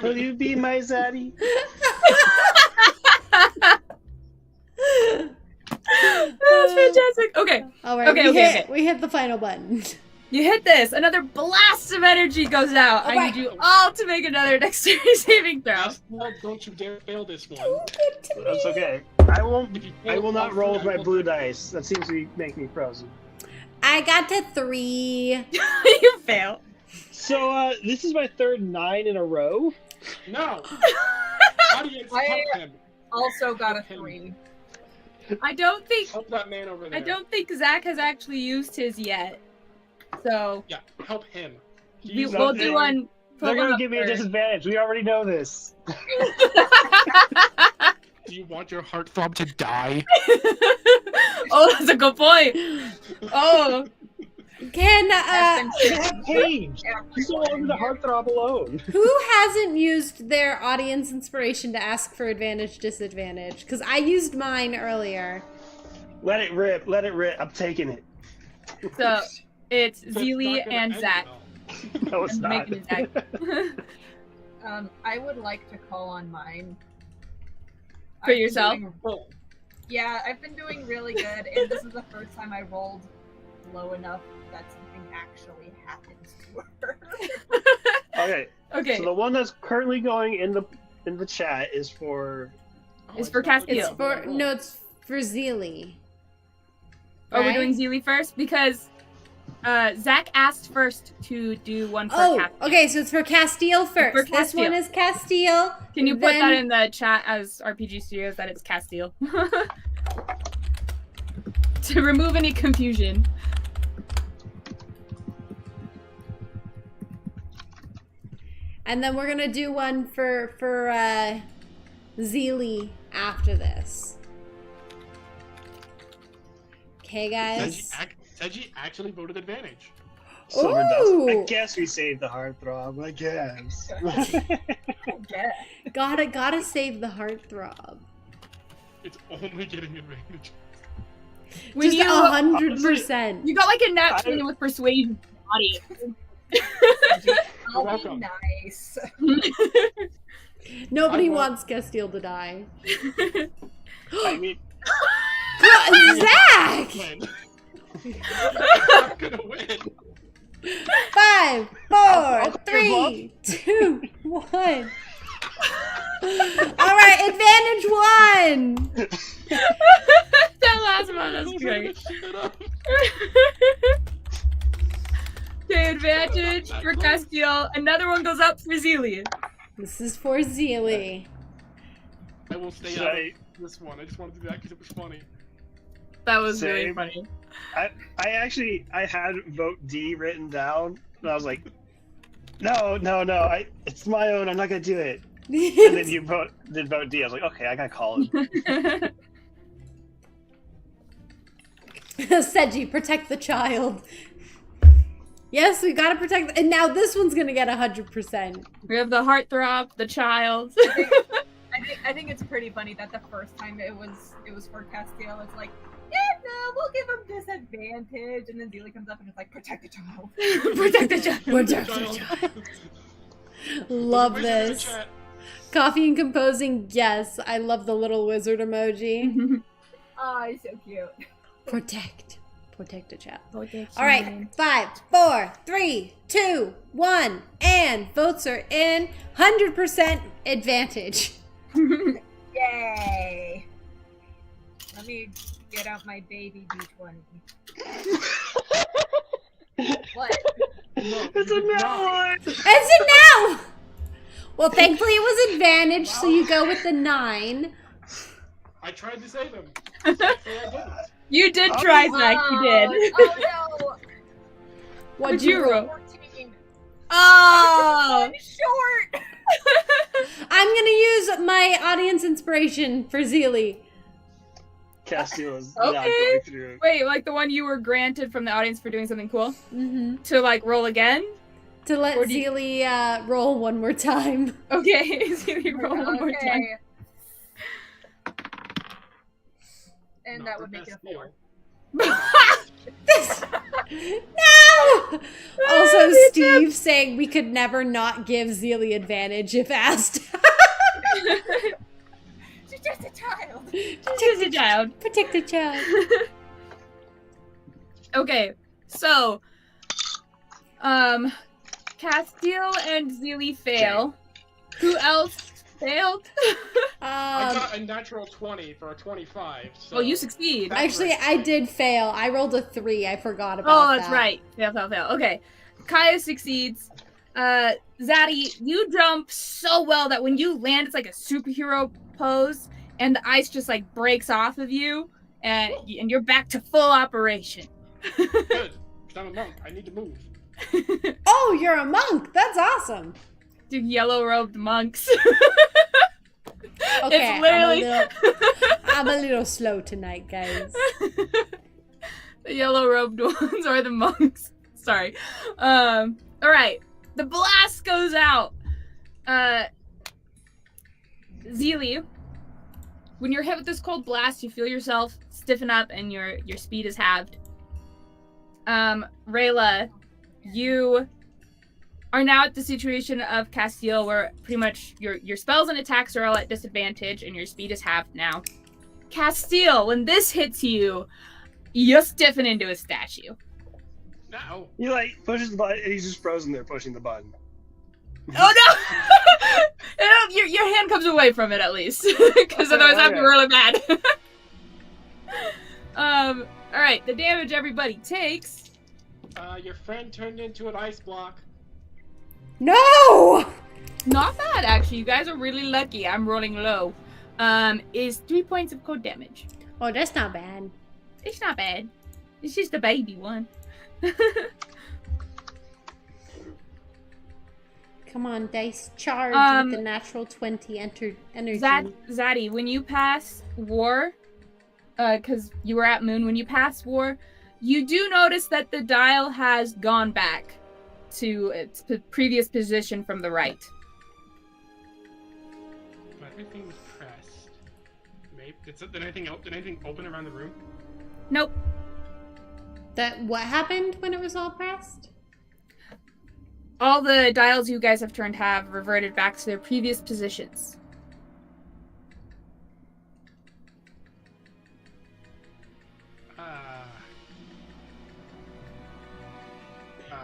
Will you be my zaddy? That's fantastic. Okay. All right, Okay, we okay, hit okay. we hit the final button. You hit this. Another blast of energy goes out. I need you all to make another dexterity saving throw. Don't you dare fail this one. That's okay. I will not roll with my blue dice. That seems to be making me frozen. I got to 3. You fail. So this is my third 9 in a row. No. Audience, help him. Also got a 3. I don't think Help that man over there. I don't think Zach has actually used his yet. So Yeah, help him. we'll do one. They're gonna give me a disadvantage. We already know this. Do you want your heartthrob to die? Oh, that's a good point. Oh, Can They have pain. He's no longer the heartthrob alone. who hasn't used their audience inspiration to ask for advantage disadvantage? Because I used mine earlier. Let it rip. Let it rip. I'm taking it. so it's So it's Zilli not gonna and end Zach. well. No, it's I'm not. making it Zach. I would like to call on mine. For yourself? Yeah, I've been doing really good, and this is the first time I rolled low enough that something actually happens to her. Okay. Okay, So the one that's currently going in the chat is for. It's for Castil. It's for no, it's for Zilli. oh, we're right? doing Zilli first because Zach asked first to do one for Oh, Castil. okay, so it's for Castil first. For This one Castil. is Castil. Can you put then- that in the chat as RPG Studios that it's Castil? To remove any confusion. And then we're gonna do one for Zilli after this. Okay, guys. Seji actually voted advantage. Silver dust. Ooh. I guess we saved the heartthrob. I guess. Yeah. Gotta save the heartthrob. It's only getting advantage. When Just you 100%. you got like a nat 20 with persuasion body. I'll welcome. be nice. Nobody I won't- wants Castil to die. I mean, Zach! Win. I'm not gonna win. 5, 4, I'll 3, 2, 1. All right, advantage 1. That last one was great. Shut up. Okay, advantage for Castil. Another one goes up for Zilli. This is for Zilli. I will stay Should out I- of this one. I just wanted to do that because it was funny. That was really Same. funny. I had vote D written down, and I was like, no, it's my own. I'm not gonna do it. And then you did vote D. I was like, okay, I gotta call him. Seji, protect the child. Yes, we gotta protect. And now this one's gonna get 100%. We have the heartthrob, the child. I think it's pretty funny that the first time it was for Castil, it's like, yeah, no, we'll give him disadvantage, and then Zilli comes up and it's like, protect the child. Protect the child. Protect the child. Love Wizard in the this. chat. Coffee and composing, yes. I love the little wizard emoji. Oh, he's so cute. Protect. Protect the child. All All right, 5, 4, 3, 2, 1, and votes are in. 100% advantage. Yay! Let me get out my baby D20. What? It's a no one. It's a no! Well, thankfully it was advantage, so you go with the 9. I tried to save him. Thankfully I didn't. You did try, Zach. You did. Oh no! What'd you you roll? 14. Oh! I'm short! I'm gonna use my audience inspiration for Zilli. Castil is not Okay. going through. Wait, like the one you were granted from the audience for doing something cool? Mm-hmm. To like roll again? To let Or do you- Zilli roll one more time. Okay, Zilli, roll one more time. Okay. And Not that for would make it a Castil. 4. No! Also, Ah, the Steve saying we could never not give Zilli advantage if asked. She's just a child. Just a child. Protect the child. Okay, so Castil and Zilli fail. Who else failed? I got a natural 20 for a 25. So Well, you succeed. that's Actually, right. I did fail. I rolled a 3. I forgot about Oh, that. that's right. Fail. Okay. Kaya succeeds. Zaddy, you jump so well that when you land, it's like a superhero pose, and the ice just like breaks off of you, and you're back to full operation. Good. 'Cause I'm a monk. I need to move. Oh, you're a monk. That's awesome. Dude, yellow-robed monks. Okay, It's literally I'm a little slow tonight, guys. the yellow-robed ones are the monks. Sorry. All right. The blast goes out. Zilli, when you're hit with this cold blast, you feel yourself stiffen up and your speed is halved. Rayla, you are now at the situation of Castil where pretty much your spells and attacks are all at disadvantage and your speed is halved now. Castil, when this hits you, you stiffen into a statue. No. He like pushes the button and he's just frozen there pushing the button. Oh no! your hand comes away from it at least, because otherwise I'd be really mad. All right, the damage everybody takes. Your friend turned into an ice block. No! Not bad actually. You guys are really lucky. I'm rolling low. Is 3 points of cold damage. Oh, that's not bad. It's not bad. It's just a baby one. Come on, dice. Charge with the natural 20 energy. Zaddy, when you pass war, because you were at Moon, when you pass war, you do notice that the dial has gone back to its previous position from the right. But everything was pressed. Maybe did anything open around the room? Nope. What happened when it was all pressed? All the dials you guys have turned have reverted back to their previous positions.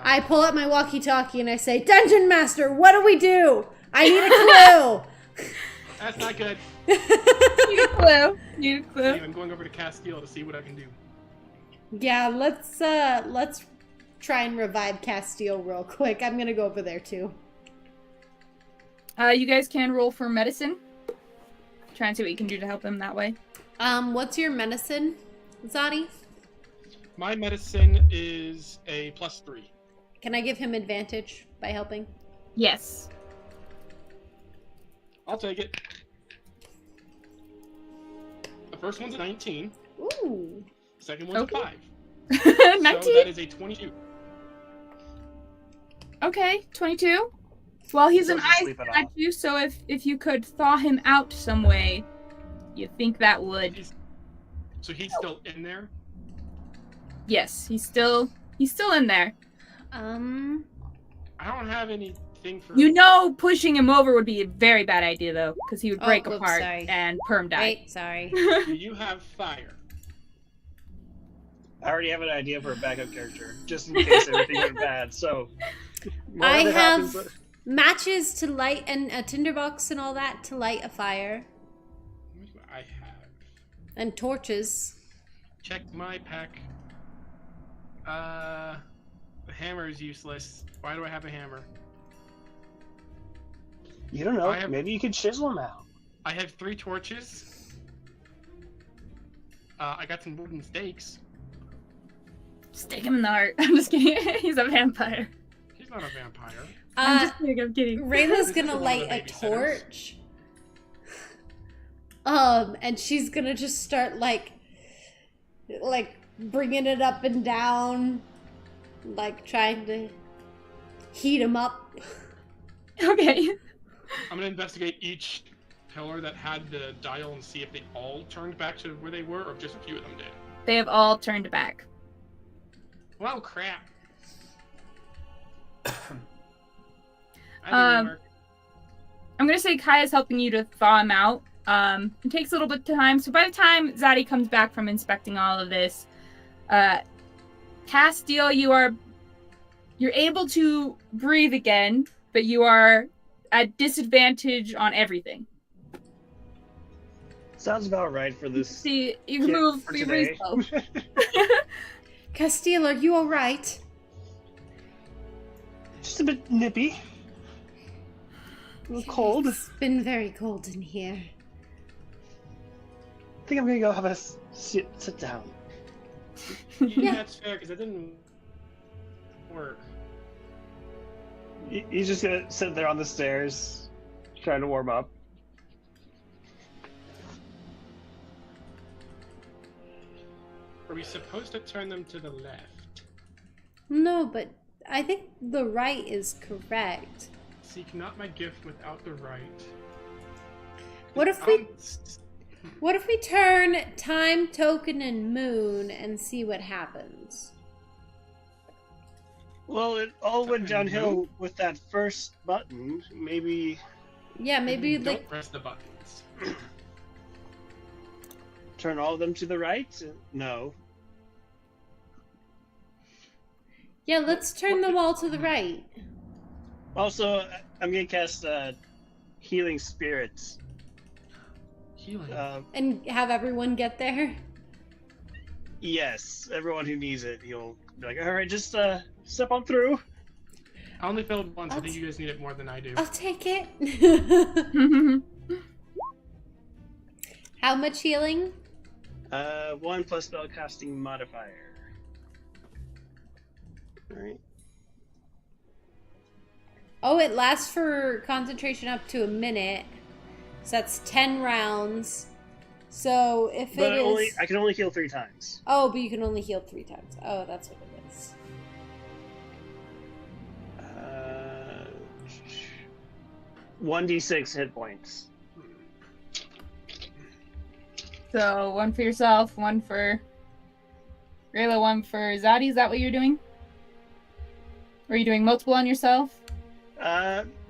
I pull up my walkie-talkie and I say, Dungeon Master, what do we do? I need a clue. That's not good. Need a clue. Need a clue. Anyway, I'm going over to Castil to see what I can do. Yeah, let's try and revive Castil real quick. I'm gonna go over there too. You guys can roll for medicine. Try and see what you can do to help him that way. What's your medicine, Zadi? My medicine is a +3. Can I give him advantage by helping? Yes. I'll take it. The first one's a 19. Ooh. Second one's Okay. a 5. 19? So that is a 22. Okay, 22. Well, he's an Doesn't ice sleep at all. statue, so if you could thaw him out some way, you think that would... So he's still in there? Yes, he's still in there. I don't have anything for... You know pushing him over would be a very bad idea, though, because he would break whoops, apart sorry. and perm die. Wait, sorry. Do you have fire? I already have an idea for a backup character, just in case everything went bad. So I whatever have happens, matches to light and a tinderbox and all that to light a fire. What do I have? And torches. Check my pack. The hammer is useless. Why do I have a hammer? you don't know. I have- Maybe you could chisel him out. I have 3 torches. I got some wooden stakes. Stick him in the heart. I'm just kidding. He's a vampire. He's not a vampire. I'm just kidding. I'm kidding. Rayla's This gonna is one of light the a babysitters. torch. And she's gonna just start like bringing it up and down, like trying to heat him up. Okay. I'm gonna investigate each pillar that had the dial and see if they all turned back to where they were, or if just a few of them did. They have all turned back. Well, crap. That Um, didn't work. I'm gonna say Kaya's helping you to thaw him out. It takes a little bit of time, so by the time Zaddy comes back from inspecting all of this, Castil, you are You're able to breathe again, but you are at disadvantage on everything. Sounds about right for this. See, you can kit move for be really today. slow. Castil, are you alright? Just a bit nippy. A little cold. I It's been very cold in here. think I'm gonna go have a sit down. Yeah, that's fair, because that didn't work. He's just gonna sit there on the stairs, trying to warm up. Are we supposed to turn them to the left? No, but I think the right is correct. Seek not my gift without the right. What if we turn time, token, and moon and see what happens? Well, it all went downhill with that first button. Maybe Yeah, maybe don't like press the buttons. turn all of them to the right? No. yeah, let's turn them all to the right. Also, I'm gonna cast Healing Spirits. Healing. And have everyone get there. Yes, everyone who needs it, he'll be like, all right, just step on through. I only failed once. I think you guys need it more than I do. I'll take it. How much healing? 1 plus spellcasting modifier. All right. Oh, it lasts for concentration up to a minute. So that's 10 rounds. So if But it is... I can only heal 3 times. Oh, but you can only heal 3 times. Oh, that's what it is. 1d6 hit points. So 1 for yourself, 1 for Rayla, 1 for Zaddy. Is that what you're doing? Or are you doing multiple on yourself?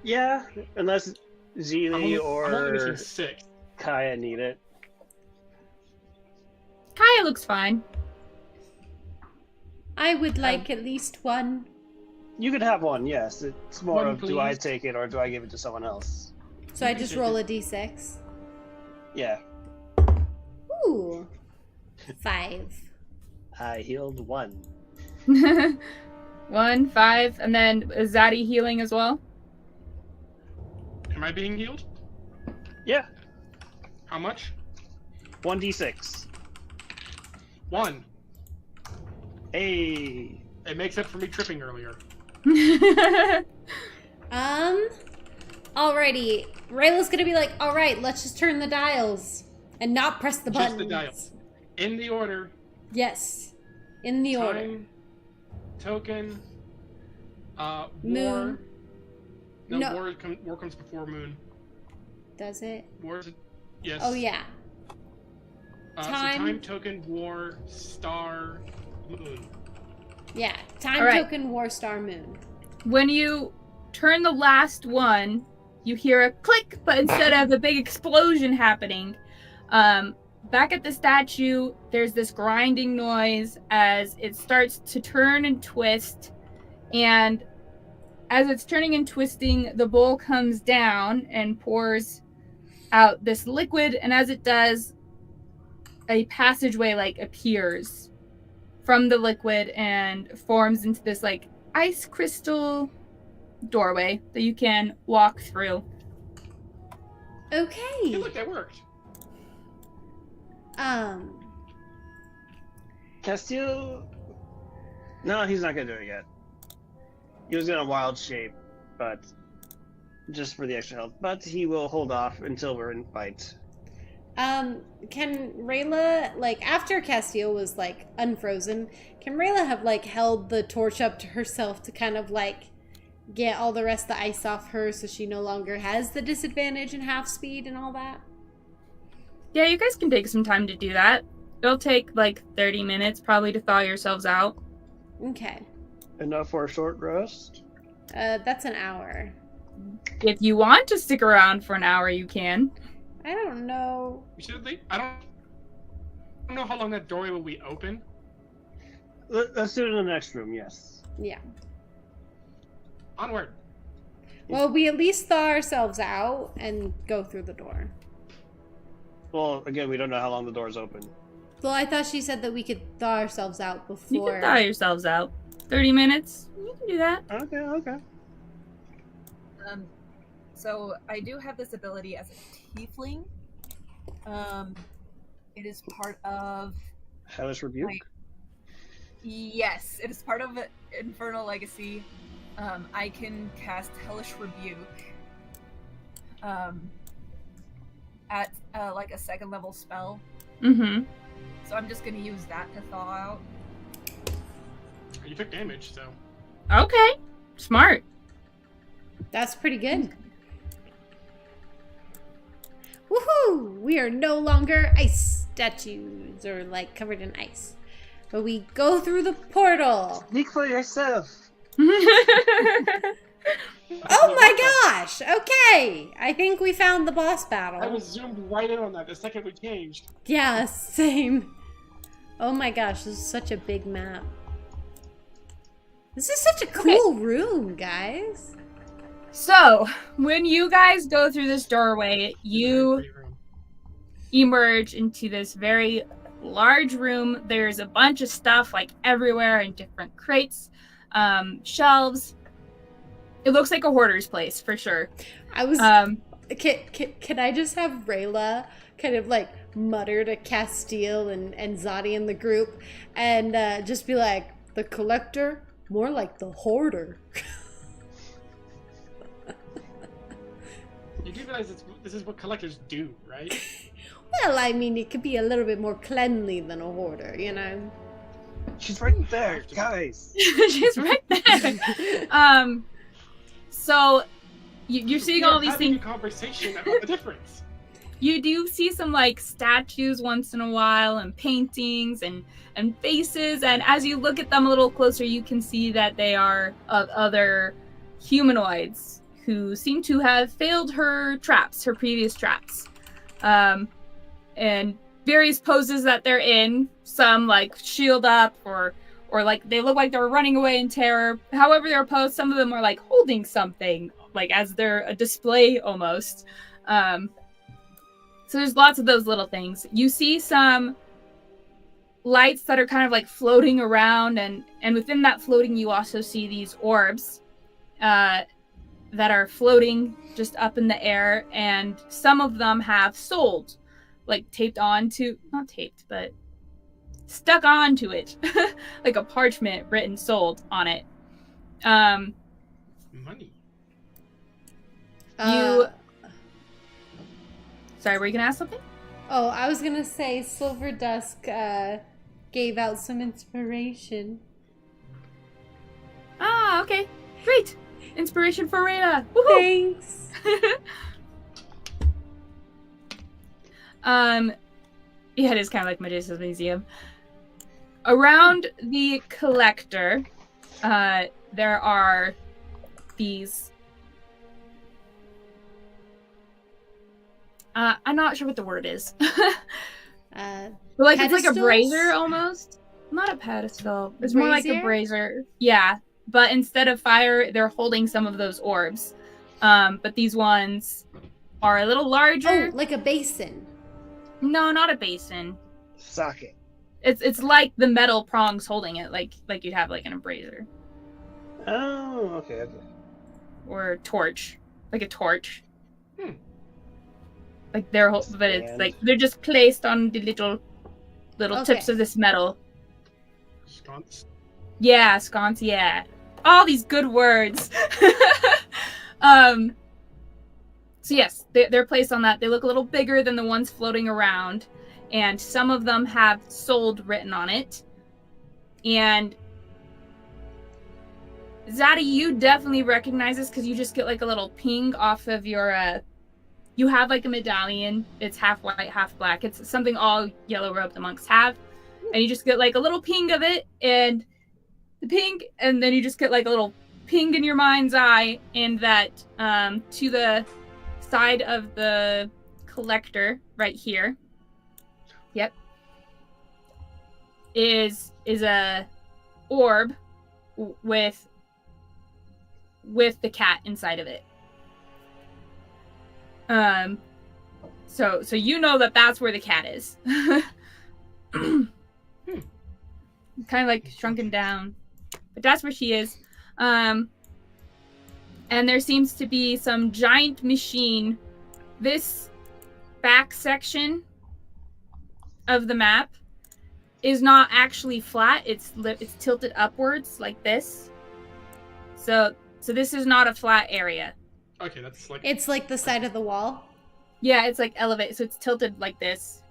Yeah, unless Zilli I'm only or missing 6. Kaya need it. Kaya looks fine. I would like at least 1. You could have 1, yes. It's more 1, of do I please. take it or do I give it to someone else? So I just roll a d6. Yeah, Ooh. 5. I healed 1. 1, 5, and then is Zaddy healing as well? Am I being healed? Yeah, How much? 1d6. 1. Hey. It makes up for me tripping earlier. Alrighty. Rayla's gonna be like, alright, let's just turn the dials. And not press the buttons. Just the dials. In the order. Yes. In the order. Time, token, war. Moon. No. War comes before moon. Does it? War is yes. Oh, yeah. So Time. time, token, war, star, moon. Yeah. Time, Alright. token, war, star, moon. When you turn the last one, you hear a click, but instead of the big explosion happening, back at the statue, there's this grinding noise as it starts to turn and twist. And as it's turning and twisting, the bowl comes down and pours out this liquid. And as it does, a passageway appears from the liquid and forms into this ice crystal doorway that you can walk through. Hey, Okay. look, that worked. Castil? No, he's not gonna do it yet. He was gonna wild shape, but just for the extra health. But he will hold off until we're in fight. Can Rayla, after Castil was, unfrozen, can Rayla have, held the torch up to herself to kind of, get all the rest of the ice off her so she no longer has the disadvantage in half speed and all that? Yeah, you guys can take some time to do that. It'll take 30 minutes probably to thaw yourselves out. Okay. Enough for a short rest? That's an hour. If you want to stick around for an hour, you can. I don't know. I don't know how long that doorway will be open. Let's do it in the next room, yes. Yeah. Onward. Well, we at least thaw ourselves out and go through the door. Well, again, we don't know how long the door's open. Well, I thought she said that we could thaw ourselves out You before. can thaw yourselves out. 30 minutes. You can do that. Okay. So I do have this ability as a tiefling. It is part of... Hellish Rebuke? Yes, it is part of Infernal Legacy. I can cast Hellish Rebuke at like a 2nd level spell. Mm-hmm. So I'm just gonna use that to thaw out. You took damage, so. Okay. Smart. That's pretty good. Woohoo! We are no longer ice statues or like covered in ice. But we go through the portal. Sneak for yourself! Oh my gosh! Okay! I think we found the boss battle. I was zoomed right in on that the second we changed. Yeah, same. Oh my gosh, this is such a big map. This is such a cool room, guys. So, when you guys go through this doorway, you Pretty room. emerge into this very large room. There's a bunch of stuff like everywhere in different crates, shelves. It looks like a hoarder's place for sure. I was. Can I just have Rayla kind of like mutter to Castil and Zadi in the group and just be like, the collector? More like the hoarder. You do realize this is what collectors do, right? Well, I mean, it could be a little bit more cleanly than a hoarder, you know? She's right there, guys! She's right there. So you're seeing all these having things. a conversation about the difference. You do see some like statues once in a while and paintings and faces, and as you look at them a little closer, you can see that they are of other humanoids who seem to have failed her previous traps. And various poses that they're in, some like shield up or like they look like they're running away in terror. However they're posed, some of them are like holding something, like as they're a display almost. So there's lots of those little things. You see some lights that are kind of like floating around, and within that floating you also see these orbs that are floating just up in the air, and some of them have sold, like not taped, but stuck onto it, like a parchment written sold on it. Money. Sorry, were you gonna ask something? Oh, I was gonna say Silver Dusk gave out some inspiration. Ah, okay. Great. Inspiration for Rayla. Woohoo! Thanks. Yeah, it is kind of like Medusa's Museum. Around the collector, there are these... I'm not sure what the word is. But like it's like a pedestals? brazier almost. Not a pedestal. It's more like a Brazier? brazier. Yeah. But instead of fire, they're holding some of those orbs. But these ones are a little larger. Oh, like a basin. No, not a basin. Socket. It's like the metal prongs holding it, like you'd have like in a brazier. Oh, okay. Or a torch. Like a torch. Like they're but it's Stand. like they're just placed on the little Okay. tips of this metal. Sconce. Yeah, sconce, yeah. All these good words. So yes, they're placed on that. They look a little bigger than the ones floating around, and some of them have sold written on it. And Zaddy, you definitely recognize this because you just get like a little ping off of your you have like a medallion. It's half white, half black. It's something all yellow robed monks have. And you just get like a little ping of it, and the ping, and then you just get like a little ping in your mind's eye, and that to the side of the collector right here, yep, is a orb with with the cat inside of it. So you know that that's where the cat is. Kind of like shrunken down, but that's where she is. And there seems to be some giant machine. This back section of the map is not actually flat. It's tilted upwards like this. So this is not a flat area. Okay, that's like... It's like the side of the wall. Yeah, it's like elevated, so it's tilted like this.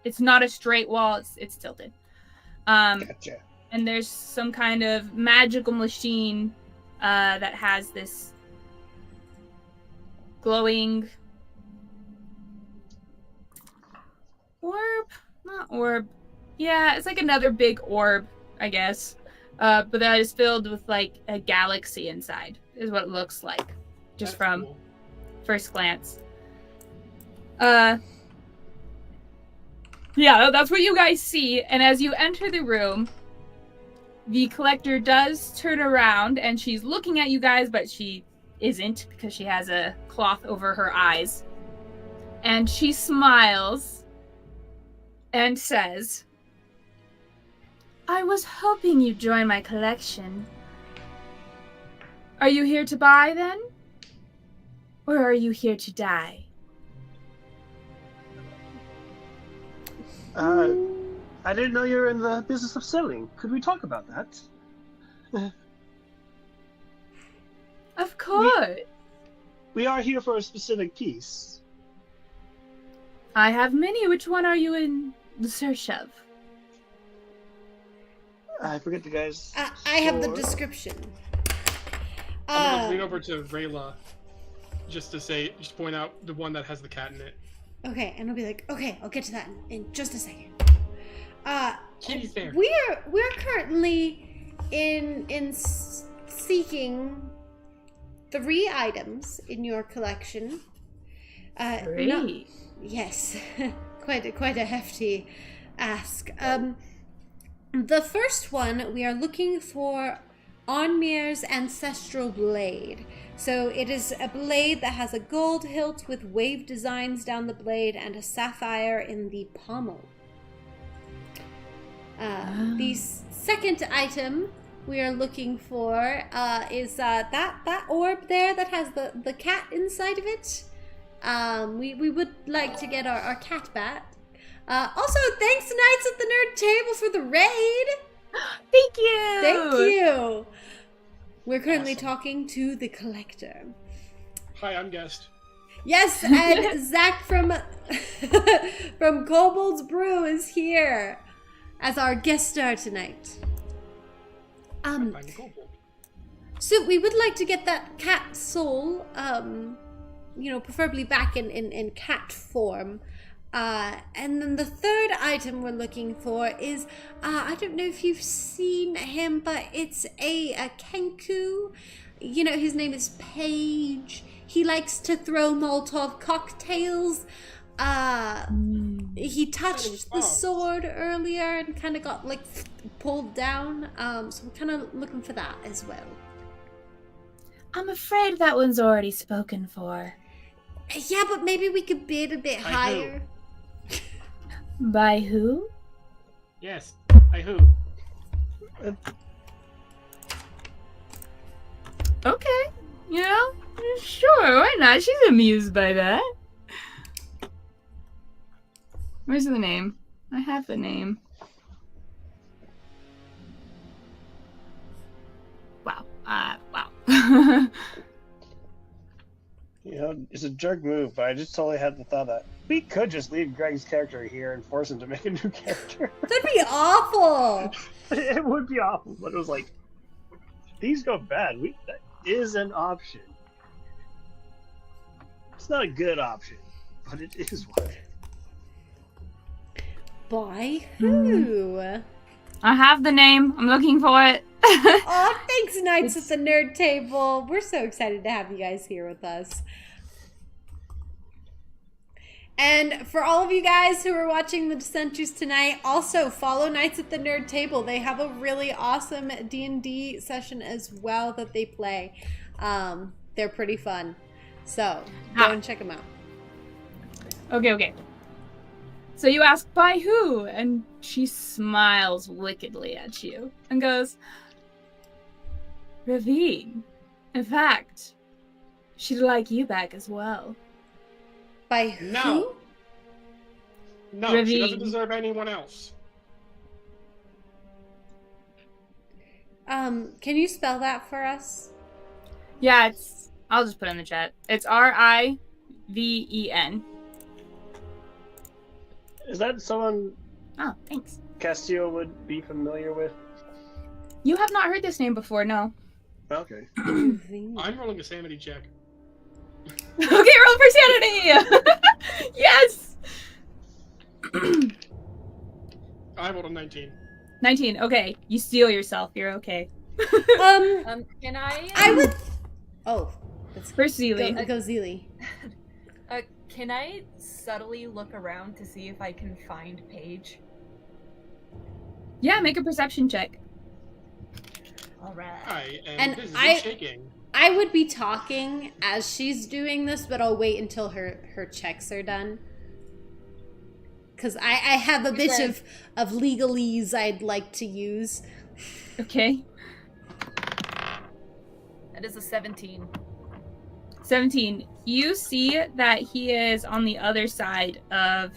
It's not a straight wall, it's tilted. Gotcha. And there's some kind of magical machine that has this glowing orb? Not orb. Yeah, it's like another big orb, I guess. But that is filled with like a galaxy inside, is what it looks like. Just That's from cool. first glance. Yeah, that's what you guys see. And as you enter the room, the collector does turn around and she's looking at you guys, but she isn't because she has a cloth over her eyes. And she smiles and says, I was hoping you'd join my collection. Are you here to buy then? Or are you here to die? I didn't know you were in the business of selling. Could we talk about that? Of course. We are here for a specific piece. I have many. Which one are you in the search of? I forget the guy's. I have the sword. description. I'm gonna lean over to Rayla just point out the one that has the cat in it. Okay, and I'll be like, okay, I'll get to that in just a second. Kitty's there. We're currently seeking 3 items in your collection. 3? Yes, quite a hefty ask. The first one, we are looking for Onmir's ancestral blade. So it is a blade that has a gold hilt with wave designs down the blade and a sapphire in the pommel. The second item we are looking for is that orb there that has the cat inside of it. We would like to get our cat back. Also, thanks Knights at the Nerd Table for the raid. Thank you. Thank you. We're currently Awesome. talking to the collector. Hi, I'm guest. Yes, and Zach from Kobold's Brew is here as our guest star tonight. I'm finding Kobold. So we would like to get that cat soul, preferably back in cat form. And then the third item we're looking for is, I don't know if you've seen him, but it's a Kenku. You know, his name is Paige. He likes to throw Molotov cocktails. He touched the sword earlier and kind of got, pulled down. So we're kind of looking for that as well. I'm afraid that one's already spoken for. Yeah, but maybe we could bid a bit higher. By who? Yes, I who? Okay, sure, why not? She's amused by that. Where's the name? I have the name. Wow. Wow. It's a jerk move, but I just totally had the thought that we could just leave Greg's character here and force him to make a new character. That'd be awful. It would be awful, but it was like, things go bad. That is an option. It's not a good option, but it is one. By who? I have the name. I'm looking for it. Oh, thanks, Knights at the Nerd Table. We're so excited to have you guys here with us. And for all of you guys who are watching the Dissenters tonight, also follow Knights at the Nerd Table. They have a really awesome D&D session as well that they play. They're pretty fun. So, go and check them out. Okay. So you ask, by who? And she smiles wickedly at you and goes, Ravine. In fact, she'd like you back as well. By who? No, Ravine. She doesn't deserve anyone else. Can you spell that for us? Yeah, I'll just put it in the chat. It's Riven. Is that someone Oh, thanks. Castil would be familiar with? You have not heard this name before, no. Okay. I'm rolling a sanity check. Okay, roll for sanity! Yes! I rolled a 19. 19, okay. You steal yourself, you're okay. Can I? I would... Oh. That's... First Zilli. Go Zilli. Can I subtly look around to see if I can find Paige? Yeah, make a perception check. Alright. I am And visibly shaking. I would be talking as she's doing this, but I'll wait until her checks are done. Because I have a bit of legalese I'd like to use. Okay. That is a 17. 17. You see that he is on the other side of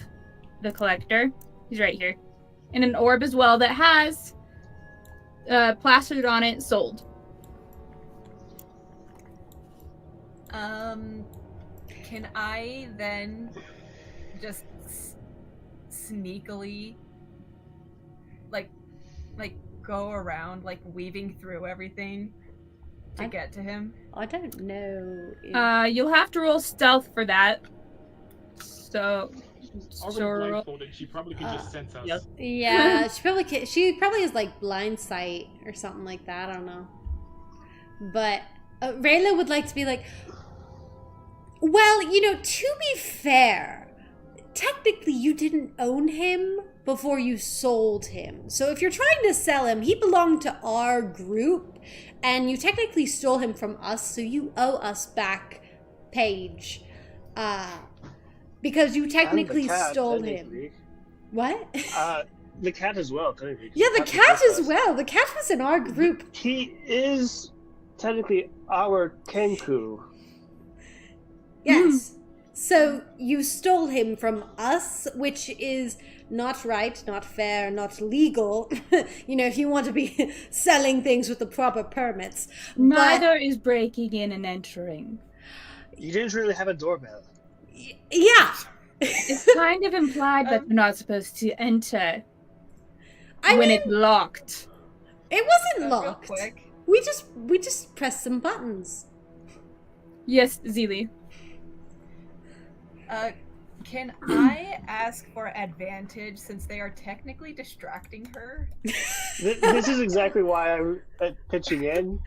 the collector. He's right here. And an orb as well that has plastered on it, sold. Can I then just sneakily like go around, like weaving through everything to get to him? I don't know. You'll have to roll stealth for that. So Already blindfolded, she probably could just sense us. Yep. Yeah, she probably has like blind sight or something like that. I don't know. But Rayla would like to be like, well, to be fair, technically you didn't own him before you sold him. So if you're trying to sell him, he belonged to our group, and you technically stole him from us, so you owe us back Paige. Because you technically stole him. What? The cat as well, technically. Yeah, the cat as well. The cat was in our group. He is technically our Kenku. Yes. So you stole him from us, which is not right, not fair, not legal. If you want to be selling things with the proper permits. Neither is breaking in and entering. You didn't really have a doorbell. Yeah. It's kind of implied that you're not supposed to enter I when mean, it's locked. it wasn't Real locked. quick. We just pressed some buttons. Yes, Zilli. Can I ask for advantage since they are technically distracting her? This is exactly why I'm pitching in.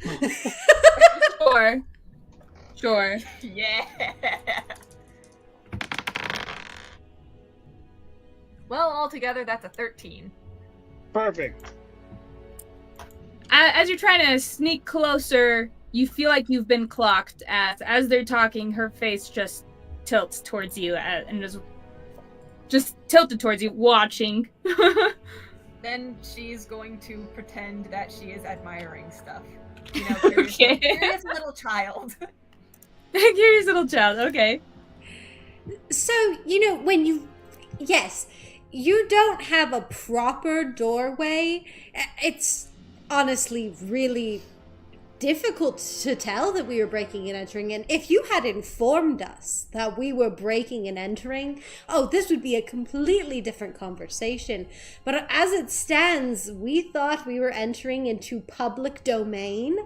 Sure. Yeah. Well, altogether, that's a 13. Perfect. As you're trying to sneak closer, you feel like you've been clocked. As they're talking, her face just tilts towards you and is just tilted towards you, watching. Then she's going to pretend that she is admiring stuff. Okay. Curious little child. Curious little child, okay. So, yes, you don't have a proper doorway. It's honestly really difficult to tell that we were breaking and entering. And if you had informed us that we were breaking and entering, this would be a completely different conversation. But as it stands, we thought we were entering into public domain.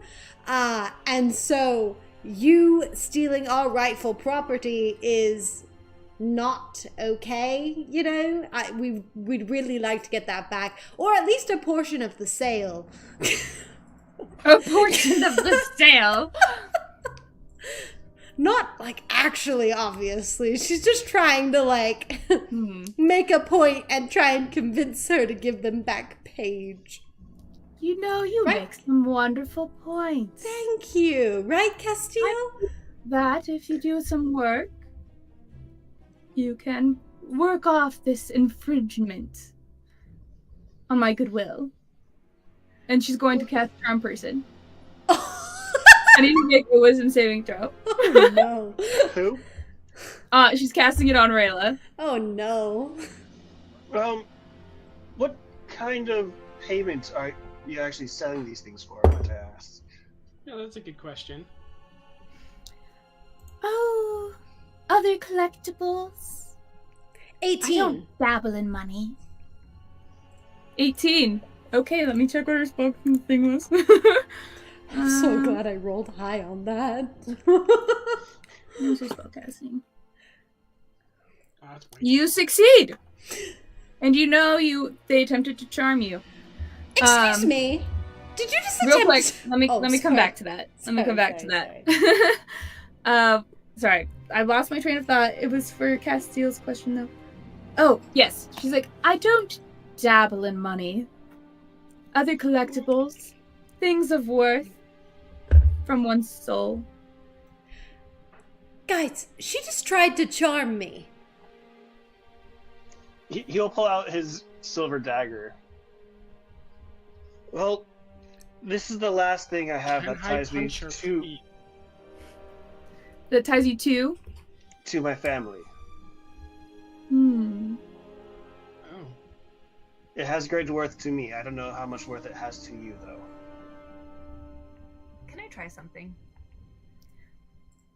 And so you stealing our rightful property is not okay, we'd really like to get that back, or at least a portion of the sale. A portion of the sale. Not, like, actually, obviously. She's just trying to, like, Hmm. make a point and try and convince her to give them back Paige. You know, you Right. make some wonderful points. Thank you. Right, Castil? That if you do some work, you can work off this infringement on my goodwill. And she's going to cast Charm Person. I need to make a wisdom saving throw. Oh, no. Who? She's casting it on Rayla. Oh, no. What kind of payments are you actually selling these things for, I want to ask? Yeah, that's a good question. Oh, other collectibles? 18. I don't dabble in money. 18. Okay, let me check what her spoken thing was. I'm so glad I rolled high on that. What's your spellcasting? That's way You succeed! And you know they attempted to charm you. Excuse me. Did you just Real attempt... quick, let me come sorry. back to that. Sorry, I lost my train of thought. It was for Castil's question though. Oh, yes. She's like, I don't dabble in money. Other collectibles, things of worth from one's soul. Guys, she just tried to charm me. He'll pull out his silver dagger. Well, this is the last thing I have Can that I ties me punch her to feet? That ties you to? my family. Hmm. Oh. It has great worth to me. I don't know how much worth it has to you, though. Can I try something?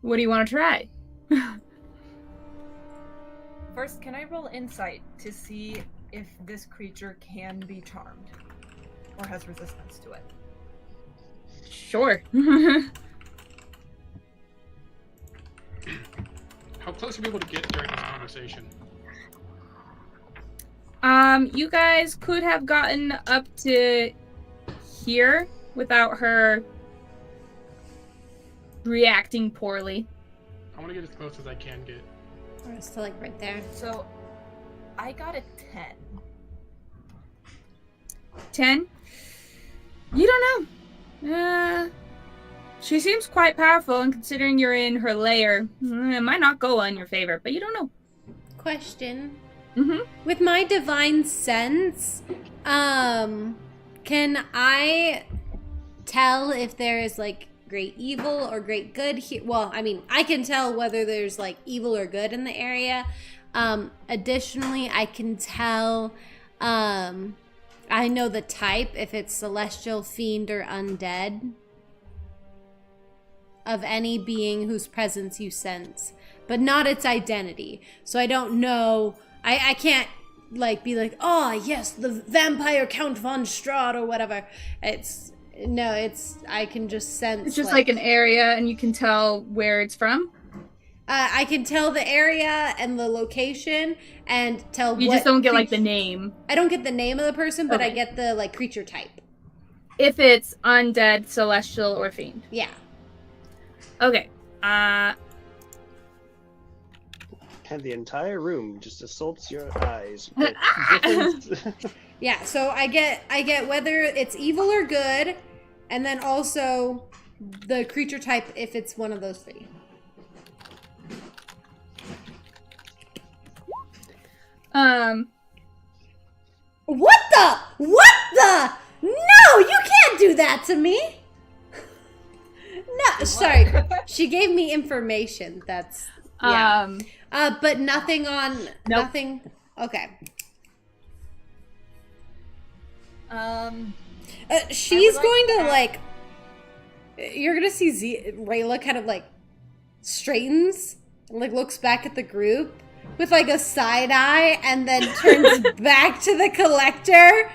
What do you want to try? First, can I roll insight to see if this creature can be charmed? Or has resistance to it? Sure. How close are we able to get during this conversation? You guys could have gotten up to here without her reacting poorly. I want to get as close as I can get. Or it's still like right there. So, I got a 10. 10? You don't know. She seems quite powerful, and considering you're in her lair, it might not go in your favor, but you don't know. Question. Mm-hmm. With my divine sense, can I tell if there is like great evil or great good here? Well, I mean, I can tell whether there's like evil or good in the area. Additionally, I can tell, I know the type, if it's celestial, fiend, or undead, of any being whose presence you sense, but not its identity. So I don't know. I can't like be like, oh yes, the vampire Count von Strahd or whatever. I can just sense. It's just like an area, and you can tell where it's from. I can tell the area and the location, and tell. You just don't get like the name. I don't get the name of the person, but I Okay. get the like creature type. If it's undead, celestial, or fiend. Yeah. Okay. And the entire room just assaults your eyes with different... Yeah, so I get whether it's evil or good, and then also the creature type if it's one of those three. What the? No, you can't do that to me. No, sorry. She gave me information. That's yeah. But nothing on nothing. Okay. She's going to like. You're gonna see Rayla kind of like straightens, and, like looks back at the group with like a side eye, and then turns back to the collector.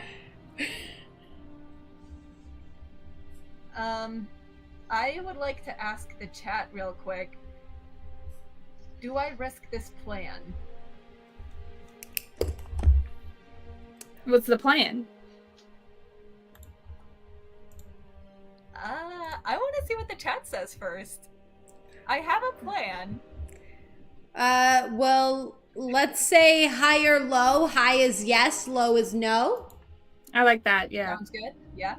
I would like to ask the chat real quick. Do I risk this plan? What's the plan? I want to see what the chat says first. I have a plan. Well, let's say high or low. High is yes, low is no. I like that, yeah. Sounds good. Yeah.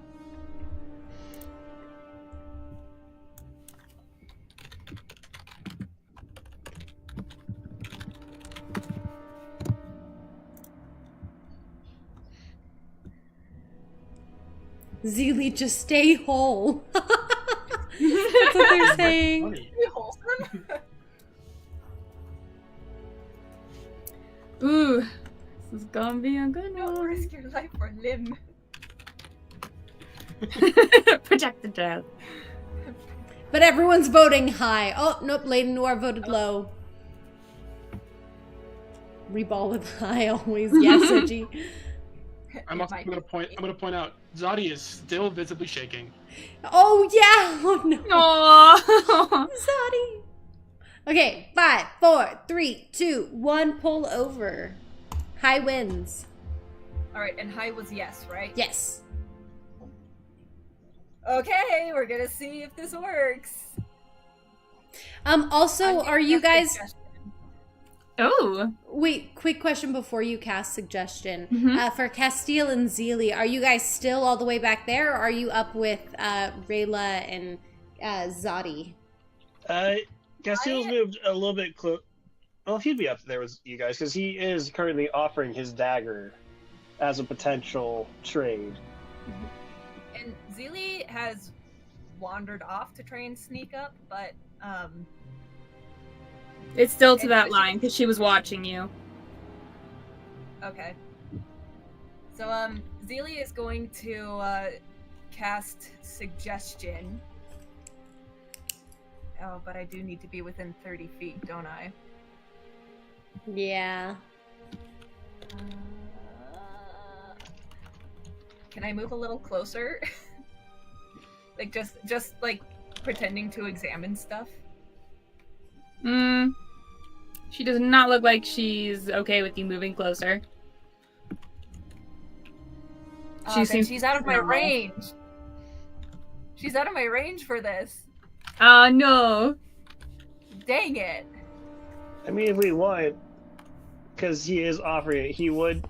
Zilli, just stay whole. That's what they're saying. Funny. Be wholesome. Ooh, this is gonna be a good Don't one. risk your life or limb. Protect the child. But everyone's voting high. Oh, nope, Lady Noir voted low. Reball with high always. Yes, Edgy. I'm also gonna point out Zadi is still visibly shaking. Oh, yeah. Oh, no. Aww. Zadi. Okay, 5, 4, 3, 2, 1, pull over. High wins. Alright, and high was yes, right? Yes. Okay, we're gonna see if this works. Also, are you guys... Oh. Wait, quick question before you cast suggestion. Mhm. For Castil and Zilli, are you guys still all the way back there, or are you up with Rayla and Zadi? Castil's moved a little bit close. Well, if he'd be up there with you guys, because he is currently offering his dagger as a potential trade. And Zilli has wandered off to try and sneak up, but It's still to And that she- line because she was watching you. okay. So Zilli is going to cast suggestion. Oh, but I do need to be within 30 feet, don't I? Yeah. Can I move a little closer? Like just like pretending to examine stuff. She does not look like she's okay with you moving closer. Then seems she's out of my normal. range. She's out of my range for this. No. Dang it. I mean, if we want, because he is offering it, he would.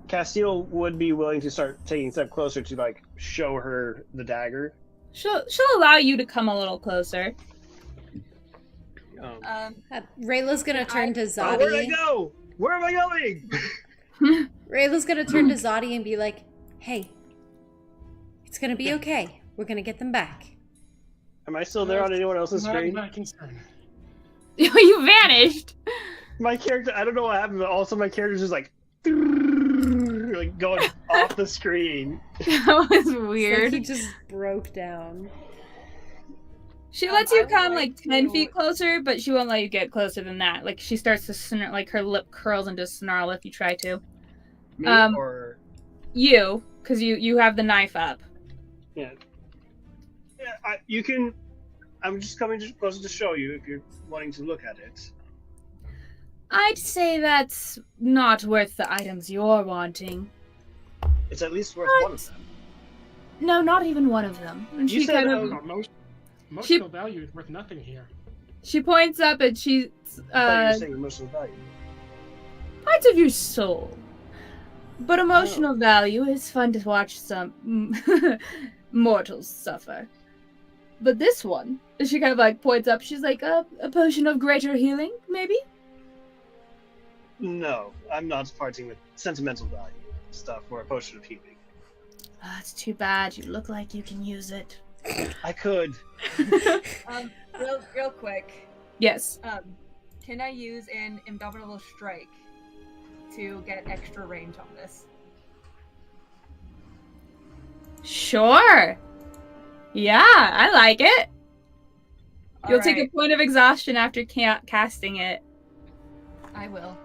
Castil would be willing to start taking a step closer to, like, show her the dagger. She'll allow you to come a little closer. Rayla's gonna turn to Oh, where'd I Zadi. go? Where am I going? Rayla's gonna turn to Zadi and be like, "Hey, it's gonna be okay. We're gonna get them back." Am I still there on anyone else's screen? Not concerned. You vanished. My character, I don't know what happened, but also my character's just like going off the screen. That was It's like weird. he just broke down. She lets I you would come like like 10 to- feet closer, but she won't let you get closer than that. Like she starts to snarl, like her lip curls into a snarl if you try to. Me or You, because you have the knife up. yeah, you can. I'm just coming just closer to show you if you're wanting to look at it. I'd say that's not worth the items you're wanting. It's at least worth one of them. No, not even one of them. And You she said, kind of Emotional value is worth nothing here. she points up and she I thought you were saying emotional value. parts of your soul. But emotional value is fun to watch some mortals suffer. But this one, she kind of like points up. She's like, a potion of greater healing, maybe? No, I'm not parting with sentimental value stuff or a potion of healing. That's too bad. You look like you can use it. I could. Real quick. Yes. Can I use an indomitable strike to get extra range on this? Sure. Yeah, I like it. You'll take a Alright, point of exhaustion after casting it. I will.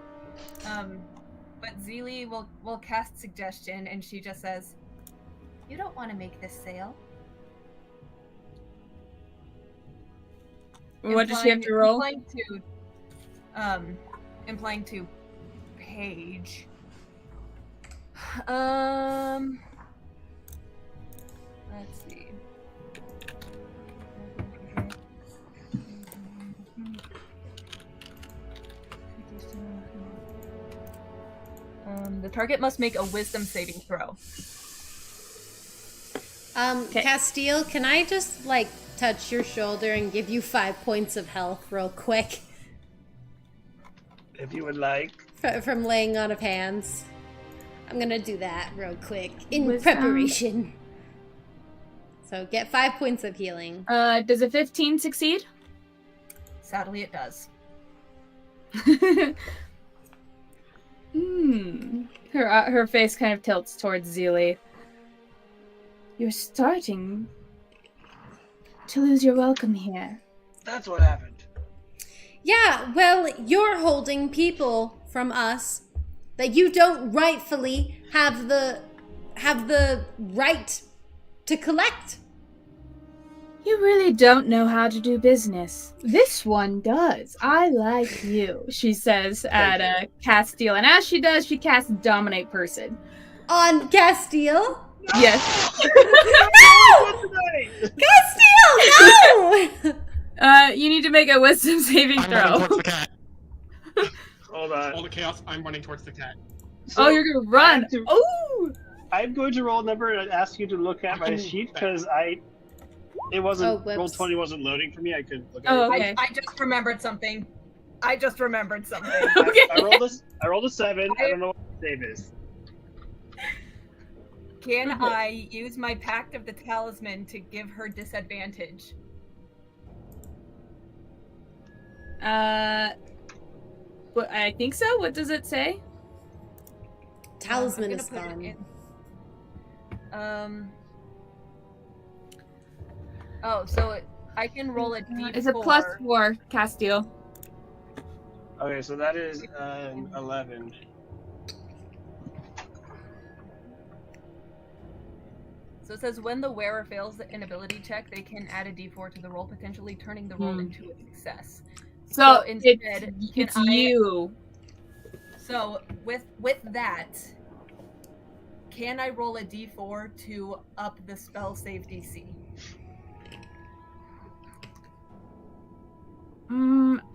But Zilli will cast suggestion, and she just says, "You don't want to make this sale." What does she have to roll? Implying to Paige. Let's see. The target must make a wisdom saving throw. Castil, can I just, like, touch your shoulder and give you 5 points of health real quick? If you would like. From laying on of hands. I'm gonna do that real quick in Wisdom. preparation. So get 5 points of healing. Does a 15 succeed? Sadly, it does. Her face kind of tilts towards Zilli. You're starting to lose your welcome here. That's what happened. Yeah, well, you're holding people from us that you don't rightfully have the right to collect. You really don't know how to do business. This one does. I like you, she says at Castil. And as she does, she casts Dominate Person. On Castil? Yes. No! Castil, no! You need to make a wisdom saving I'm running throw. towards the cat. Hold on. All the chaos, I'm running towards the cat. So Oh, you're gonna run. to- Oh! I'm going to roll a number and ask you to look at my sheet because it wasn't Oh, whoops. roll 20 wasn't loading for me. I couldn't look at Oh, it. okay. I just remembered something. Okay. I rolled a 7. I don't know what the save is. Can I use my Pact of the Talisman to give her disadvantage? But I think so. What does it say? Talisman I'm is gonna put it gone. in. Oh, so I can roll a d4. It's a +4, Castil. Okay, so that is 11. So it says when the wearer fails an ability check, they can add a d4 to the roll, potentially turning the roll into a success. So instead, it's can I- you. So with that, can I roll a d4 to up the spell save DC?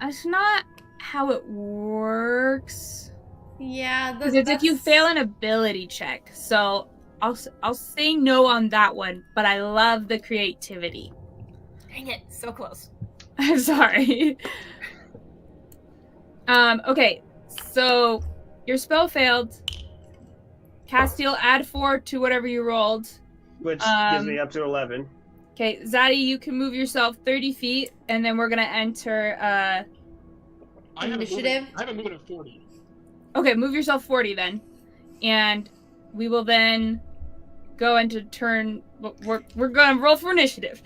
That's not how it works. Yeah, Because it's if you fail an ability check. So I'll say no on that one, but I love the creativity. Dang it, so close. I'm sorry. Okay, so your spell failed. Castil, add 4 to whatever you rolled. Which gives me up to 11. Okay, Zaddy, you can move yourself 30 feet, and then we're gonna enter, I have Initiative? a movement of 40. Okay, move yourself 40 then. And we will then go into turn, we're gonna roll for initiative.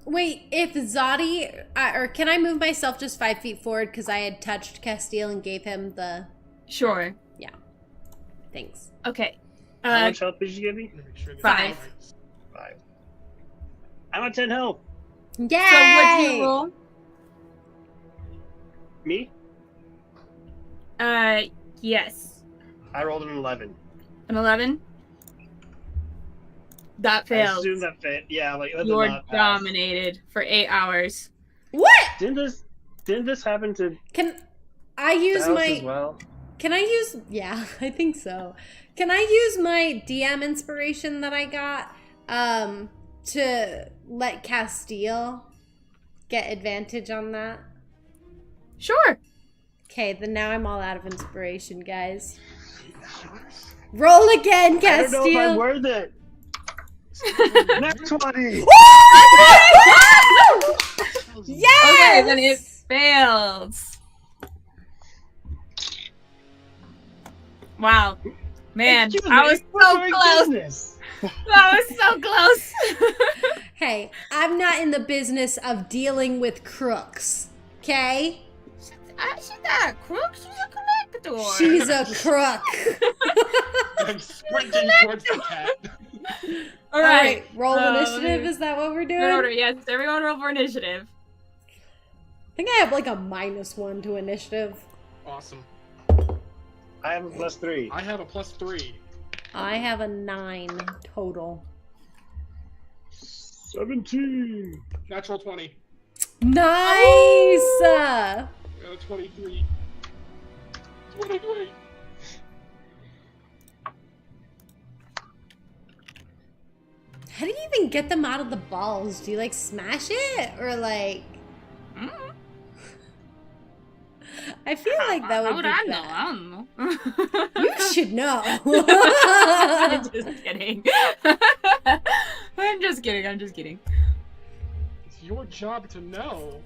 Wait, if Zadi, or can I move myself just 5 feet forward because I had touched Castil and gave him the... Sure. Thanks. Okay. How much health did you give me? Let me make sure that- 5. 5. I'm at 10 health. Yay! So what do you roll? Me? Yes. I rolled an 11. An 11? That I fails. assume that yeah, like that did You're not pass. dominated for 8 hours. What? Didn't this happen to Can I use House my... as well? Can I use... Yeah, I think so. Can I use my DM inspiration that I got to let Castil get advantage on that? Sure. Okay, then now I'm all out of inspiration, guys. Roll again, I don't know if I'm Castil! worth it. Next 20. Yes! Okay, then it fails. Wow. Man, Excuse I me, was we're so doing close. business. I was so close. Hey, I'm not in the business of dealing with crooks, okay? She's not a crook. She's a collector. She's a crook. I'm sprinting towards the cat. All All right. right, roll initiative. Is that what we're doing? Good order. Yes, everyone roll for initiative. I think I have like a -1 to initiative. Awesome. I have a +3. I have a +3. I have a 9 total. 17. Natural 20. Nice! 23. 23. even get them out of the balls? Do you like smash it or like? I feel like that would be I bad. I don't know. You should know. I'm just kidding. I'm just kidding. It's your job to know.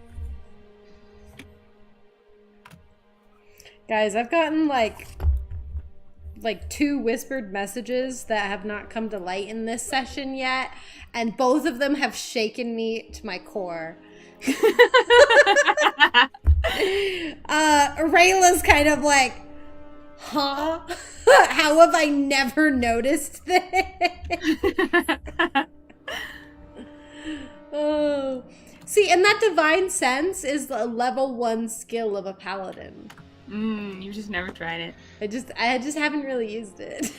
Guys, I've gotten like 2 whispered messages that have not come to light in this session yet, and both of them have shaken me to my core. Rayla's kind of like, huh? How have I never noticed this? Oh. See, and that divine sense is the level 1 skill of a paladin. You've just never tried it. I just haven't really used it.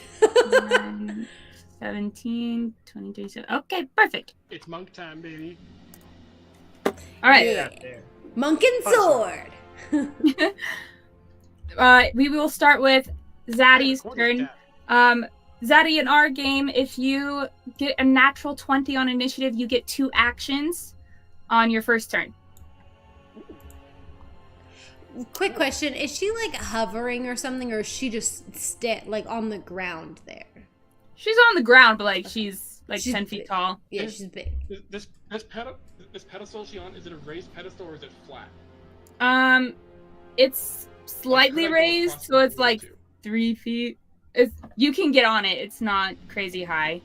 17, 23, so okay, perfect. It's monk time, baby. All right. Yeah. Monk and sword. We will start with Zaddy's turn. Zaddy, in our game, if you get a natural 20 on initiative, you get 2 actions on your first turn. Quick question: is she like hovering or something, or is she just like on the ground there? She's on the ground, but like she's 10 feet tall. Yeah, she's big. This pedestal she's on, is it a raised pedestal or is it flat? It's slightly raised, so it's like 3 feet. You can get on it. It's not crazy high.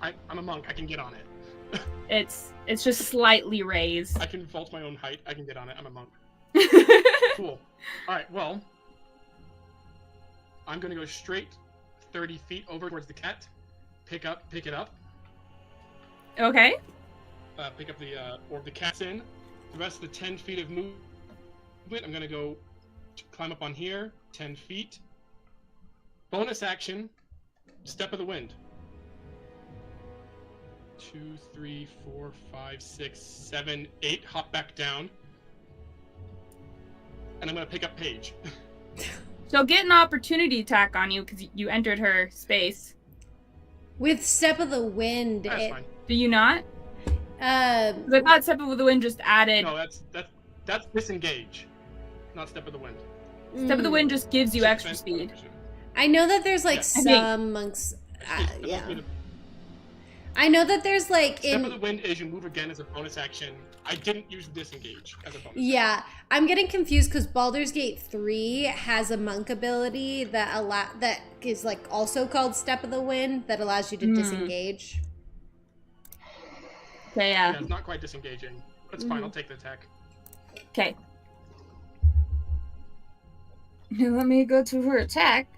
I'm a monk. I can get on it. It's just slightly raised. I can vault my own height. I can get on it. I'm a monk. Cool. Alright, well, I'm gonna go straight 30 feet over towards the cat. Pick it up. Okay. Pick up the orb the cat's in. The rest of the 10 feet of movement, I'm gonna go climb up on here, 10 feet. Bonus action, step of the wind. 2, 3, 4, 5, 6, 7, 8. Hop back down. And I'm gonna pick up Paige. She'll get an opportunity attack on you because you entered her space. With Step of the Wind. That's fine. Do you not? 'Cause I thought Step of the Wind just added. No, that's disengage, not Step of the Wind. Step of the Wind just gives you extra speed. I know that there's like some monks. Yeah. I know that there's like Step of the Wind is you move again as a bonus action. I didn't use disengage as a bonus. Yeah, I'm getting confused because Baldur's Gate 3 has a monk ability that is like also called Step of the Wind that allows you to disengage. Okay, Yeah, it's not quite disengaging. That's fine. I'll take the attack. Okay. Let me go to her attack.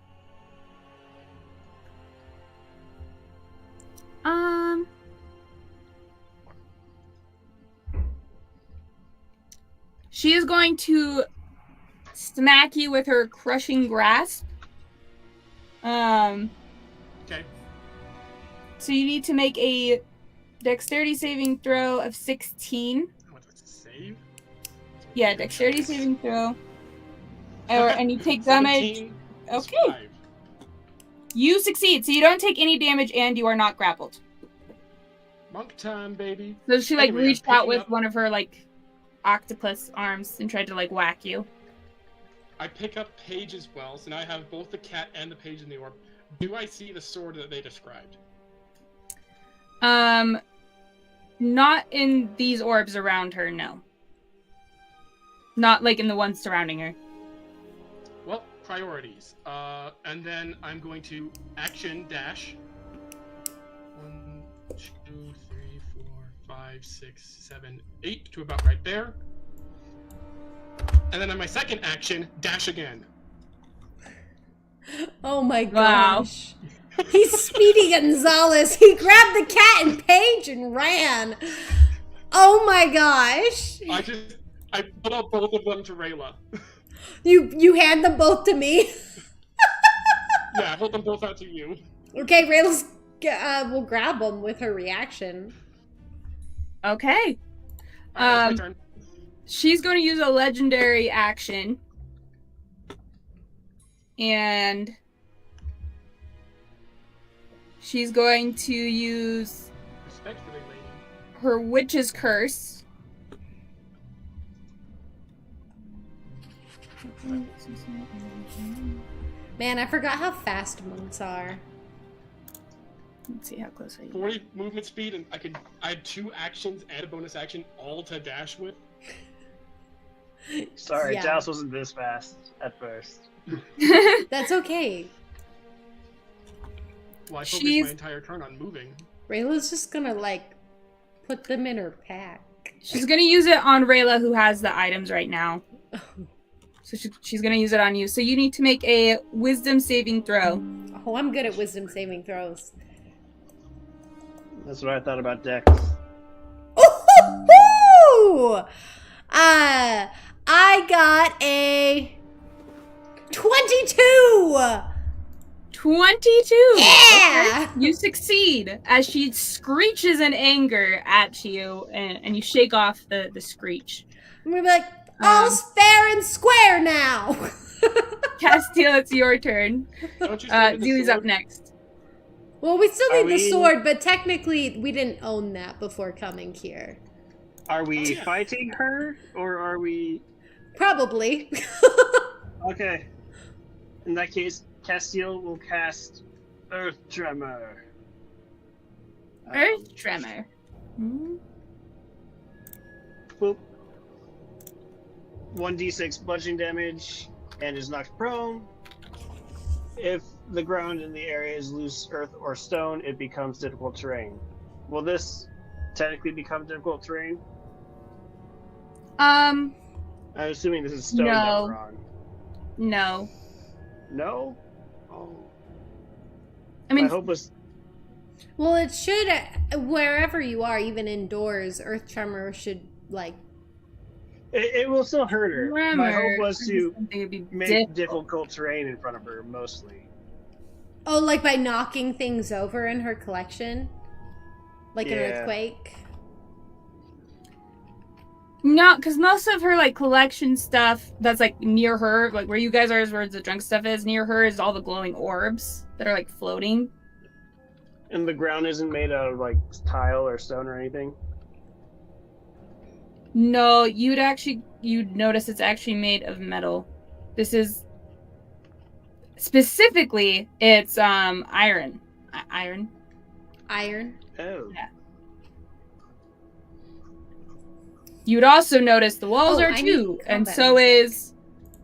She is going to smack you with her crushing grasp. Okay. So you need to make a dexterity saving throw of 16. What's it, save? Yeah, dexterity saving throw. And you take damage. Okay. 5. You succeed, so you don't take any damage and you are not grappled. Monk time, baby. So she like Anyway, reached I'm out picking with up- one of her like octopus arms and tried to like whack you. I pick up Paige as well, so now I have both the cat and the Paige in the orb. Do I see the sword that they described? Not in these orbs around her, no. Not like in the ones surrounding her. Well, priorities. And then I'm going to action dash. 1, 2, 3, 4, 5, 6, 7, 8 to about right there. And then on my second action, dash again. Oh my Wow. gosh. He's Speedy Gonzalez. He grabbed the cat and Paige and ran. Oh my gosh. I put up both of them to Rayla. You hand them both to me? Yeah, I hold them both out to you. Okay, Rayla's will grab them with her reaction. Okay. Alright, it's my turn. She's going to use a legendary action. And she's going to use Respectfully, lady. her witch's curse. Man, I forgot how fast monks are. Let's see how close I am. 40 movement speed, and I had 2 actions and a bonus action, all to dash with. Sorry, Yeah. Dallas wasn't this fast at first. That's okay. Well, I focused She's- my entire turn on moving. Rayla's just gonna, like, put them in her pack. She's gonna use it on Rayla, who has the items right now. So she's gonna use it on you. So you need to make a wisdom saving throw. Oh, I'm good at wisdom saving throws. That's what I thought about Dex. Ooh! I got a 22! 22! Yeah! Okay. You succeed as she screeches in anger at you, and you shake off the screech. I'm gonna be like, all's fair and square now! Castil, it's your turn. Don't you start with the Zilli's sword? up next. Well, we still Are need the we- sword, but technically we didn't own that before coming here. Are we fighting her, or are we... Probably. Okay. In that case, Castil will cast Earth Tremor. Earth Tremor. Hmm? Boop. 1d6 bludgeoning damage and is knocked prone. If the ground in the area is loose earth or stone, it becomes difficult terrain. Will this technically become difficult terrain? I'm assuming this is stone that No. we're on. No. No? Oh. I mean, My hope was... Well, it should, wherever you are, even indoors, Earth Tremor should, like... It will still hurt her. My Tremor. hope was to Something would be make difficult terrain in front of her, mostly. Oh, like by knocking things over in her collection? Like an Yeah. earthquake? No, because most of her like collection stuff that's like near her, like where you guys are, is where the drunk stuff is. Near her is all the glowing orbs that are like floating. And the ground isn't made out of, like, tile or stone or anything? No, you'd notice it's actually made of metal. This is specifically it's iron. Iron. Iron? Oh. Yeah. You'd also notice the walls Oh, are I too, need and combat so music. is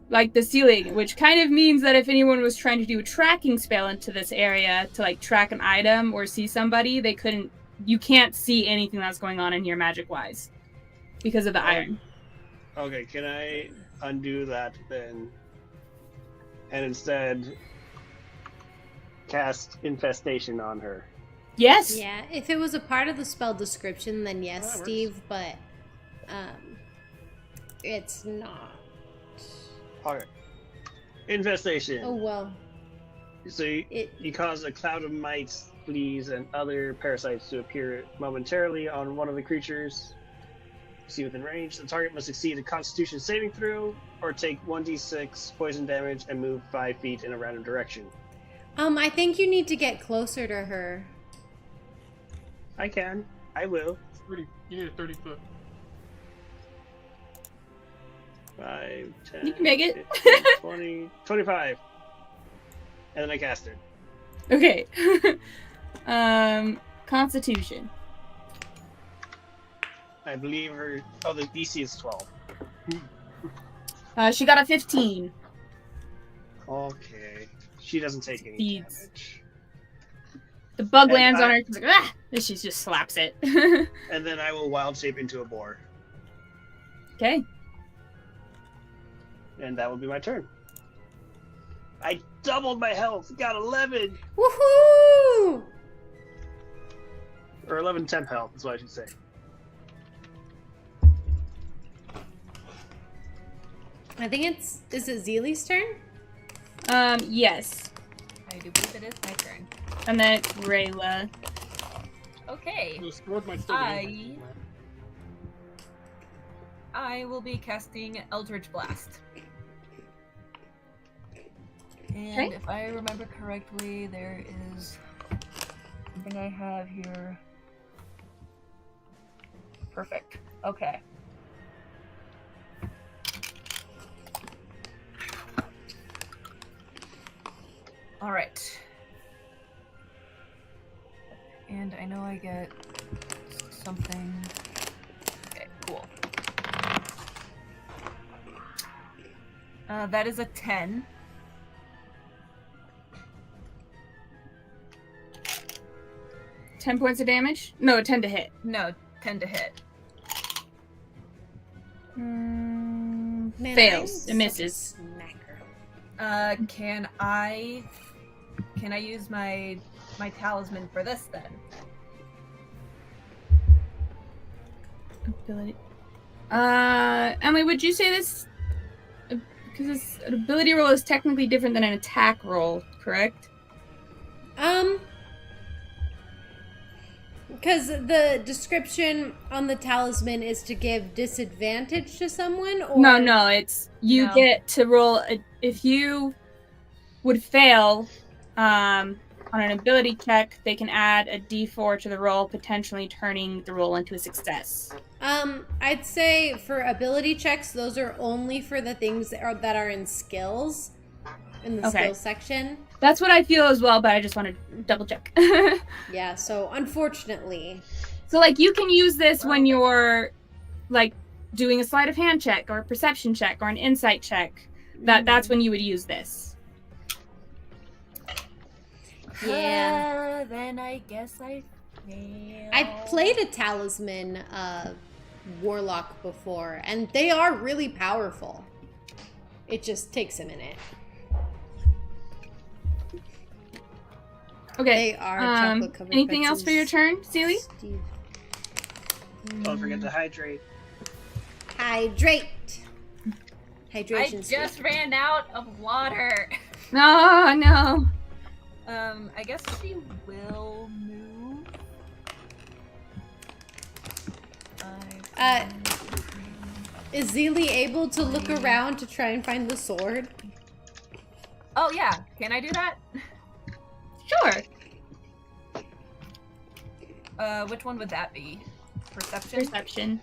like the ceiling, which kind of means that if anyone was trying to do a tracking spell into this area to like track an item or see somebody, they couldn't. You can't see anything that's going on in here magic-wise because of the iron. Okay, can I undo that then? And instead cast Infestation on her. Yes. Yeah, if it was a part of the spell description, then yes, That works. Steve, but it's not. Okay. Infestation. Oh, well. So you cause a cloud of mites, fleas, and other parasites to appear momentarily on one of the creatures. See within range. The target must succeed a Constitution saving throw, or take 1d6 poison damage and move 5 feet in a random direction. I think you need to get closer to her. I can. I will. 30, you need a 30-foot. 5, 10, You can make it. 15, 20, 25. And then I cast her. Okay. Constitution. I believe her. Oh, the DC is 12. She got a 15. Okay. She doesn't take any Succeeds. damage. The bug And lands on I- her. She's like, ah! And she just slaps it. And then I will wild shape into a boar. Okay. And that will be my turn. I doubled my health. Got 11. Woohoo! Or 11 temp health, is what I should say. I think is it Zilli's turn? Yes. I do believe it is my turn. And then it's Rayla. Okay. The sword might still be I will be casting Eldritch Blast. And Okay. if I remember correctly, there is something I have here. Perfect. Okay. All right. And I know I get something. Okay, cool. That is a 10. $10 points of damage? No, 10 to hit. No, 10 to hit. Man, Fails. I'm It misses. such a smacker. Can I use my talisman for this then? Ability. Emily, would you say this? Because this an ability roll is technically different than an attack roll, correct? Because the description on the talisman is to give disadvantage to someone, or No, it's you No. get to roll if you would fail on an ability check, they can add a d4 to the roll, potentially turning the roll into a success. I'd say for ability checks, those are only for the things that are in skills, in the Okay. skills section. That's what I feel as well, but I just want to double check. Yeah, so unfortunately, So, like, you can use this when you're, like, doing a sleight of hand check or a perception check or an insight check. That's when you would use this. yeah. Then I guess I fail. I've played a talisman warlock before, and they are really powerful. It just takes a minute. Okay. They are chocolate covered. Anything else for your turn, Zilli? Don't forget to hydrate. Hydrate. I Hydration. just ran out of water. No. I guess she will move. Is Zilli able to look around to try and find the sword? Oh yeah, can I do that? Sure. Which one would that be? Perception? Perception.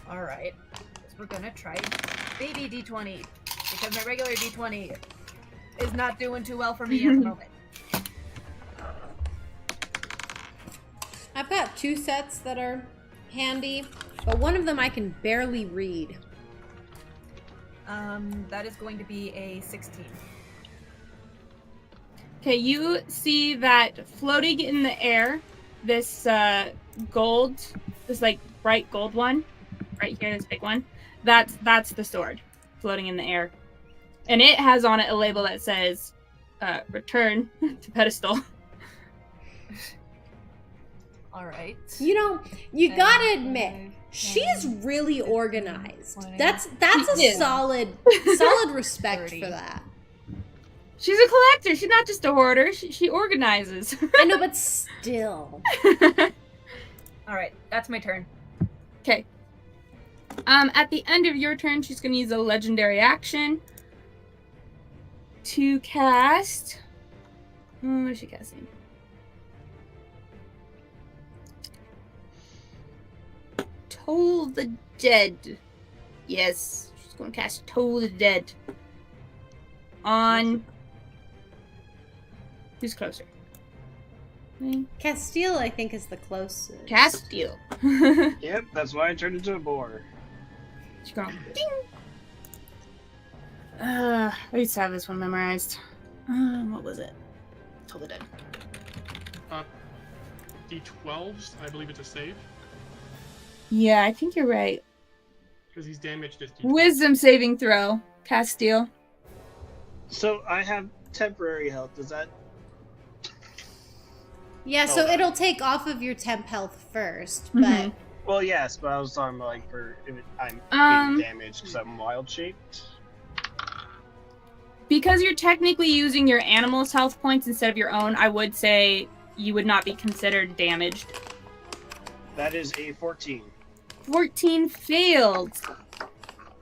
Alright. So we're gonna try baby D20. Because my regular D20 is not doing too well for me at the moment. I've got 2 sets that are handy, but one of them I can barely read. That is going to be a 16. Okay, you see that floating in the air, this gold, this like bright gold one, right here, this big one. That's the sword floating in the air, and it has on it a label that says "Return to pedestal." All right. You know, you gotta admit, she's really organized. 20. That's She a is. solid respect 30. for that. She's a collector. She's not just a hoarder. She organizes. I know, but still. All right, that's my turn. Okay. At the end of your turn, she's going to use a legendary action to cast. What is she casting? Toll the Dead. Yes, she's going to cast Toll the Dead on. Who's closer? Me? Castil, I think, is the closest. Castil. Yep, that's why I turned into a boar. She's going ding. I used to have this one memorized. What was it? Toll the Dead. D12s, I believe it's a save. Yeah, I think you're right. Because he's damaged as D12. Wisdom saving throw, Castil. So I have temporary health. Does that? Yeah, so Oh. it'll take off of your temp health first, but Mhm. Well, yes, but I was talking about like for if I'm being damaged because I'm wild shaped. Because you're technically using your animal's health points instead of your own, I would say you would not be considered damaged. That is a 14. 14 failed.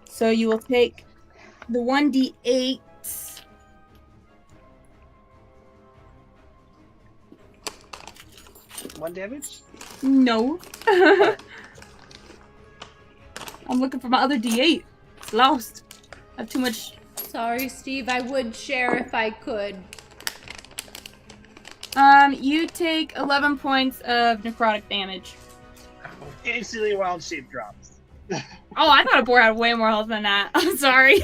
So you will take the 1d8. 1 damage? No. I'm looking for my other D8. It's lost. I have too much. Sorry, Steve. I would share if I could. You take 11 points of necrotic damage. Instantly wild shape drops. Oh, I thought a boar had way more health than that. I'm sorry.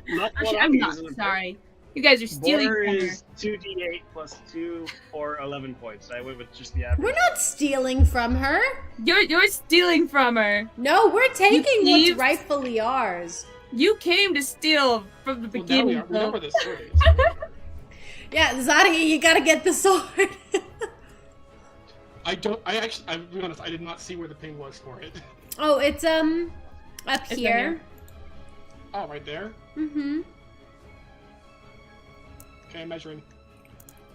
Not Actually, what I'm not using. sorry. You guys are stealing Boar from her. is 2d8 plus 2 or 11 points. I went with just the average. We're not stealing from her. You're stealing from her. No, we're taking thieves. what's rightfully ours. You came to steal from the Well, now beginning. we know where though. the sword is. Yeah, Zadi, you gotta get the sword. I'll be honest, I did not see where the ping was for it. Oh, it's up It's down here. here. Oh, right there? Mm-hmm. Okay, measuring.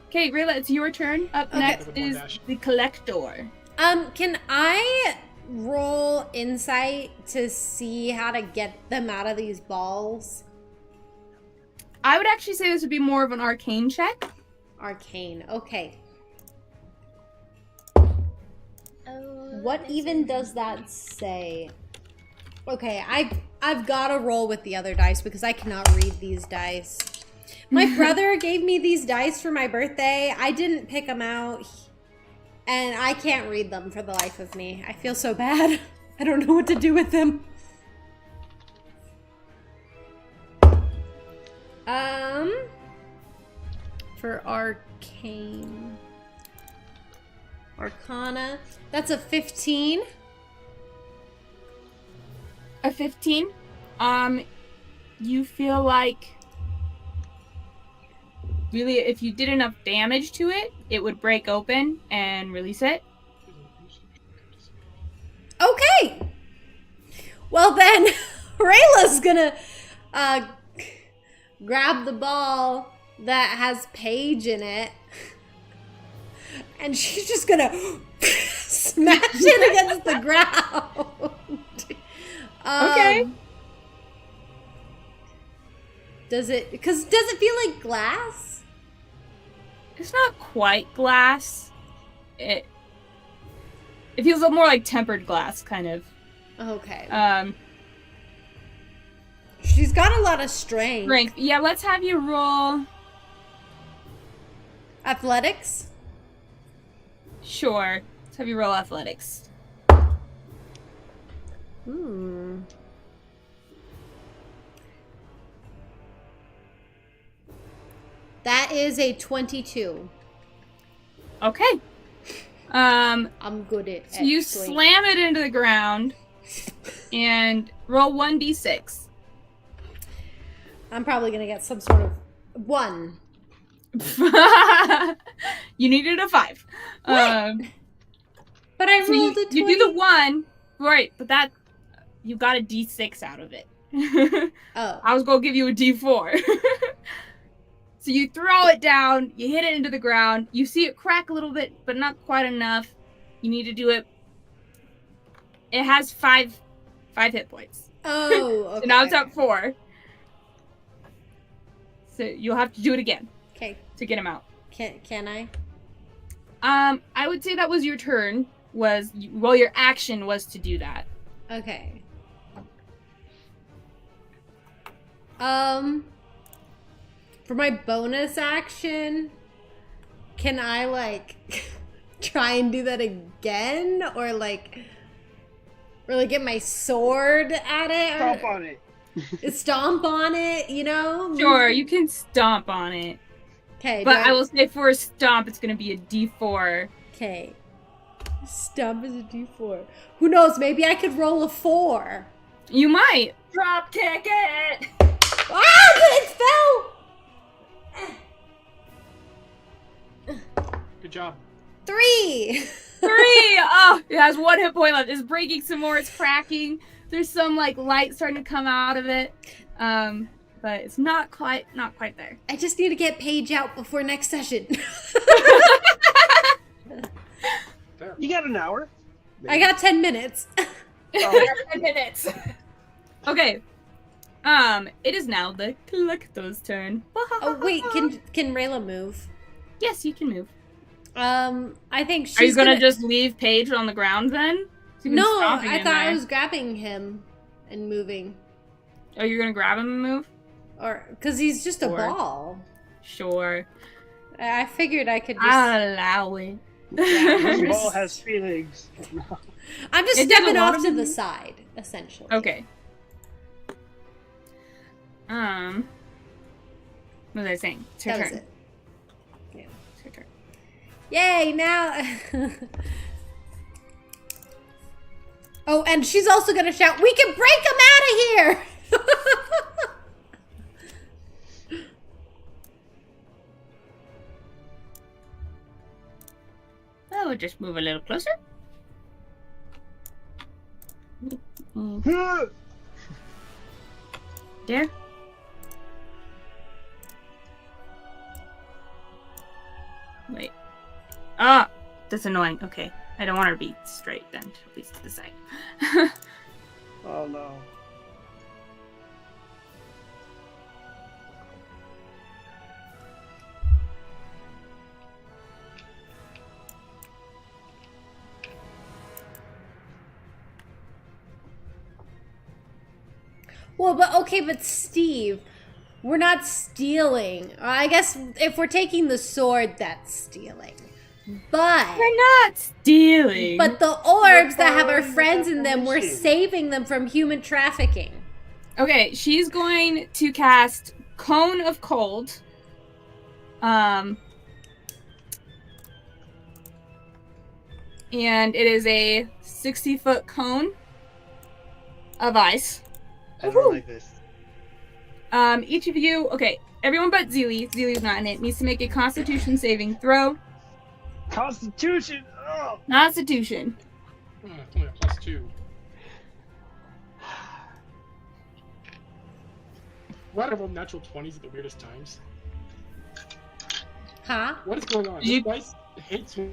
Okay, Rayla, it's your turn. Up Okay. next With more is dash. the collector. Can I roll insight to see how to get them out of these balls? I would actually say this would be more of an arcane check. Arcane. Okay. Oh, What even does that say? Okay, I've got to roll with the other dice because I cannot read these dice. My brother gave me these dice for my birthday. I didn't pick them out, and I can't read them for the life of me. I feel so bad. I don't know what to do with them. For arcane. Arcana. That's a 15. A 15. You feel like really if you did enough damage to it, it would break open and release it. Okay. Well then, Rayla's gonna grab the ball that has Paige in it, and she's just gonna smash it against the ground. Okay. Does it feel like glass? It's not quite glass. It feels a little more like tempered glass, kind of. Okay. She's got a lot of strength. Strength. Yeah, let's have you roll. Athletics? Sure. Let's have you roll athletics. That is a 22. Okay. I'm good at So you strength. slam it into the ground and roll 1d6. I'm probably gonna get some sort of 1. You needed a 5. But I So rolled a 20. you do the 1, right? But that you got a d6 out of it. Oh. I was gonna give you a d4. So you throw it down, you hit it into the ground, you see it crack a little bit, but not quite enough. You need to do it. It has 5 hit points. Oh, okay. So now it's up 4. So you'll have to do it again Okay. to get him out. Can I? I would say that was your turn. Your action was to do that. Okay. For my bonus action, can I like try and do that again, or get my sword at it, Stomp or on it. stomp on it? You know? Sure, you can stomp on it. Okay. But I will say for a stomp, it's going to be a d4. Okay. Stomp is a D4. Who knows? Maybe I could roll a 4. You might. Drop kick it! Ah! It fell. Good job. 3. 3! Oh, it has 1 hit point left. It's breaking some more. It's cracking. There's some like light starting to come out of it. But it's not quite there. I just need to get Paige out before next session. Fair. You got an hour. I got 10 minutes. Oh, 10 minutes. Okay. It is now the collector's turn. Oh wait, can Rayla move? Yes, you can move. I think she's Are you gonna just leave Paige on the ground then? You've been No, stomping I in thought I there. was grabbing him and moving. Oh, you're gonna grab him and move? Or, because he's just a Sure. ball. Sure. I figured I could just... I'll allow it. This ball has feelings. I'm just It did a stepping lot off of to the it. side, essentially. Okay. What was I saying? It's her That was turn. it. Yeah. It's her turn. Yay, now... Oh, and she's also gonna shout, "We can break him out of here!" Oh, we'll just move a little closer. There. Wait. Ah! That's annoying. Okay. I don't want her to be straight then. At least to the side. Oh no. Well, but Steve, we're not stealing. I guess if we're taking the sword, that's stealing. But We're not stealing. But the orbs that have our following the friends in them, we're definition. saving them from human trafficking. Okay, she's going to cast Cone of Cold. And it is a 60-foot cone of ice. I don't like this. Each of you, okay, everyone but Zilli. Zilli's not in it. Needs to make a Constitution saving throw. Constitution! Oh! Constitution. It's only a +2. Why do I roll natural 20s at the weirdest times? Huh? What is going on? You- This dice hates me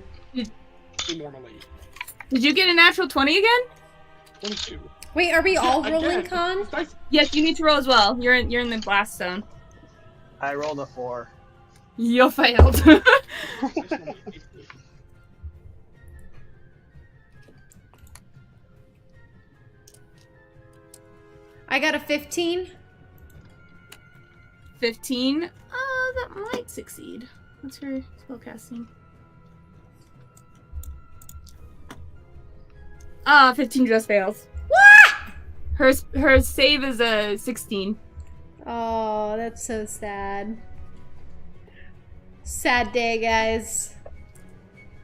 normally. Did you get a natural 20 again? 22. Wait, are we all Yeah, rolling again, con? this dice- Yes, you need to roll as well. You're in the blast zone. I rolled a 4. You failed. this normally hates me. I got a 15. 15. That might succeed. What's her spellcasting? 15 just fails. What? Her save is a 16. Oh, that's so sad. Sad day, guys.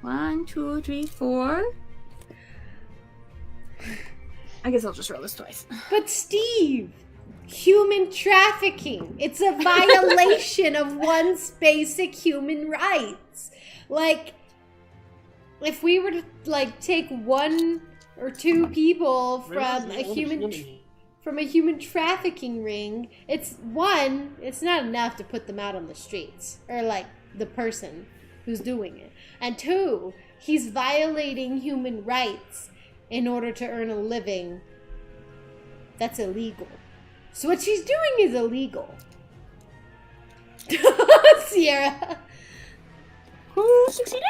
1, 2, 3, 4. I guess I'll just roll this twice. But Steve, human trafficking. It's a violation of one's basic human rights. Like, if we were to take 1 or 2 people from Rayla's a the only human from a human trafficking ring, it's not enough to put them out on the streets or the person who's doing it. And 2, he's violating human rights in order to earn a living. That's illegal. So what she's doing is illegal. Sierra. Who succeeded?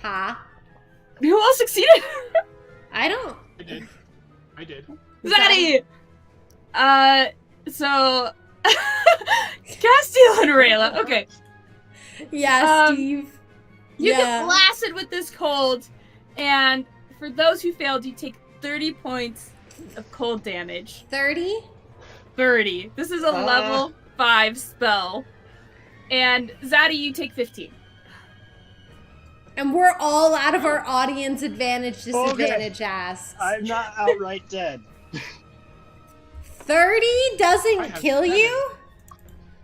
Ha. Who all succeeded? I don't. I did. Zaddy! So... Castil and Rayla. Okay. Yeah, Um, Steve. You Yeah. get blasted with this cold, and for those who failed, you take 30 points of cold damage. 30? 30. This is a level 5 spell. And Zaddy, you take 15. And we're all out of our audience advantage, disadvantage asks. I'm not outright dead. 30 I doesn't have kill 7. you?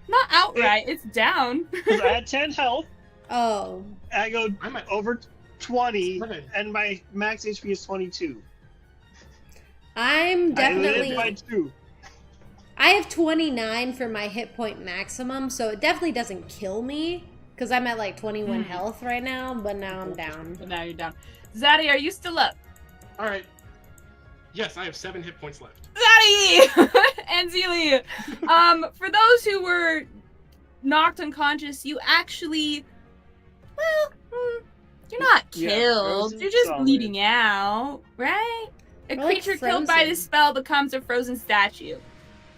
Not outright, it's down. Because I had 10 health, Oh. I go I'm at over 20, 7. and my max HP is 22. I'm I live by definitely... 2. I have 29 for my hit point maximum, so it definitely doesn't kill me. Because I'm at 21 health right now, but now I'm down. But now you're down. Zaddy, are you still up? Alright. Yes, I have 7 hit points left. Zaddy! And Zilli! For those who were knocked unconscious, you actually You're not Yeah, killed. frozen You're just solid. bleeding out, right? A We're, like, creature killed by the frozen. spell becomes a frozen statue.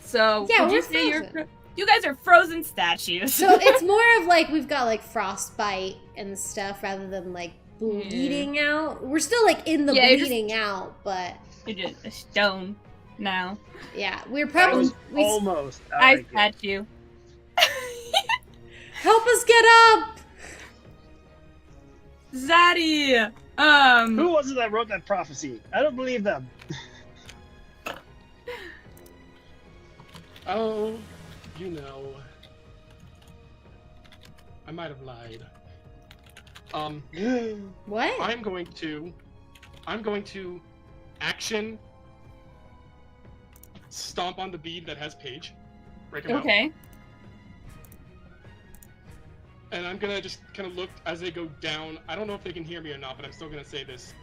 So Yeah, would you we're say frozen. you guys are frozen statues? So it's more of like we've got like frostbite and stuff rather than like bleeding out. We're still like in the Yeah, you're just- bleeding out, but You're just a stone now. yeah, we're That probably was almost. I like it. statue. help us get up. Zaddy! Who was it that wrote that prophecy? I don't believe them. Oh, you know. I might have lied. What? I'm going to action stomp on the bead that has Paige. Break him out. Okay. And I'm gonna just kind of look as they go down. I don't know if they can hear me or not, but I'm still gonna say this.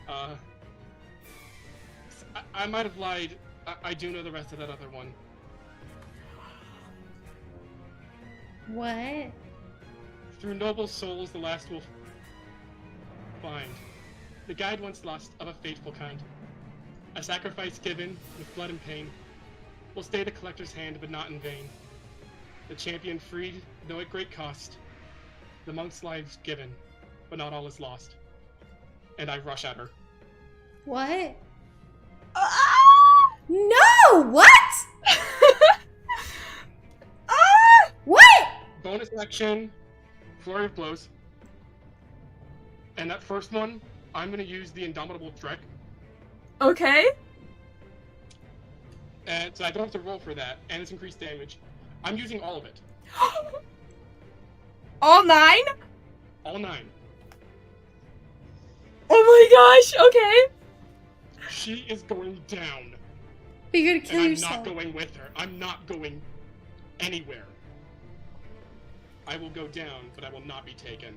I might have lied. I do know the rest of that other one. What? Through noble souls, the last will find. The guide once lost of a faithful kind. A sacrifice given with blood and pain will stay the collector's hand, but not in vain. The champion freed, though at great cost. The monk's lives given, but not all is lost. And I rush at her. What? No! What? What? Bonus action, flurry of blows. And that first one, I'm gonna use the Indomitable Trek. Okay. And so I don't have to roll for that, and it's increased damage. I'm using all of it. All 9? All 9. Oh my gosh, okay. She is going down. But you're gonna kill And I'm yourself. not going with her. I'm not going anywhere. I will go down, but I will not be taken.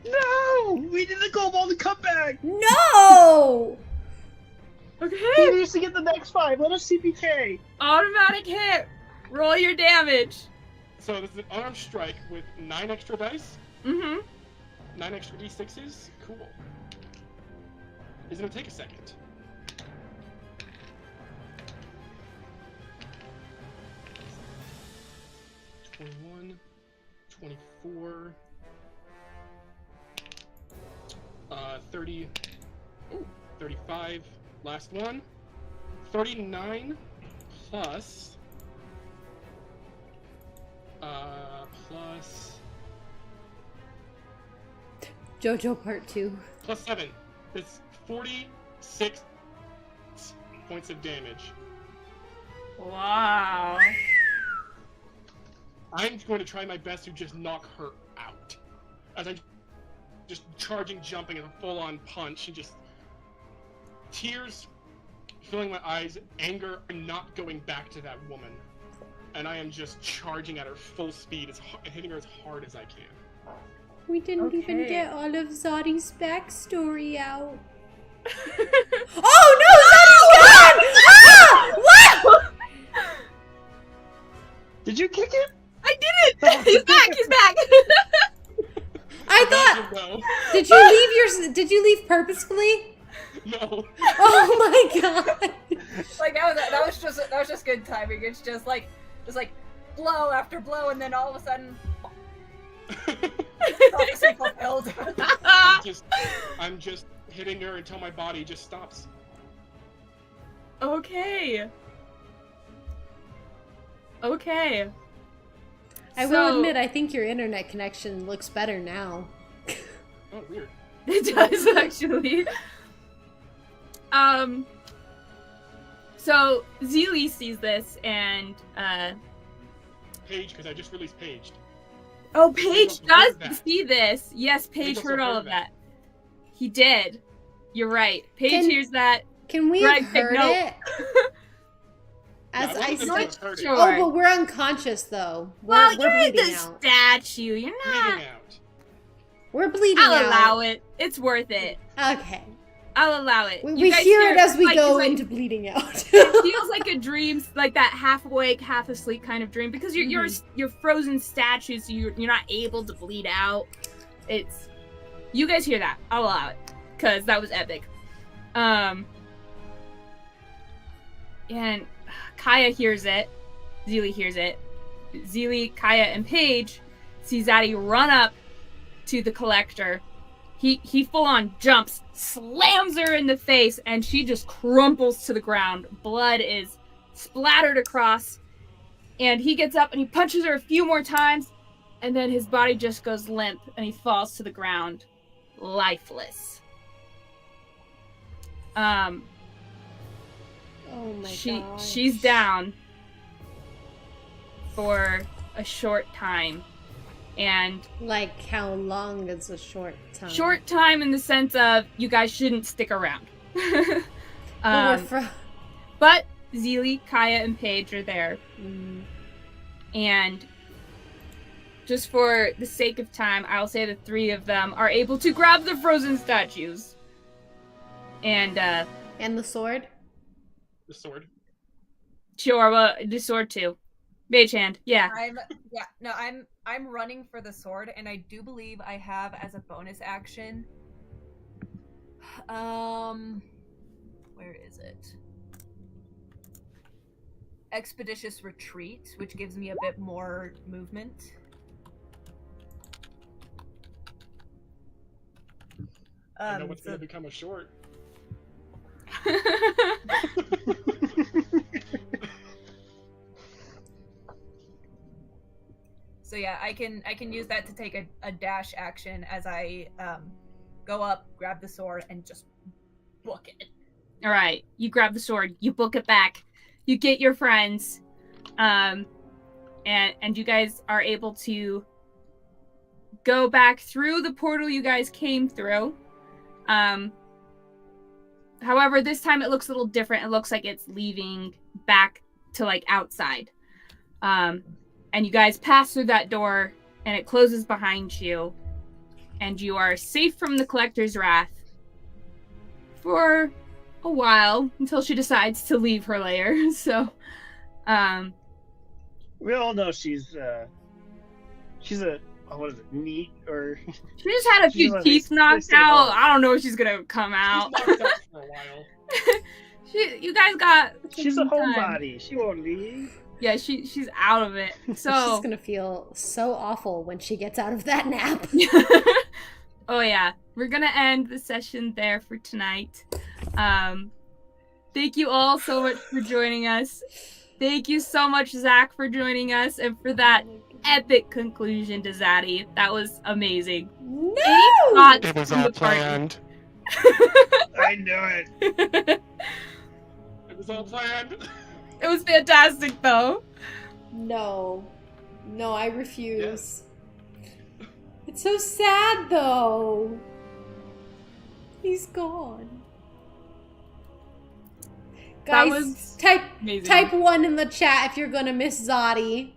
No! We need the kobold to come back! No! He Okay. needs to get the next 5. Let us CPK. Automatic hit. Roll your damage. So this is an unarmed strike with 9 extra dice, Mm-hmm. 9 extra d6s. Cool. It's gonna take a second. $21, 24, 30, 35, last one, 39 plus, JoJo Part 2. plus 7. It's 46 points of damage. Wow. I'm going to try my best to just knock her out. As I'm just charging, jumping, and a full-on punch, and just tears filling my eyes, anger, and not going back to that woman. And I am just charging at her full speed, and hitting her as hard as I can. We didn't even Okay. get all of Zodi's backstory out. Oh no, Zodi's gone! Ah! What? Did you kick him? I did it! He's back, he's back! I thought. Imagine, Did you leave purposefully? though. No. Oh my god. Like that was just good timing. It's just like blow after blow, and then all of a sudden, prophecy fulfilled. I'm just hitting her until my body just stops. Okay. Okay. I will admit, I think your internet connection looks better now. Oh, weird. It does actually. So Zilli sees this and Paige, because I just released Paige. oh, Paige Paige does heard that. see this. Yes, Paige Paige also heard all heard of that. that. He did. You're right. Paige Can- hears that. Can we Greg, have take heard note. it? As Yeah, I wasn't gonna said. hurt it. Sure. Oh, but we're unconscious though. Well, We're you're in bleeding the out. statue. You're not. Bleeding out. We're bleeding I'll out. allow it. It's worth it. Okay. I'll allow it. We guys hear it as we like, go it's like- into bleeding out. It feels like a dream, like that half awake, half asleep kind of dream, because you're frozen statues, so you're not able to bleed out. It's You guys hear that. I'll allow it. Because that was epic. And Kaya hears it. Zilli hears it. Zilli, Kaya, and Paige see Zaddy run up to the collector. He full on jumps, slams her in the face, and she just crumples to the ground. Blood is splattered across, and he gets up and he punches her a few more times, and then his body just goes limp and he falls to the ground, lifeless. Oh my god. She's down for a short time. And like, how long is a short time? Short time in the sense of you guys shouldn't stick around. But Zilli, Kaya, and Paige are there. And just for the sake of time, I'll say the three of them are able to grab the frozen statues. And the sword? The sword. Sure, well, the sword too. Mage hand, yeah. I'm running for the sword, and I do believe I have as a bonus action. Where is it? Expeditious retreat, which gives me a bit more movement. I know what's gonna become a short. So yeah, I can use that to take a dash action as I go up, grab the sword, and just book it. All right, you grab the sword, you book it back, you get your friends, and you guys are able to go back through the portal you guys came through. However, this time it looks a little different. It looks like it's leaving back to like outside. And you guys pass through that door, and it closes behind you, and you are safe from the Collector's wrath for a while until she decides to leave her lair. So, we all know she's a what is it, neat or she just had a few teeth knocked out. I don't know if she's gonna come out. She's knocked out for a while. You guys got. She's a homebody. She won't leave. Yeah, she's out of it. So she's gonna feel so awful when she gets out of that nap. Oh yeah, we're gonna end the session there for tonight. Thank you all so much for joining us. Thank you so much, Zach, for joining us, and for that epic conclusion to Zaddy. That was amazing. No! It was all planned. I knew it. It was all planned. It was fantastic, though. No, I refuse. Yeah. It's so sad, though. He's gone. That Guys, was amazing. type 1 in the chat if you're gonna miss Zaddy.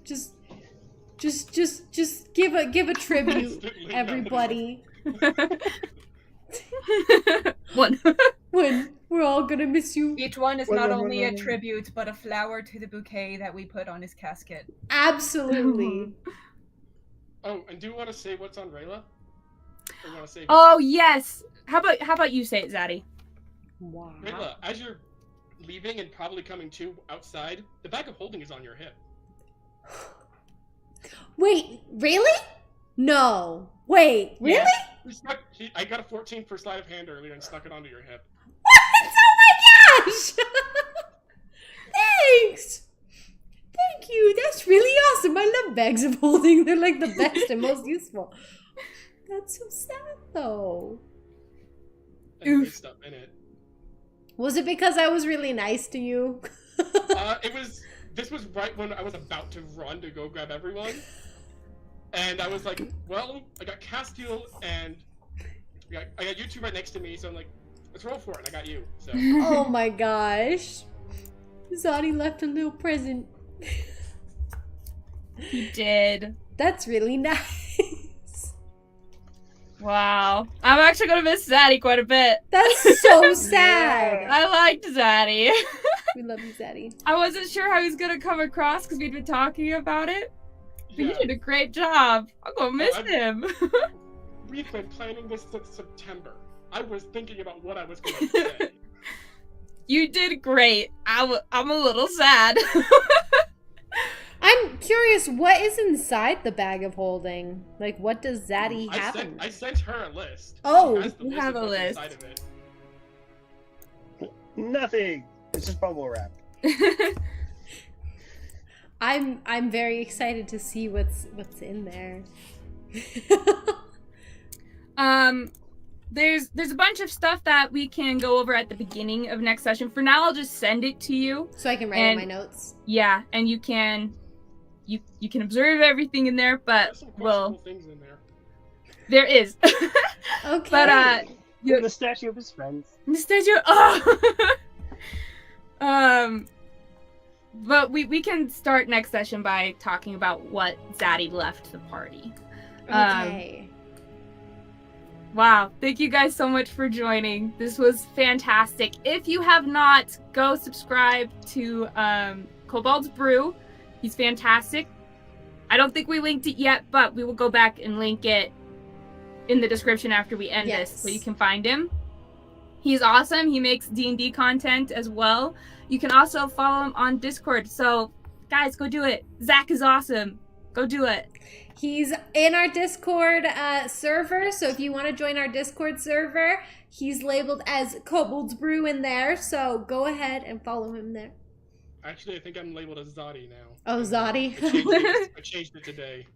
Just give a tribute, everybody. One. We're all gonna miss you. Each one is not only a tribute, but a flower to the bouquet that we put on his casket. Absolutely. Oh, and do you want to say what's on Rayla? Or you want to say? Oh yes. How about you say it, Zaddy? Wow. Rayla, as you're leaving and probably coming to outside, the bag of holding is on your hip. Wait, really? No. Wait, really? Yeah. I got a 14 for sleight of hand earlier and stuck it onto your hip. What? Oh my gosh! Thanks! Thank you, that's really awesome. I love bags of holding. They're like the best and most useful. That's so sad, though. And there's stuff in it. Was it because I was really nice to you? This was right when I was about to run to go grab everyone. And I was like, well, I got Castil and I got you two right next to me, so I'm like, let's roll for it, and I got you. So. Oh my gosh. Zaddy left a little present. He did. That's really nice. Wow. I'm actually gonna miss Zaddy quite a bit. That's so sad. I liked Zaddy. We love you, Zaddy. I wasn't sure how he was gonna come across because we'd been talking about it. But Yeah. he did a great job. I'm gonna miss him. we've been planning this since September. I was thinking about what I was going to say. You did great. I'm a little sad. I'm curious, what is inside the bag of holding? Like, what does Zaddy have? I sent her a list. Oh, She has the you list have of a what's list. inside of it. Nothing. It's just bubble wrap. I'm very excited to see what's in there. There's a bunch of stuff that we can go over at the beginning of next session. For now, I'll just send it to you. So I can write in my notes. Yeah, and you can observe everything in there, but There's some questionable things in there. there is. Okay. But The statue of his friends. Statue. Oh. But we can start next session by talking about what Zaddy left the party. Okay. Wow, thank you guys so much for joining. This was fantastic. If you have not, go subscribe to Kobold's Brew. He's fantastic. I don't think we linked it yet, but we will go back and link it in the description after we end this, so you can find him. He's awesome. He makes D&D content as well. You can also follow him on Discord. So, guys, go do it. Zach is awesome. Go do it. He's in our Discord server, so if you want to join our Discord server, he's labeled as Kobold's Brew in there, so go ahead and follow him there. Actually, I think I'm labeled as Zodi now. Oh, Zodi. I changed it today.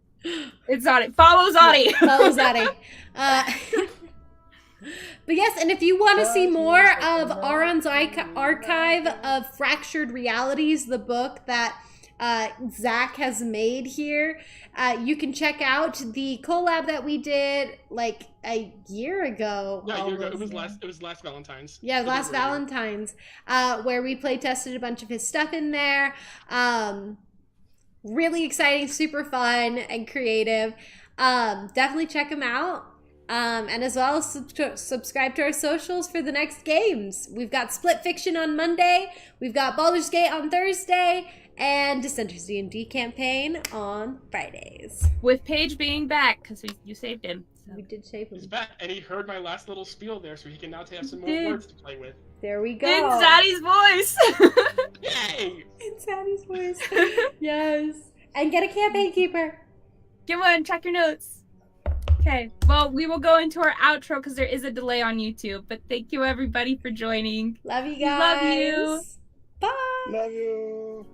It's Zodi. Follow Zodi. Follow Zodi. But yes, and if you want to see more of Aron's archive of Fractured Realities, the book that Zach has made here, you can check out the collab that we did like a year ago. Yeah, a year ago. It was last Valentine's. Yeah, last Valentine's, where we play tested a bunch of his stuff in there. Really exciting, super fun, and creative. Definitely check him out. And as well as subscribe to our socials for the next games. We've got Split Fiction on Monday. We've got Baldur's Gate on Thursday. And Dissenters D&D campaign on Fridays. With Paige being back, because you saved him. So. We did save him. He's back, and he heard my last little spiel there, so he can now have some more words to play with. There we go. In Zaddy's voice! Yay! In Zaddy's voice. Yes. And get a campaign keeper. Get one, check your notes. Okay, well, we will go into our outro because there is a delay on YouTube. But thank you, everybody, for joining. Love you guys. Love you. Bye. Love you.